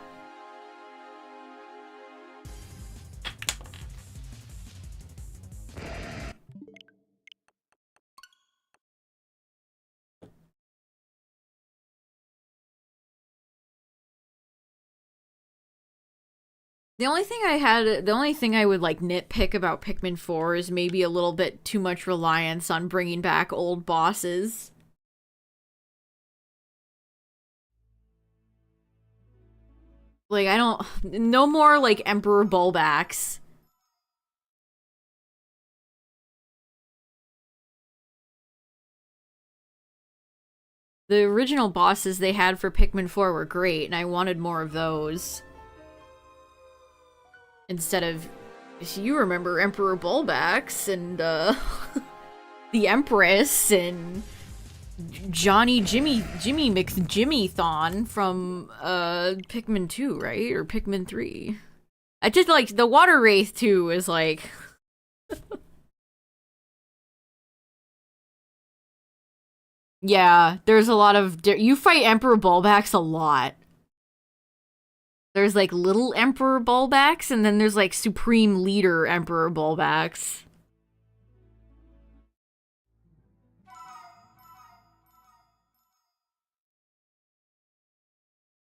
The only thing I would like nitpick about Pikmin 4 is maybe a little bit too much reliance on bringing back old bosses. Like, no more, like, Emperor Bulbacks. The original bosses they had for Pikmin 4 were great, and I wanted more of those. Instead of, you remember Emperor Bulbacks and the Empress and Jimmy McJimmython from Pikmin 2, right? Or Pikmin 3. I just like the Water Wraith 2 is like yeah, there's a lot of you fight Emperor Bulbacks a lot. There's like little Emperor Bulbacks, and then there's like Supreme Leader Emperor Bulbacks.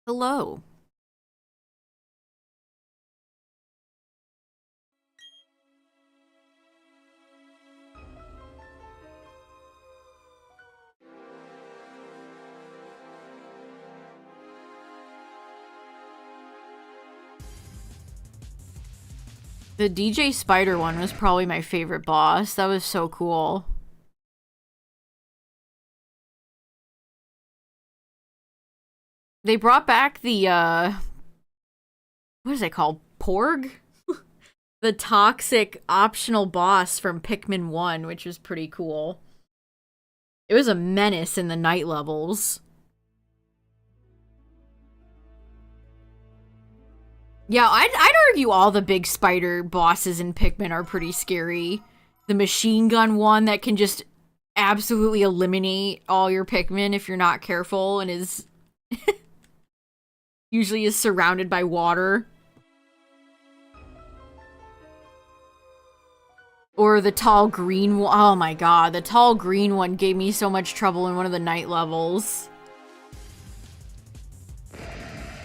Hello. The DJ Spider one was probably my favorite boss. That was so cool. They brought back the, what is it called? Porg? The toxic optional boss from Pikmin 1, which was pretty cool. It was a menace in the night levels. Yeah, I'd argue all the big spider bosses in Pikmin are pretty scary. The machine gun one that can just absolutely eliminate all your Pikmin if you're not careful and is usually is surrounded by water. Or the tall green one. Oh my god, the tall green one gave me so much trouble in one of the night levels.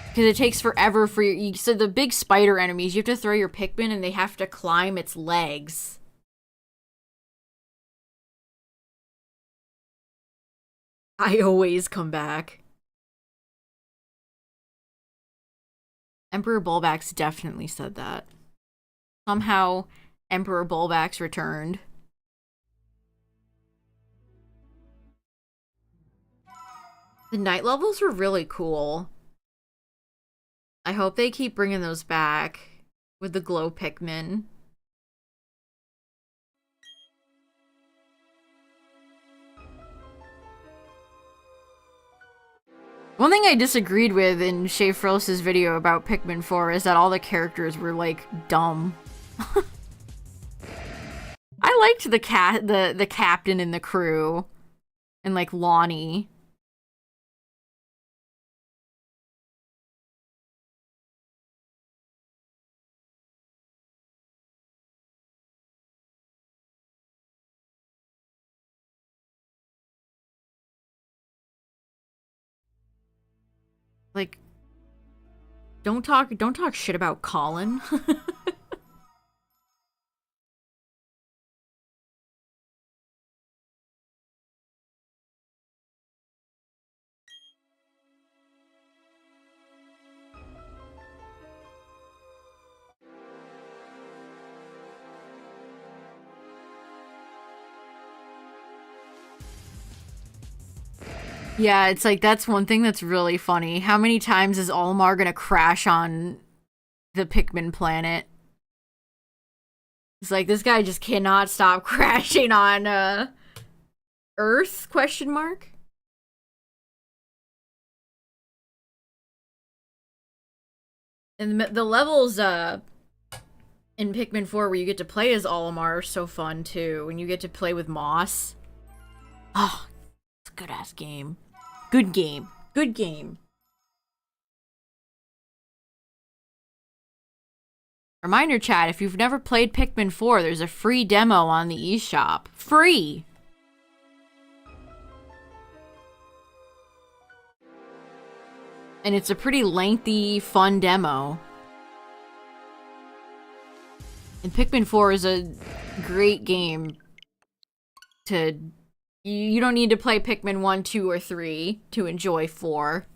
Because it takes forever for your... So the big spider enemies, you have to throw your Pikmin and they have to climb its legs. I always come back. Emperor Bulbax definitely said that. Somehow, Emperor Bulbax returned. The night levels were really cool. I hope they keep bringing those back with the glow Pikmin. One thing I disagreed with in Shay Fros's video about Pikmin 4 is that all the characters were, like, dumb. I liked the captain and the crew. And, like, Lonnie. Like, don't talk shit about Colin. Yeah, it's like, that's one thing that's really funny. How many times is Olimar gonna crash on the Pikmin planet? It's like, this guy just cannot stop crashing on, Earth, question mark? And the levels, in Pikmin 4 where you get to play as Olimar are so fun, too. When you get to play with Moss. Oh, it's a good-ass game. Good game. Good game. Reminder chat, if you've never played Pikmin 4, there's a free demo on the eShop. Free! And it's a pretty lengthy, fun demo. And Pikmin 4 is a great game to... You don't need to play Pikmin 1, 2, or 3 to enjoy 4.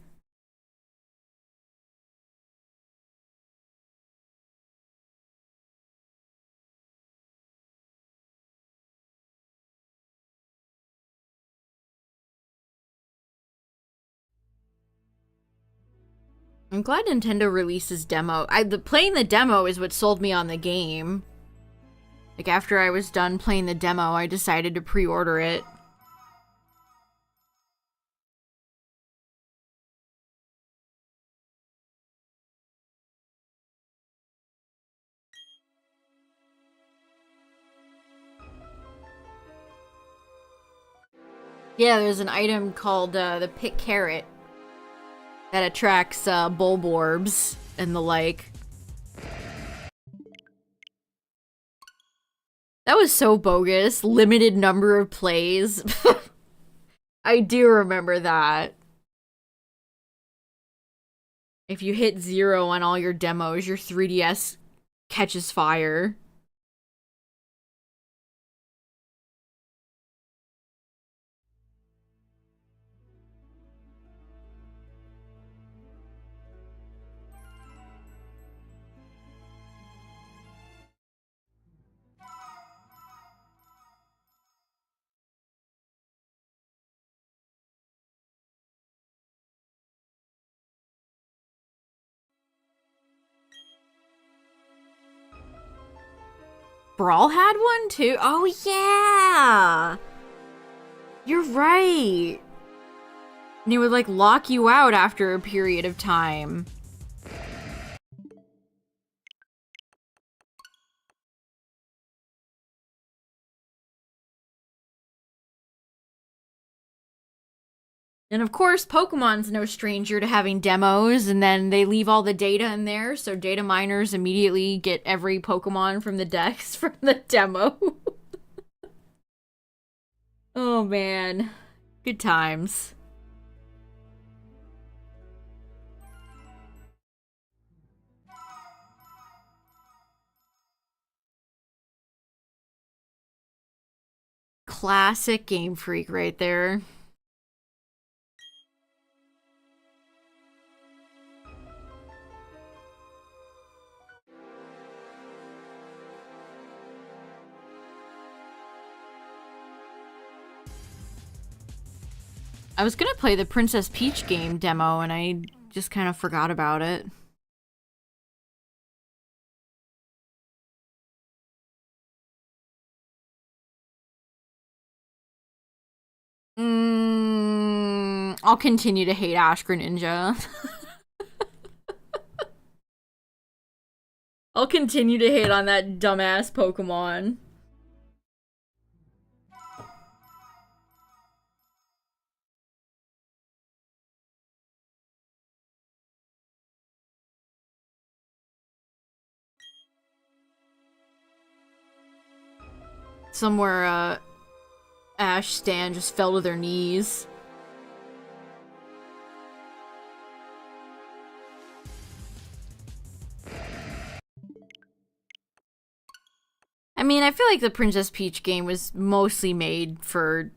I'm glad Nintendo releases demo. Playing the demo is what sold me on the game. Like, after I was done playing the demo, I decided to pre-order it. Yeah, there's an item called the Pick Carrot that attracts Bulborbs and the like. That was so bogus. Limited number of plays. I do remember that. If you hit 0 on all your demos, your 3DS catches fire. Brawl had one too? Oh yeah! You're right! And it would like lock you out after a period of time. And of course, Pokemon's no stranger to having demos, and then they leave all the data in there, so data miners immediately get every Pokemon from the decks from the demo. Oh man. Good times. Classic Game Freak right there. I was gonna play the Princess Peach game demo and I just kind of forgot about it. I'll continue to hate Ash Greninja. I'll continue to hate on that dumbass Pokemon. Somewhere, Ash stan just fell to their knees. I mean, I feel like the Princess Peach game was mostly made for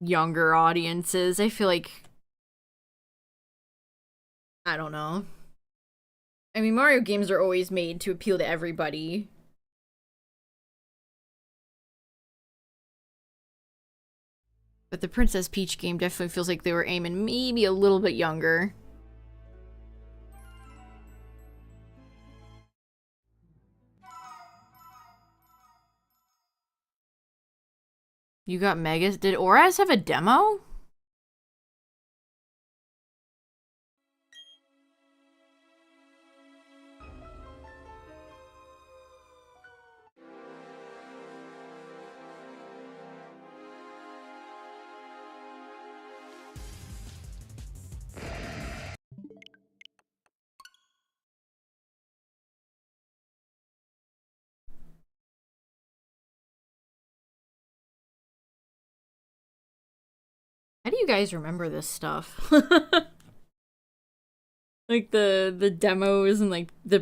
younger audiences. I feel like... I don't know. I mean, Mario games are always made to appeal to everybody. But the Princess Peach game definitely feels like they were aiming maybe a little bit younger. You got Megas? Did Oraz have a demo? How do you guys remember this stuff? Like the demos and like the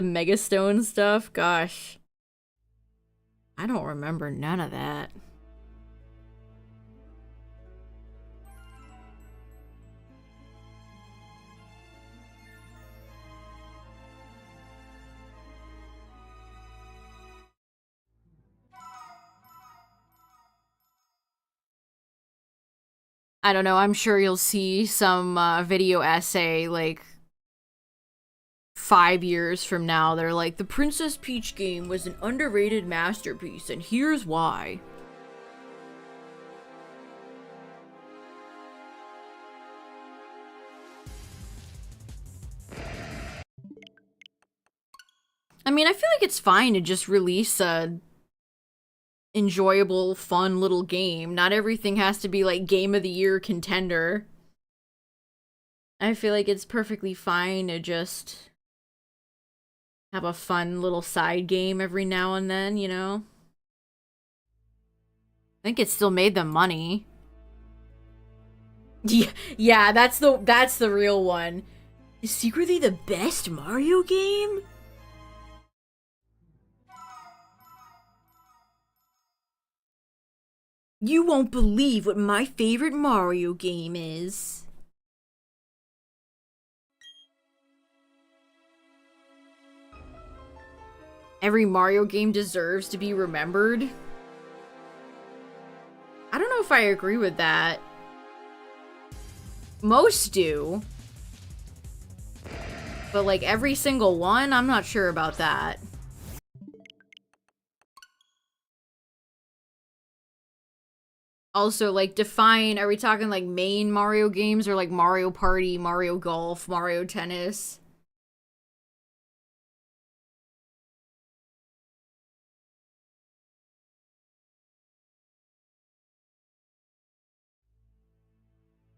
Mega Stone stuff? Gosh. I don't remember none of that. I don't know, I'm sure you'll see some video essay like 5 years from now. They're like, the Princess Peach game was an underrated masterpiece, and here's why. I mean, I feel like it's fine to just release a enjoyable, fun little game. Not everything has to be like Game of the Year contender. I feel like it's perfectly fine to just have a fun little side game every now and then, you know? I think it still made them money. Yeah, that's the real one. Is secretly the best Mario game? You won't believe what my favorite Mario game is. Every Mario game deserves to be remembered. I don't know if I agree with that. Most do. But like every single one, I'm not sure about that. Also, like, define, are we talking like main Mario games or like Mario Party, Mario Golf, Mario Tennis?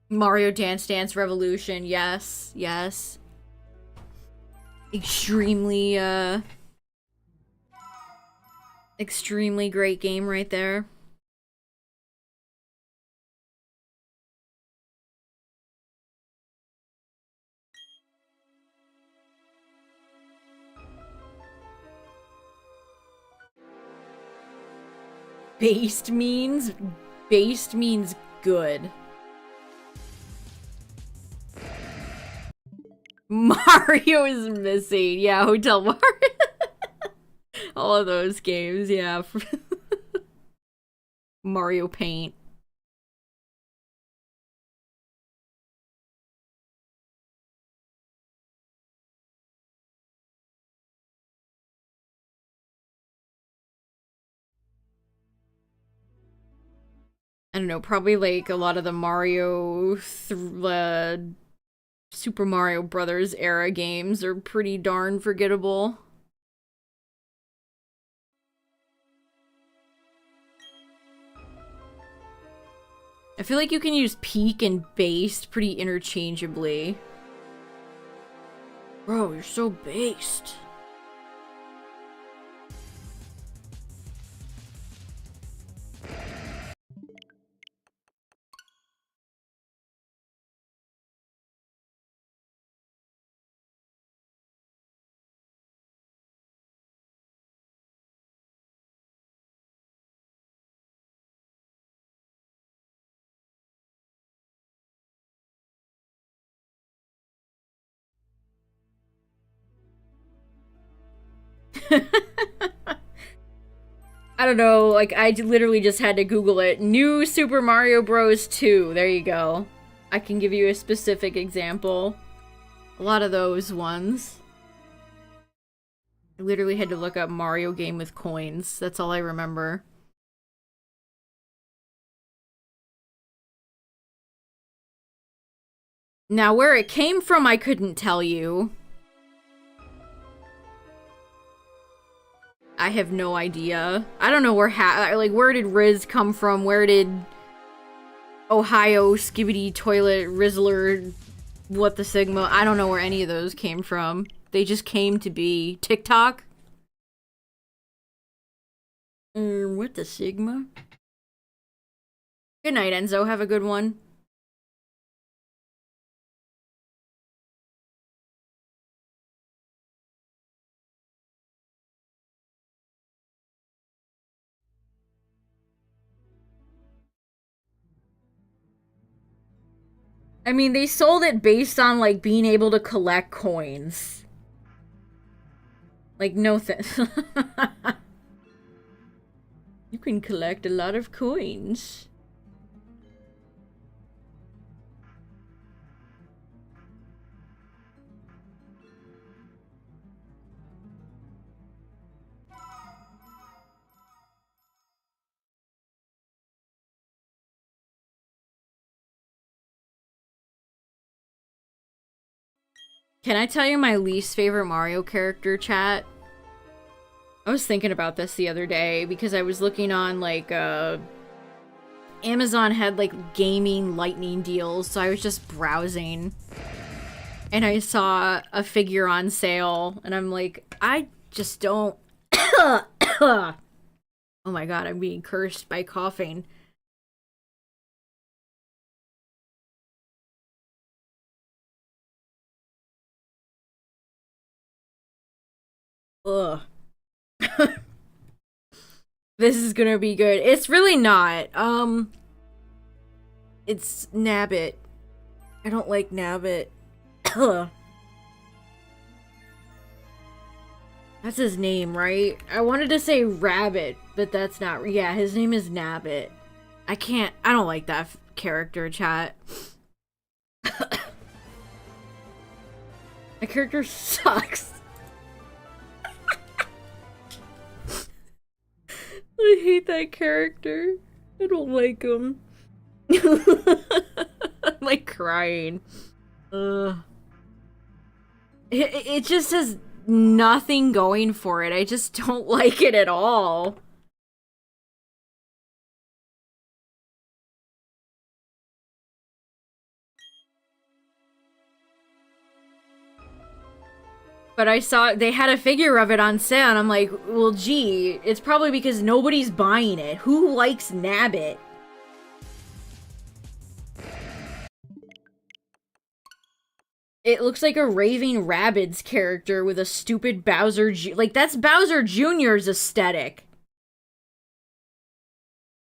Mario Dance Dance Revolution, yes, yes. Extremely, extremely great game right there. Based means good. Mario is missing. Yeah, Hotel Mario. All of those games, yeah. Mario Paint. I don't know, probably like a lot of the Super Mario Brothers era games are pretty darn forgettable. I feel like you can use peak and based pretty interchangeably. Bro, you're so based. I don't know, like, I literally just had to Google it. New Super Mario Bros. 2. There you go. I can give you a specific example. A lot of those ones. I literally had to look up Mario game with coins. That's all I remember. Now, where it came from, I couldn't tell you. I have no idea. I don't know where where did Riz come from? Where did Ohio Skibbity Toilet Rizzler what the Sigma? I don't know where any of those came from. They just came to be. TikTok? What the Sigma? Good night, Enzo. Have a good one. I mean, they sold it based on, like, being able to collect coins. Like, no You can collect a lot of coins. Can I tell you my least favorite Mario character, chat? I was thinking about this the other day because I was looking on, like, Amazon had, like, gaming lightning deals, so I was just browsing. And I saw a figure on sale, and I'm like, I just don't... Oh my god, I'm being cursed by coughing. Ugh. This is gonna be good. It's really not. It's Nabbit. I don't like Nabbit. That's his name, right? I wanted to say Rabbit, but that's not. Yeah, his name is Nabbit. I don't like that character, chat. That character sucks. I hate that character. I don't like him. I'm like crying. It just has nothing going for it. I just don't like it at all. But I saw they had a figure of it on sale, and I'm like, well, gee, it's probably because nobody's buying it. Who likes Nabbit? It looks like a Raving Rabbids character with a stupid Bowser like, that's Bowser Jr.'s aesthetic.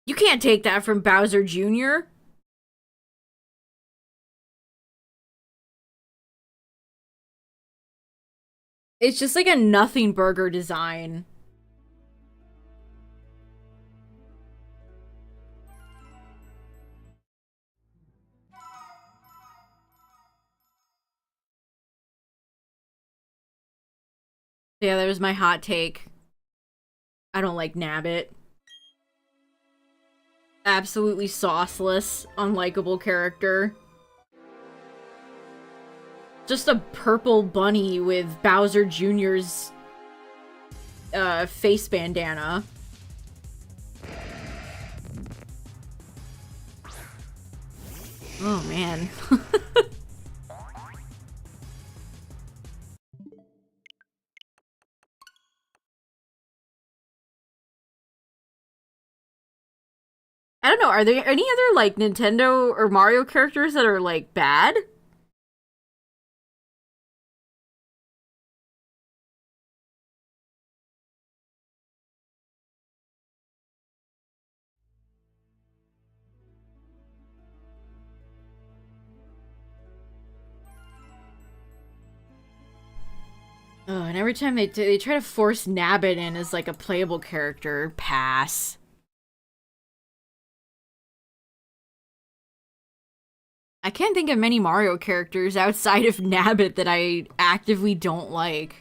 You can't take that from Bowser Jr. It's just like a nothing burger design. Yeah, there's my hot take. I don't like Nabbit. Absolutely sauceless, unlikable character. Just a purple bunny with Bowser Jr.'s face bandana. Oh man. I don't know, are there any other, like, Nintendo or Mario characters that are, like, bad? Oh, and every time they try to force Nabbit in as, like, a playable character, pass. I can't think of many Mario characters outside of Nabbit that I actively don't like.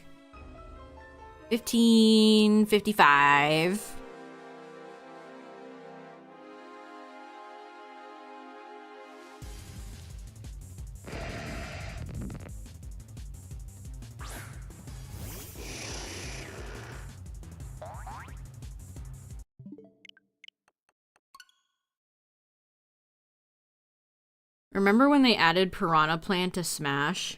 1555. Remember when they added Piranha Plant to Smash?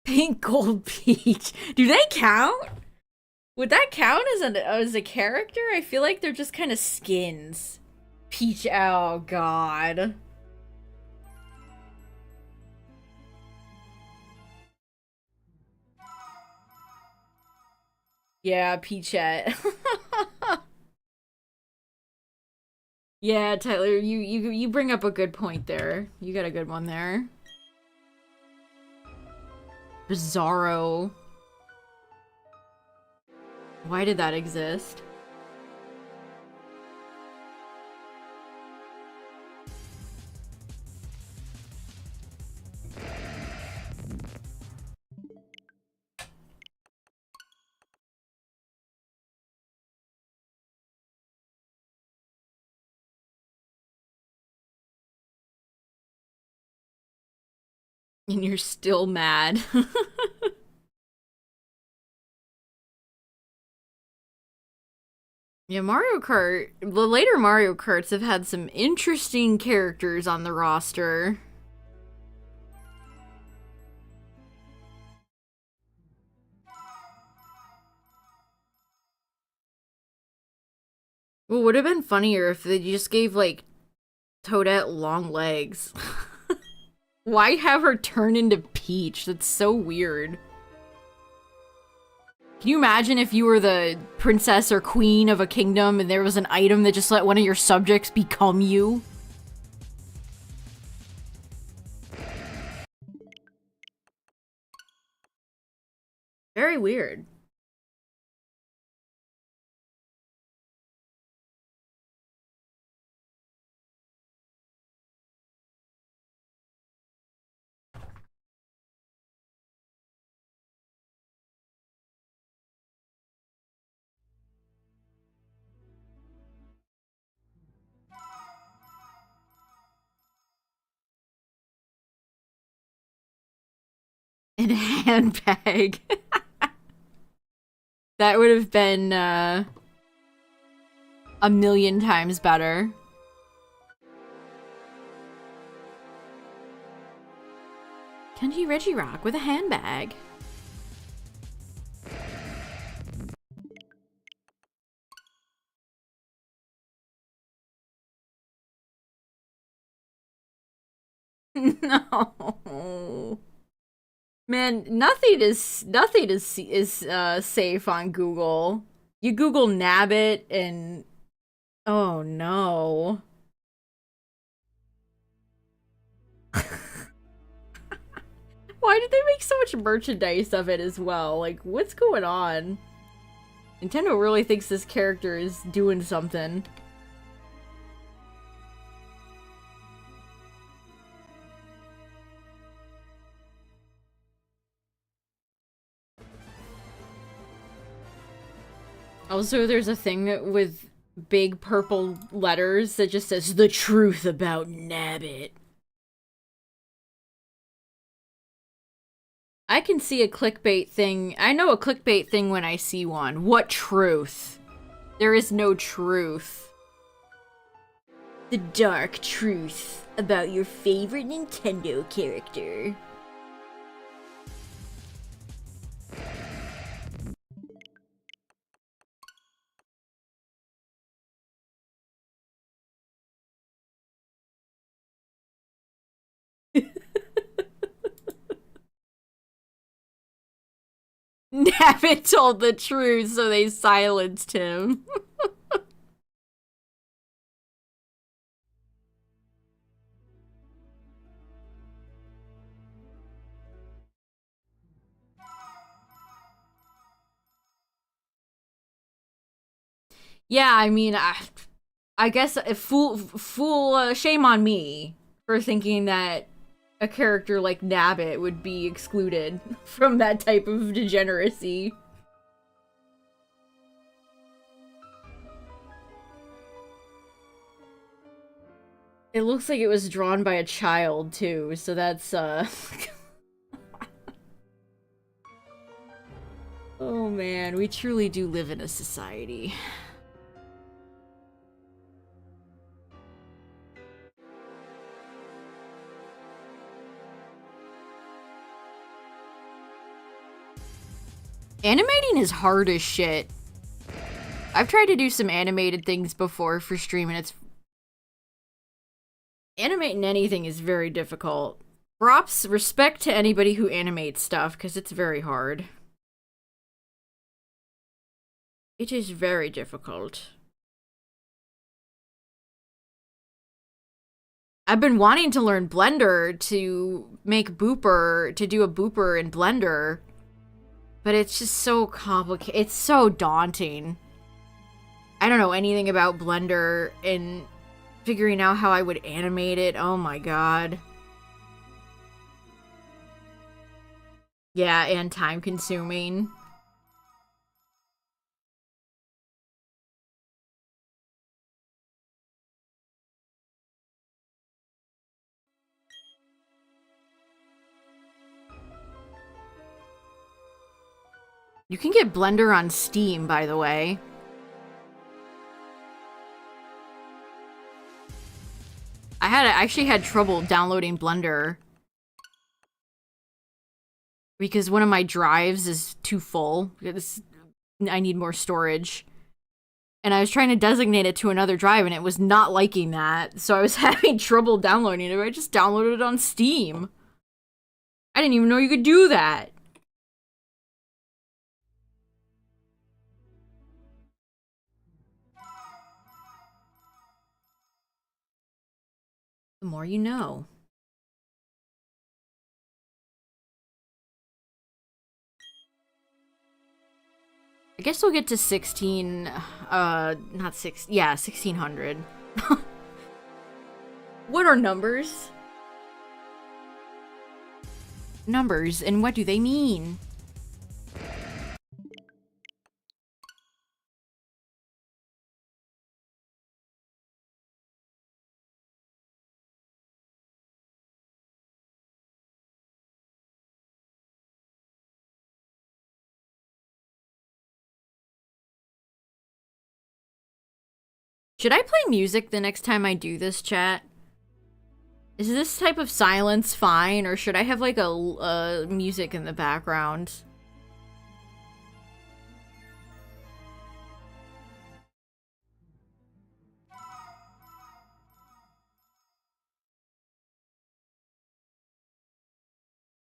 Pink Gold Peach. Do they count? Would that count as a character? I feel like they're just kind of skins. Peach, oh god. Yeah, Peachette. Yeah, Tyler, you bring up a good point there. You got a good one there. Bizarro. Why did that exist? And you're still mad. Yeah, Mario Kart, the later Mario Karts have had some interesting characters on the roster. Well, would have been funnier if they just gave, like, Toadette long legs. Why have her turn into Peach? That's so weird. Can you imagine if you were the princess or queen of a kingdom and there was an item that just let one of your subjects become you? Very weird. In a handbag. That would have been, a million times better. Kenji Regirock with a handbag. No. Man, nothing is safe on Google. You Google Nabbit and oh no. Why did they make so much merchandise of it as well? Like, what's going on? Nintendo really thinks this character is doing something. Also, there's a thing with big purple letters that just says the truth about Nabbit. I can see a clickbait thing. I know a clickbait thing when I see one. What truth? There is no truth. The dark truth about your favorite Nintendo character. Nabbit told the truth, so they silenced him. Yeah, I mean, I guess shame on me for thinking that a character like Nabbit would be excluded from that type of degeneracy. It looks like it was drawn by a child, too, so that's, Oh man, we truly do live in a society. Animating is hard as shit. I've tried to do some animated things before for stream, and animating anything is very difficult. Props, respect to anybody who animates stuff, because it's very hard. It is very difficult. I've been wanting to learn Blender to make to do a booper in Blender. But it's just so complicated. It's so daunting. I don't know anything about Blender and figuring out how I would animate it. Oh my god. Yeah, and time consuming. You can get Blender on Steam, by the way. I actually had trouble downloading Blender because one of my drives is too full. I need more storage. And I was trying to designate it to another drive, and it was not liking that. So I was having trouble downloading it. I just downloaded it on Steam. I didn't even know you could do that. The more you know. I guess we'll get to 1600. What are numbers? Numbers, and what do they mean? Should I play music the next time I do this, chat? Is this type of silence fine, or should I have like a music in the background?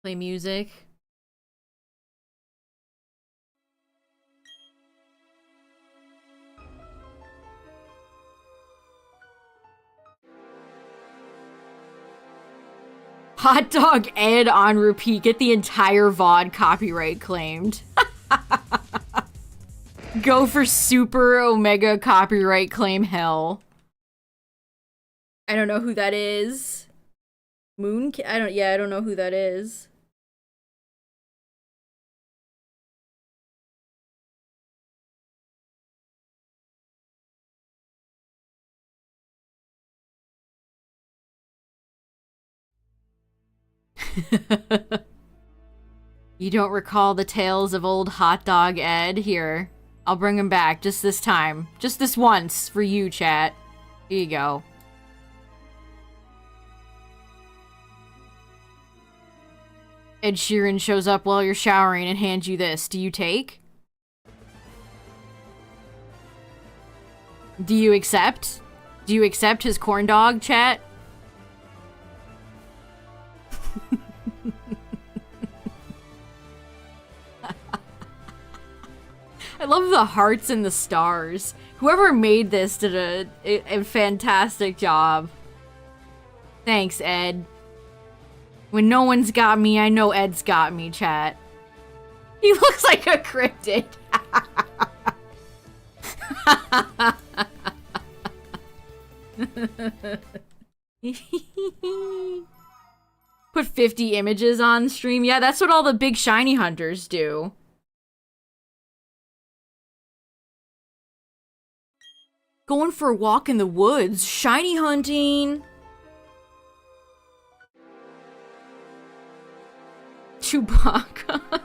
Play music. Hot Dog Ed on repeat. Get the entire VOD copyright claimed. Go for super omega copyright claim hell. I don't know who that is. I don't know who that is. You don't recall the tales of old Hot Dog Ed? Here, I'll bring him back just this time. Just this once for you, chat. Here you go. Ed Sheeran shows up while you're showering and hands you this. Do you take? Do you accept? Do you accept his corn dog, chat? I love the hearts and the stars. Whoever made this did a fantastic job. Thanks, Ed. When no one's got me, I know Ed's got me, chat. He looks like a cryptid. Put 50 images on stream. Yeah, that's what all the big shiny hunters do. Going for a walk in the woods. Shiny hunting. Chewbacca.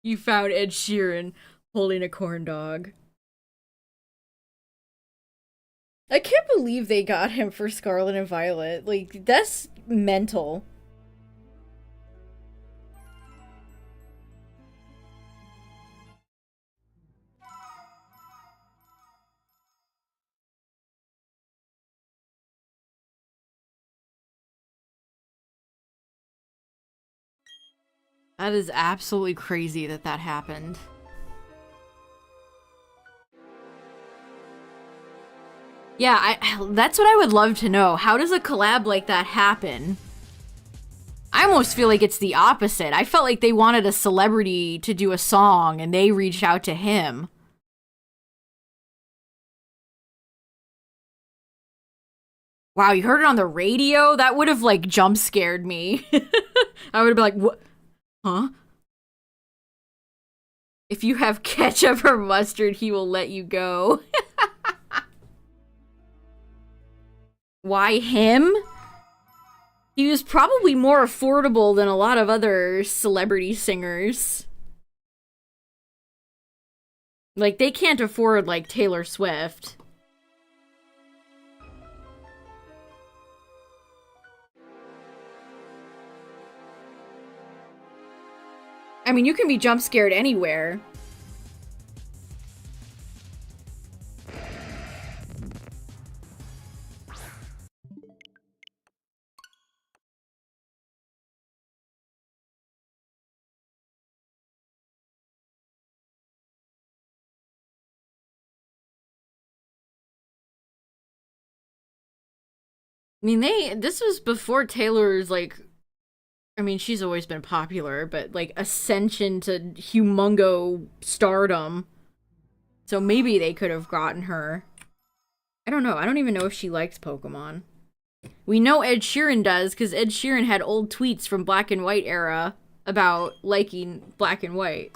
You found Ed Sheeran holding a corn dog. I can't believe they got him for Scarlet and Violet. Like, that's mental. That is absolutely crazy that that happened. Yeah, that's what I would love to know. How does a collab like that happen? I almost feel like it's the opposite. I felt like they wanted a celebrity to do a song and they reached out to him. Wow, you heard it on the radio? That would have, like, jump scared me. I would have been like, what? Huh? If you have ketchup or mustard, he will let you go. Why him? He was probably more affordable than a lot of other celebrity singers. Like, they can't afford, like, Taylor Swift. I mean, you can be jump scared anywhere. I mean, this was before Taylor's, like, I mean, she's always been popular, but, like, ascension to humongo stardom. So maybe they could have gotten her. I don't know. I don't even know if she likes Pokemon. We know Ed Sheeran does, because Ed Sheeran had old tweets from Black and White era about liking Black and White.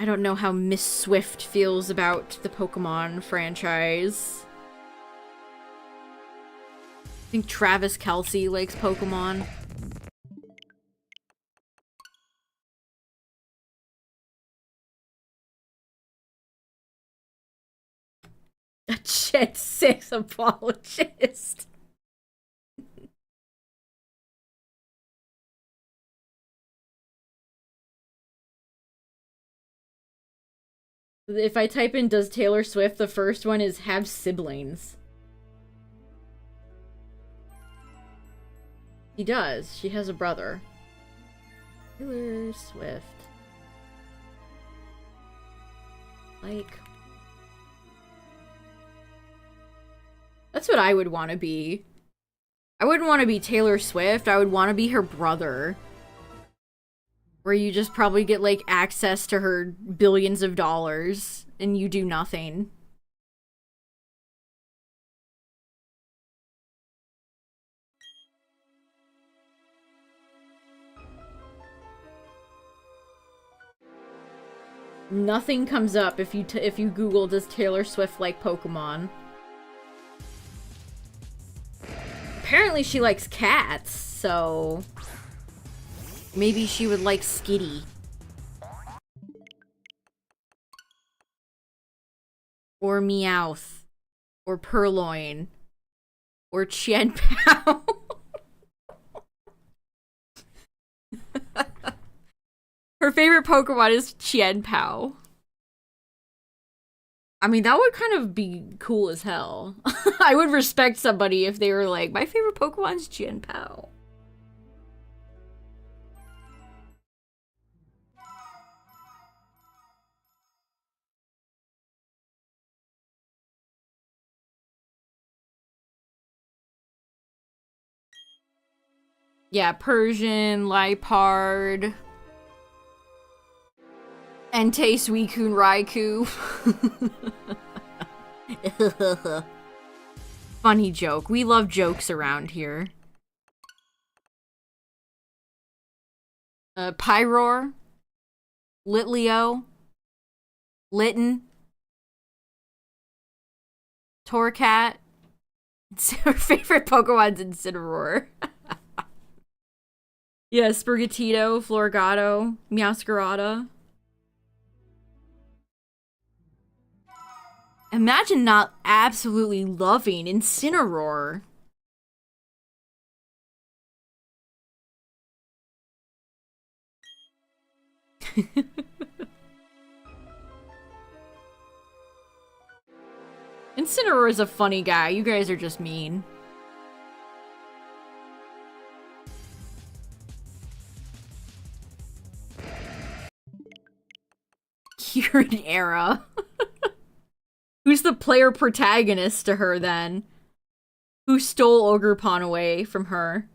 I don't know how Miss Swift feels about the Pokemon franchise. I think Travis Kelce likes Pokemon. A Gen 6 apologist. If I type in does Taylor Swift, the first one is have siblings. He does. She has a brother. Taylor Swift. Like... That's what I would want to be. I wouldn't want to be Taylor Swift. I would want to be her brother. Where you just probably get, like, access to her billions of dollars and you do nothing. Nothing comes up if you Google does Taylor Swift like Pokemon. Apparently she likes cats, so maybe she would like Skitty. Or Meowth. Or Purloin. Or Chien Pao. Her favorite Pokemon is Chien Pao. I mean, that would kind of be cool as hell. I would respect somebody if they were like, my favorite Pokemon is Chien Pao. Yeah, Persian, Liepard. Entei, Suicune, Raikou. Funny joke. We love jokes around here. Pyroar. Litleo. Litten. Torcat. Her favorite Pokemon's Incineroar. Yeah, Sprigatito, Floragato, Meowscarada. Imagine not absolutely loving Incineroar. Incineroar is a funny guy. You guys are just mean. Kyurem era. Who's the player protagonist to her, then? Who stole Ogerpon away from her?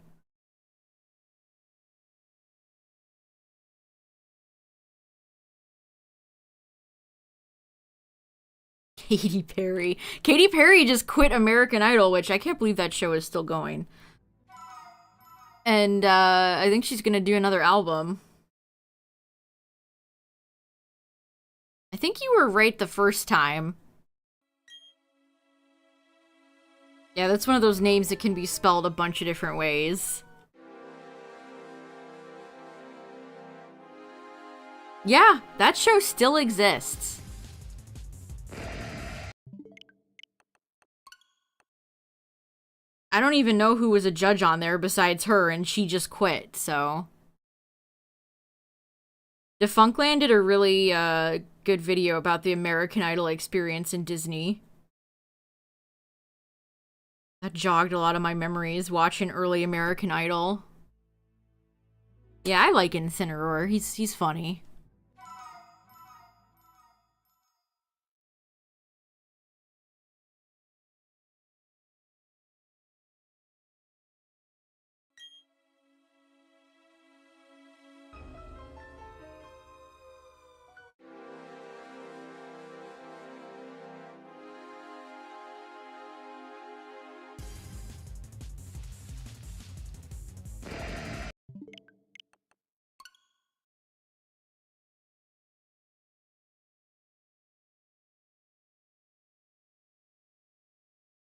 Katy Perry. Katy Perry just quit American Idol, which I can't believe that show is still going. And, I think she's gonna do another album. I think you were right the first time. Yeah, that's one of those names that can be spelled a bunch of different ways. Yeah, that show still exists. I don't even know who was a judge on there besides her, and she just quit, so... Defunctland did a really, good video about the American Idol experience in Disney. That jogged a lot of my memories, watching early American Idol. Yeah, I like Incineroar. He's funny.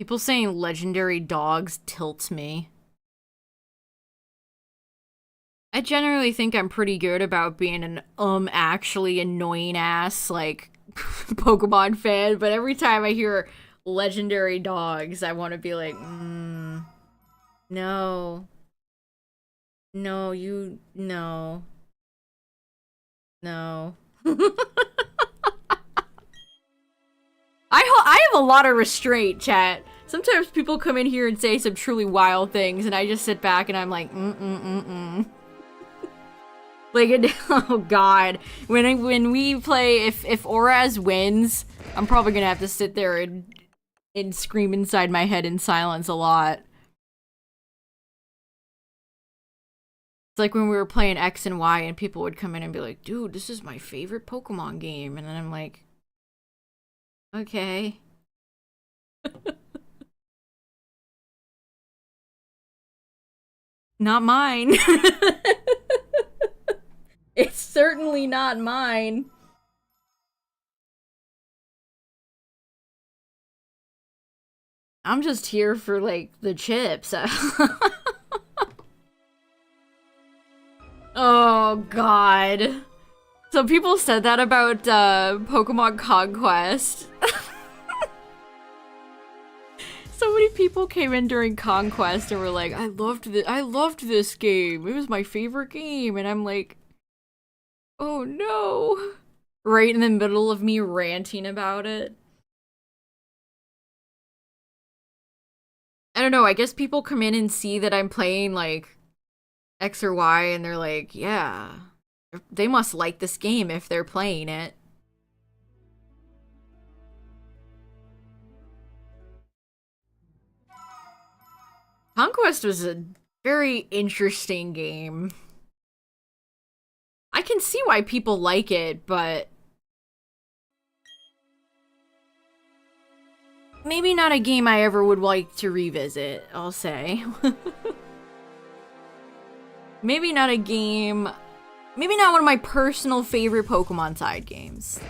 People saying legendary dogs tilts me. I generally think I'm pretty good about being an actually annoying ass, like, Pokemon fan, but every time I hear legendary dogs, I want to be like, no. No, you, no. No. I have a lot of restraint, chat. Sometimes people come in here and say some truly wild things, and I just sit back and I'm like, Like, oh god. When we play, if Oraz wins, I'm probably gonna have to sit there and scream inside my head in silence a lot. It's like when we were playing X and Y and people would come in and be like, dude, this is my favorite Pokemon game. And then I'm like, okay. Not mine. It's certainly not mine. I'm just here for, like, the chips. Oh, God. So people said that about Pokemon Conquest. So many people came in during Conquest and were like, I loved this game. It was my favorite game. And I'm like, oh no. Right in the middle of me ranting about it. I don't know, I guess people come in and see that I'm playing, like, X or Y, and they're like, yeah, they must like this game if they're playing it. Conquest was a very interesting game. I can see why people like it, but maybe not a game I ever would like to revisit, I'll say. Maybe not a game... Maybe not one of my personal favorite Pokemon side games.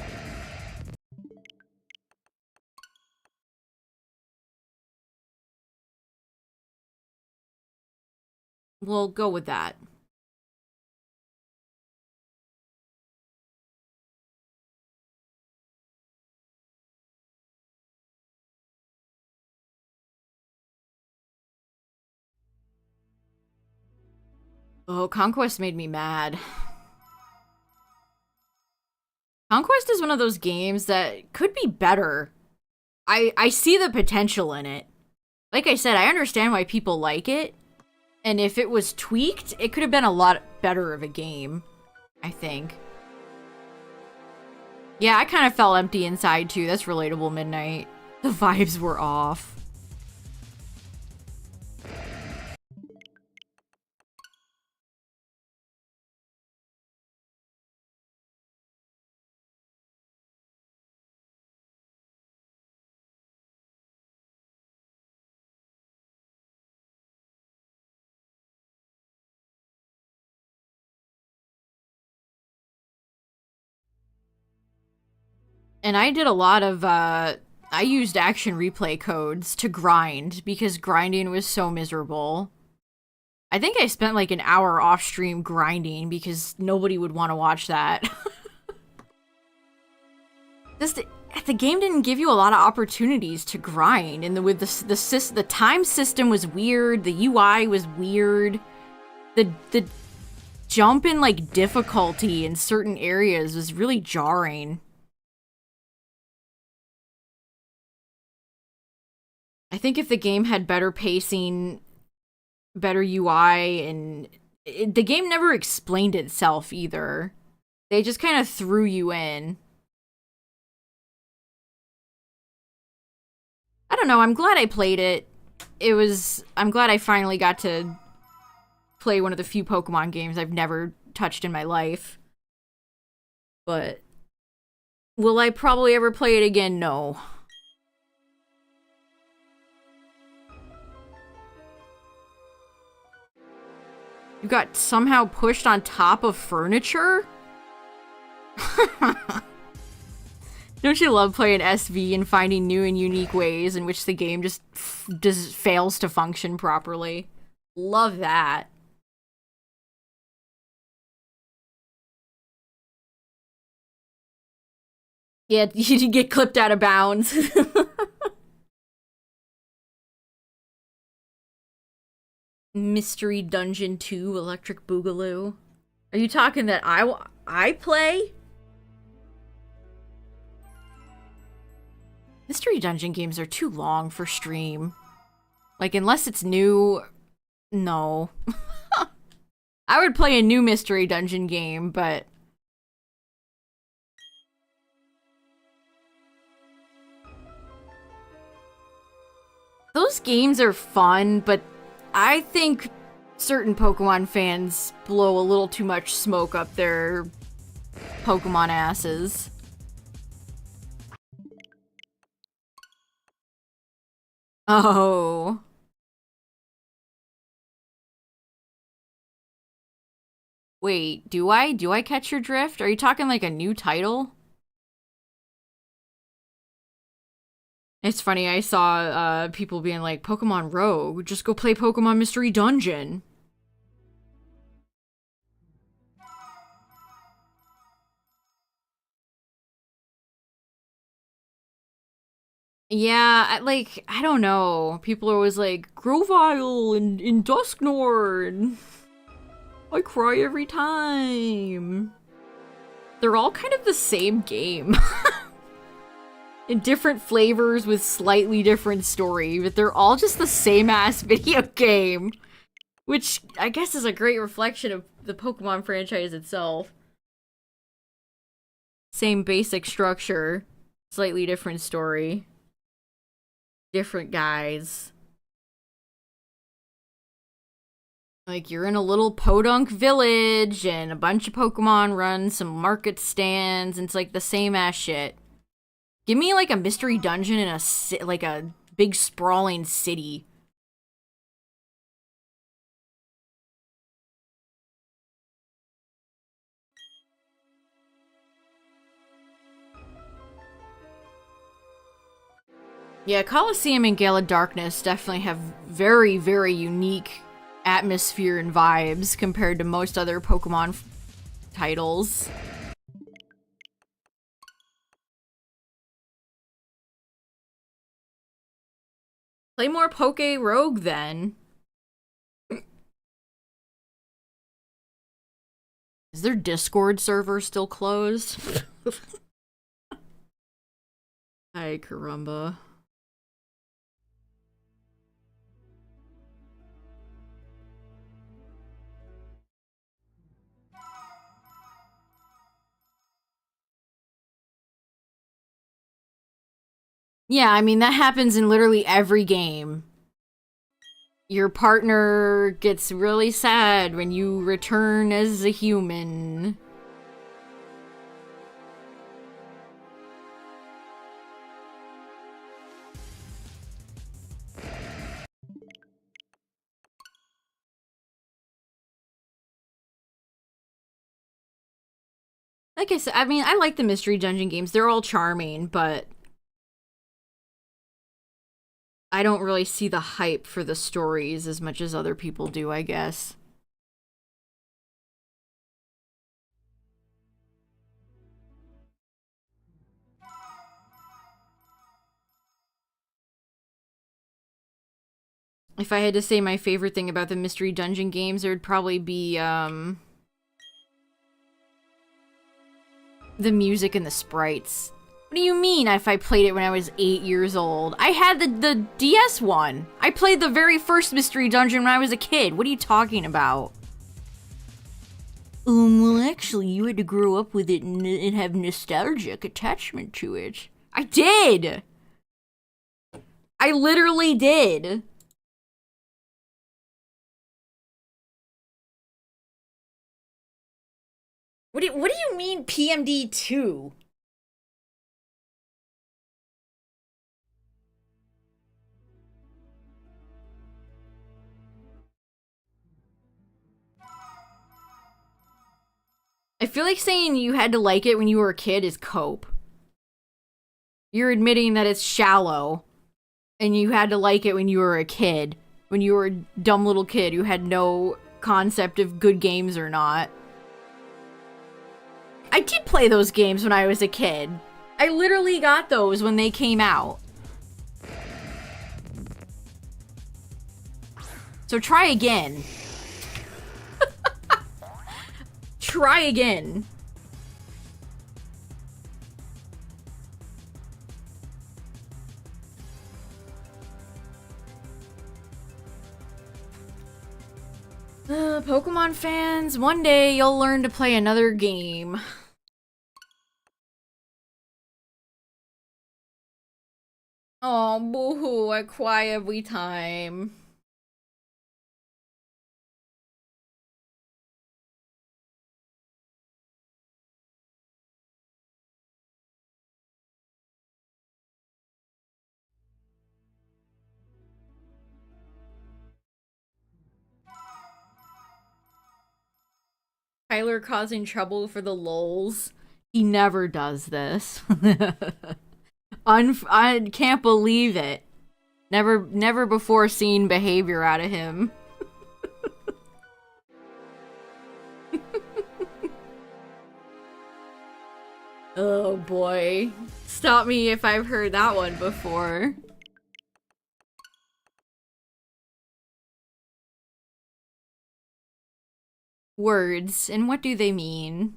We'll go with that. Oh, Conquest made me mad. Conquest is one of those games that could be better. I see the potential in it. Like I said, I understand why people like it. And if it was tweaked, it could have been a lot better of a game, I think. Yeah, I kind of felt empty inside too. That's relatable, Midnight. The vibes were off. And I did a lot of, I used action replay codes to grind because grinding was so miserable. I think I spent like an hour off stream grinding because nobody would want to watch that. The game didn't give you a lot of opportunities to grind, and the time system was weird, the UI was weird, the jump in like difficulty in certain areas was really jarring. I think if the game had better pacing, better UI, and the game never explained itself either. They just kind of threw you in. I don't know, I'm glad I played it. I'm glad I finally got to play one of the few Pokemon games I've never touched in my life. But will I probably ever play it again? No. You got somehow pushed on top of furniture? Don't you love playing SV and finding new and unique ways in which the game just fails to function properly? Love that. Yeah, you get clipped out of bounds. Mystery Dungeon 2 Electric Boogaloo. Are you talking that I play? Mystery Dungeon games are too long for stream. Like, unless it's new, no. I would play a new Mystery Dungeon game, but... Those games are fun, but I think certain Pokemon fans blow a little too much smoke up their Pokemon asses. Oh. Wait, do I? Do I catch your drift? Are you talking like a new title? It's funny, I saw people being like, Pokemon Rogue, just go play Pokemon Mystery Dungeon. Yeah, I don't know. People are always like, Grovyle and Dusknoir. I cry every time. They're all kind of the same game. In different flavors with slightly different story, but they're all just the same ass video game. Which I guess is a great reflection of the Pokemon franchise itself. Same basic structure, slightly different story. Different guys. Like, you're in a little podunk village, and a bunch of Pokemon run some market stands, and it's like the same ass shit. Give me, like, a mystery dungeon in like a big sprawling city. Yeah, Colosseum and Gale of Darkness definitely have very, very unique atmosphere and vibes compared to most other Pokemon titles. Play more Poke Rogue then. Is their Discord server still closed? Ay, caramba. Yeah, I mean, that happens in literally every game. Your partner gets really sad when you return as a human. Like I said, I mean, I like the Mystery Dungeon games. They're all charming, but I don't really see the hype for the stories as much as other people do, I guess. If I had to say my favorite thing about the Mystery Dungeon games, it would probably be, the music and the sprites. What do you mean if I played it when I was 8 years old? I had the DS one. I played the very first Mystery Dungeon when I was a kid. What are you talking about? Well, actually, you had to grow up with it and have nostalgic attachment to it. I did! I literally did. What do you mean PMD 2? I feel like saying you had to like it when you were a kid is cope. You're admitting that it's shallow. And you had to like it when you were a kid. When you were a dumb little kid who had no concept of good games or not. I did play those games when I was a kid. I literally got those when they came out. So try again. Try again. Pokemon fans, one day you'll learn to play another game. Oh, boo-hoo, I cry every time. Tyler causing trouble for the lols. He never does this. I can't believe it. Never before seen behavior out of him. Oh boy. Stop me if I've heard that one before. Words, and what do they mean?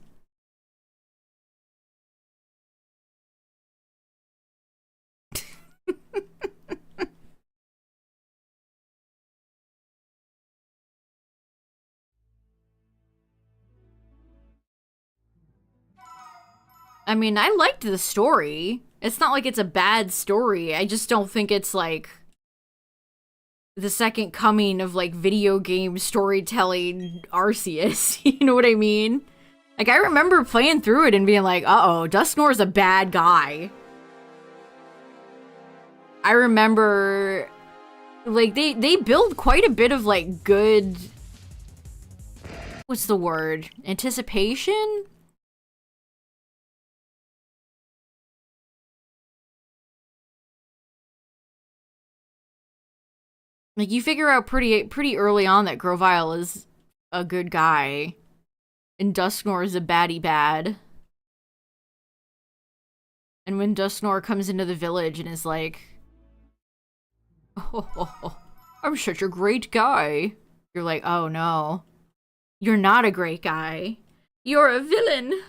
I mean, I liked the story. It's not like it's a bad story. I just don't think it's like the second coming of like video game storytelling Arceus. You know what I mean? Like I remember playing through it and being like, uh-oh, Dusknoir's a bad guy. I remember like they build quite a bit of like good, what's the word? Anticipation? Like, you figure out pretty early on that Grovyle is a good guy. And Dusknoir is a baddie bad. And when Dusknoir comes into the village and is like, oh, I'm such a great guy. You're like, oh no. You're not a great guy. You're a villain.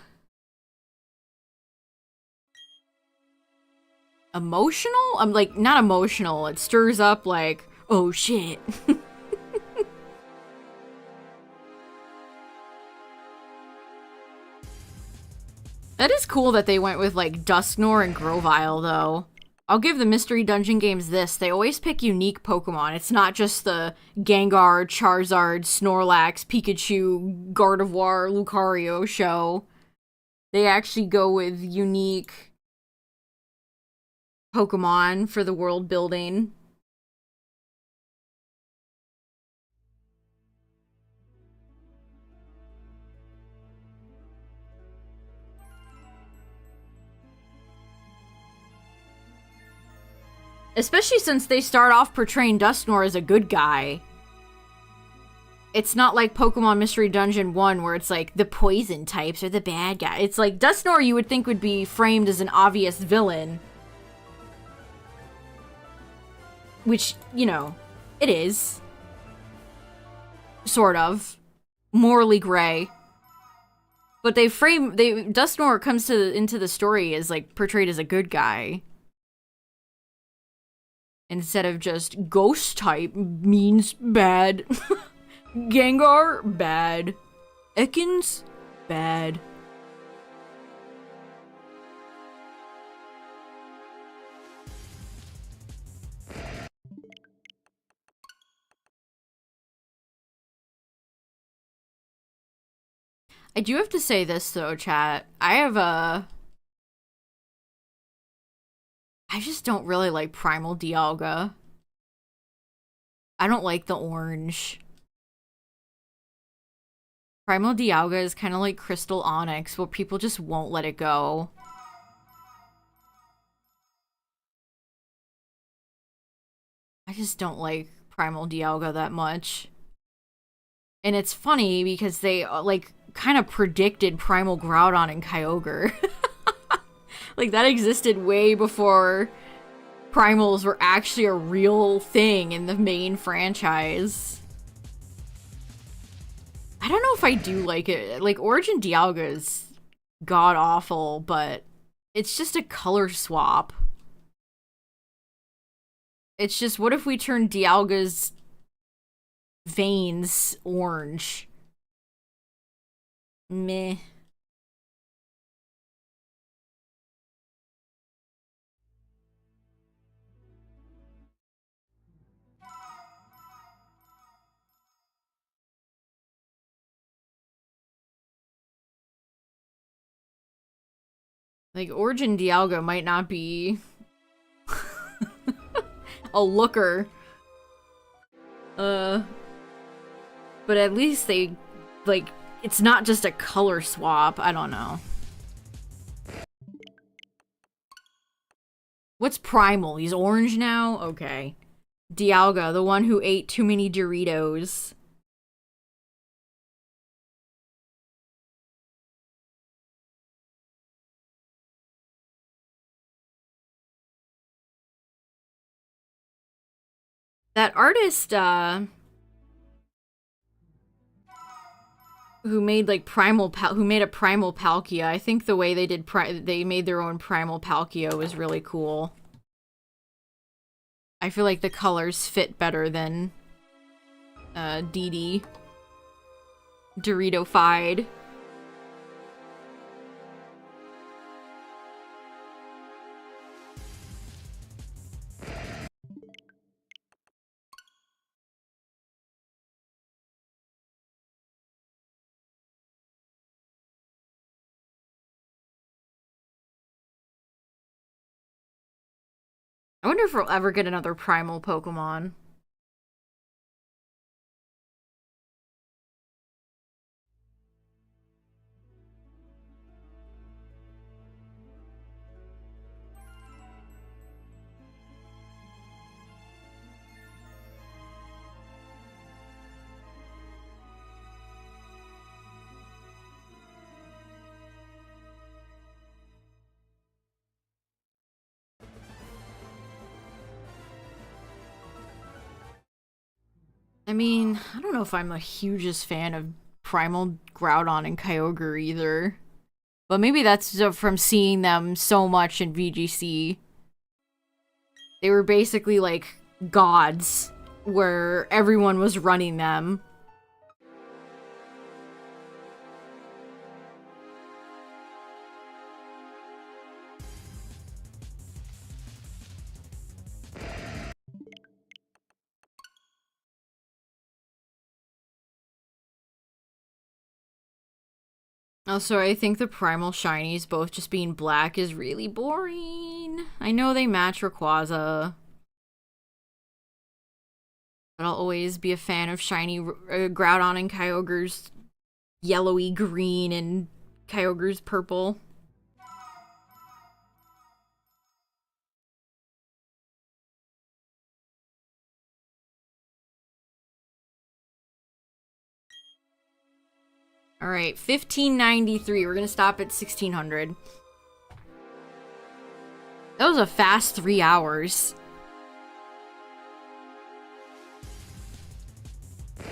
Emotional? I'm like, not emotional. It stirs up like, oh shit. That is cool that they went with like Dusknoir and Grovyle though. I'll give the Mystery Dungeon games this. They always pick unique Pokemon. It's not just the Gengar, Charizard, Snorlax, Pikachu, Gardevoir, Lucario show. They actually go with unique Pokemon for the world building. Especially since they start off portraying Dusknoir as a good guy. It's not like Pokemon Mystery Dungeon 1 where it's like the poison types are the bad guy. It's like Dusknoir you would think would be framed as an obvious villain. Which, you know, it is. Sort of. Morally gray. But Dusknoir comes into the story as like portrayed as a good guy. Instead of just ghost type means bad. Gengar, bad. Ekans, bad. I do have to say this though, chat. I just don't really like Primal Dialga. I don't like the orange. Primal Dialga is kind of like Crystal Onyx, where people just won't let it go. I just don't like Primal Dialga that much. And it's funny because they, like, kind of predicted Primal Groudon and Kyogre. Like, that existed way before Primals were actually a real thing in the main franchise. I don't know if I do like it. Like, Origin Dialga is god-awful, but it's just a color swap. It's just, what if we turn Dialga's veins orange? Meh. Like, Origin Dialga might not be a looker. But at least they, like, it's not just a color swap. I don't know. What's Primal? He's orange now? Okay. Dialga, the one who ate too many Doritos. That artist, who made like who made a Primal Palkia. I think the way they did they made their own Primal Palkia was really cool. I feel like the colors fit better than DD Dorito-fied. I wonder if we'll ever get another Primal Pokemon. I mean, I don't know if I'm the hugest fan of Primal Groudon and Kyogre either. But maybe that's from seeing them so much in VGC. They were basically like gods, where everyone was running them. Also, I think the Primal Shinies both just being black is really boring. I know they match Rayquaza, but I'll always be a fan of shiny Groudon and Kyogre's yellowy green and Kyogre's purple. Alright, 1593. We're gonna stop at 1600. That was a fast 3 hours. And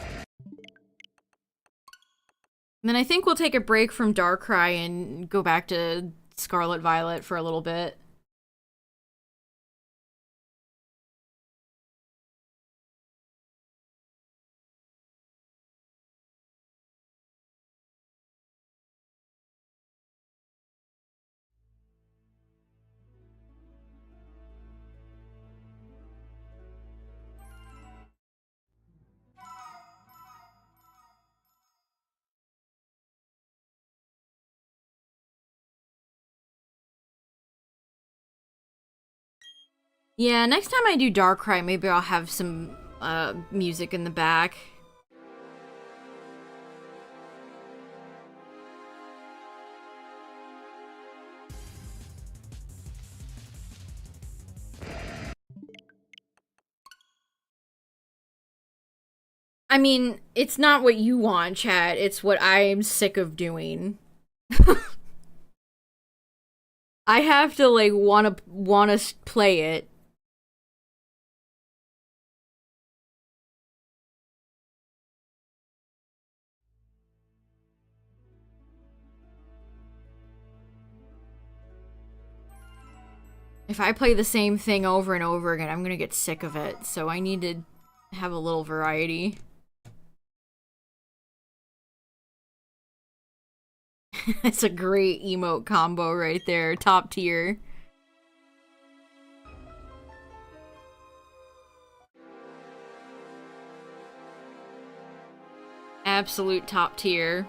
then I think we'll take a break from Darkrai and go back to Scarlet Violet for a little bit. Yeah, next time I do Darkrai, maybe I'll have some music in the back. I mean, it's not what you want, chat. It's what I'm sick of doing. I have to, like, wanna play it. If I play the same thing over and over again, I'm gonna get sick of it. So I need to have a little variety. It's a great emote combo right there. Top tier. Absolute top tier.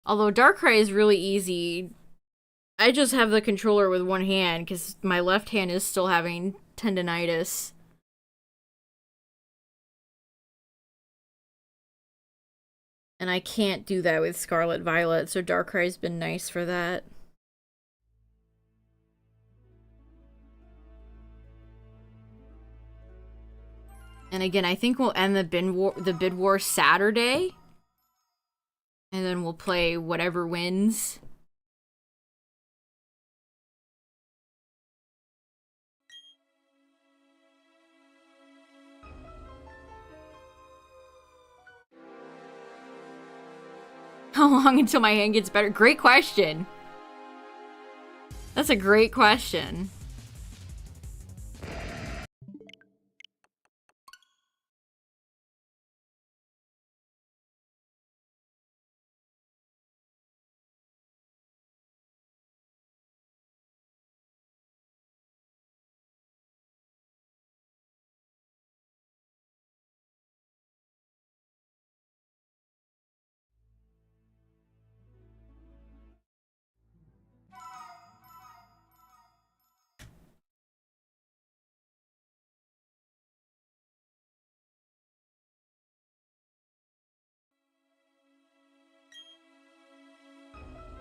Although Darkrai is really easy. I just have the controller with one hand because my left hand is still having tendonitis. And I can't do that with Scarlet Violet, so Darkrai's been nice for that. And again, I think we'll end the bid war Saturday. And then we'll play whatever wins. How long until my hand gets better? Great question. That's a great question.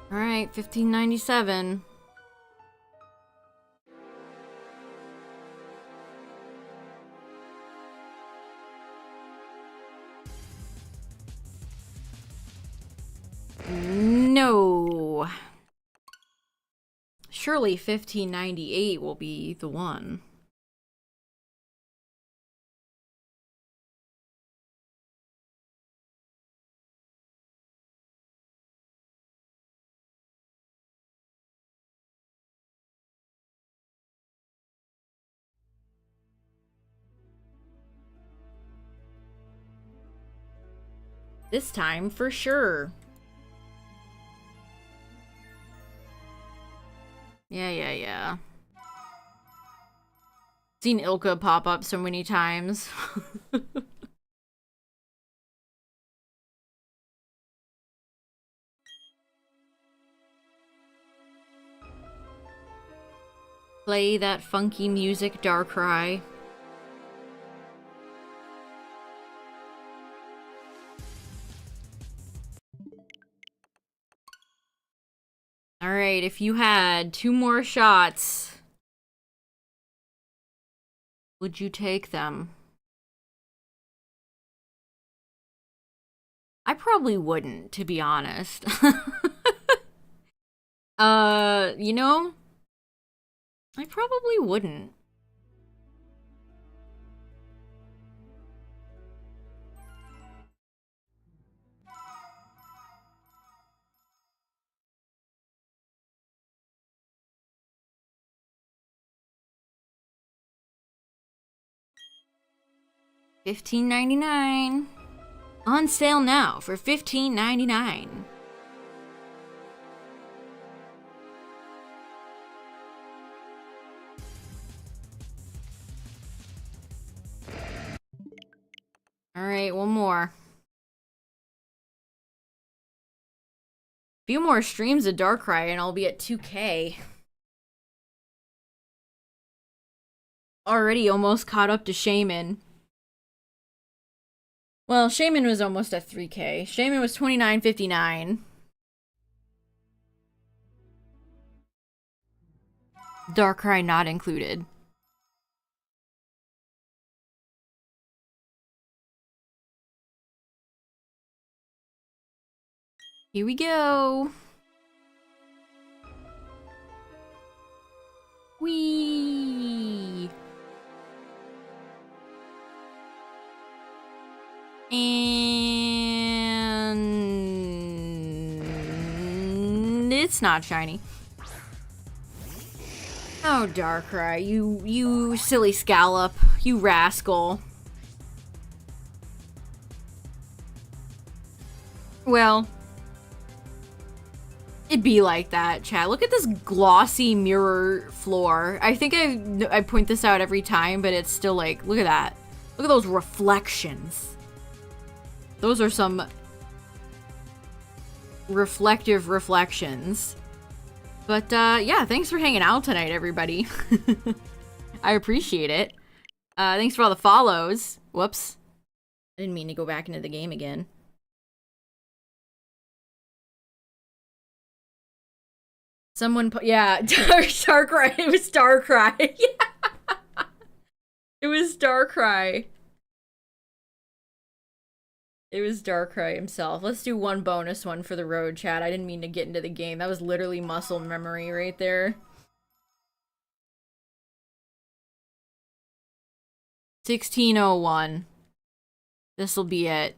Alright, 1597. No. Surely 1598 will be the one. This time for sure. Yeah. Seen Ilka pop up so many times. Play that funky music, Darkrai. Alright, if you had 2 more shots, would you take them? I probably wouldn't, to be honest. You know, I probably wouldn't. $15.99. On sale now for $15.99. Alright, one more. Few more streams of Darkrai and I'll be at 2K. Already almost caught up to Shaman. Well, Shaman was almost at 3K. Shaman was 29.59. Darkrai not included. Here we go. Whee! And it's not shiny. Oh, Darkrai, you silly scallop, you rascal. Well, it'd be like that, chat. Look at this glossy mirror floor. I think I point this out every time, but it's still like, look at that. Look at those reflections. Those are some reflective reflections. But, yeah, thanks for hanging out tonight, everybody. I appreciate it. Thanks for all the follows. Whoops. I didn't mean to go back into the game again. Someone yeah, Darkrai. It was Darkrai. Yeah. It was Darkrai. It was Darkrai himself. Let's do one bonus one for the road, chat. I didn't mean to get into the game. That was literally muscle memory right there. 1601. This'll be it.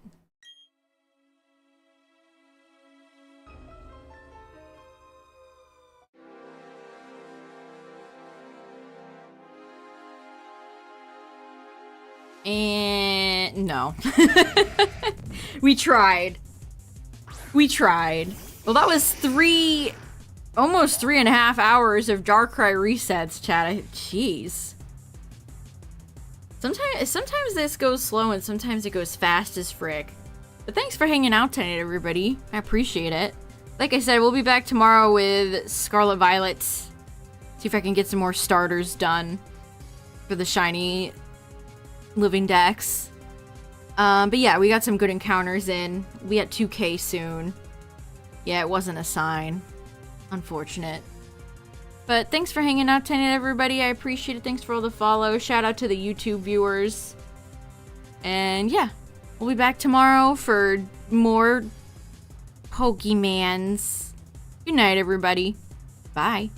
And no. We tried. We tried. Well, that was almost 3.5 hours of Darkrai resets, chat. Jeez. Sometimes this goes slow and sometimes it goes fast as frick. But thanks for hanging out tonight, everybody. I appreciate it. Like I said, we'll be back tomorrow with Scarlet Violet. See if I can get some more starters done for the shiny living decks. But yeah, we got some good encounters in. We at 2K soon. Yeah, it wasn't a sign. Unfortunate. But thanks for hanging out tonight, everybody. I appreciate it. Thanks for all the follows. Shout out to the YouTube viewers. And yeah, we'll be back tomorrow for more Pokemans. Good night, everybody. Bye.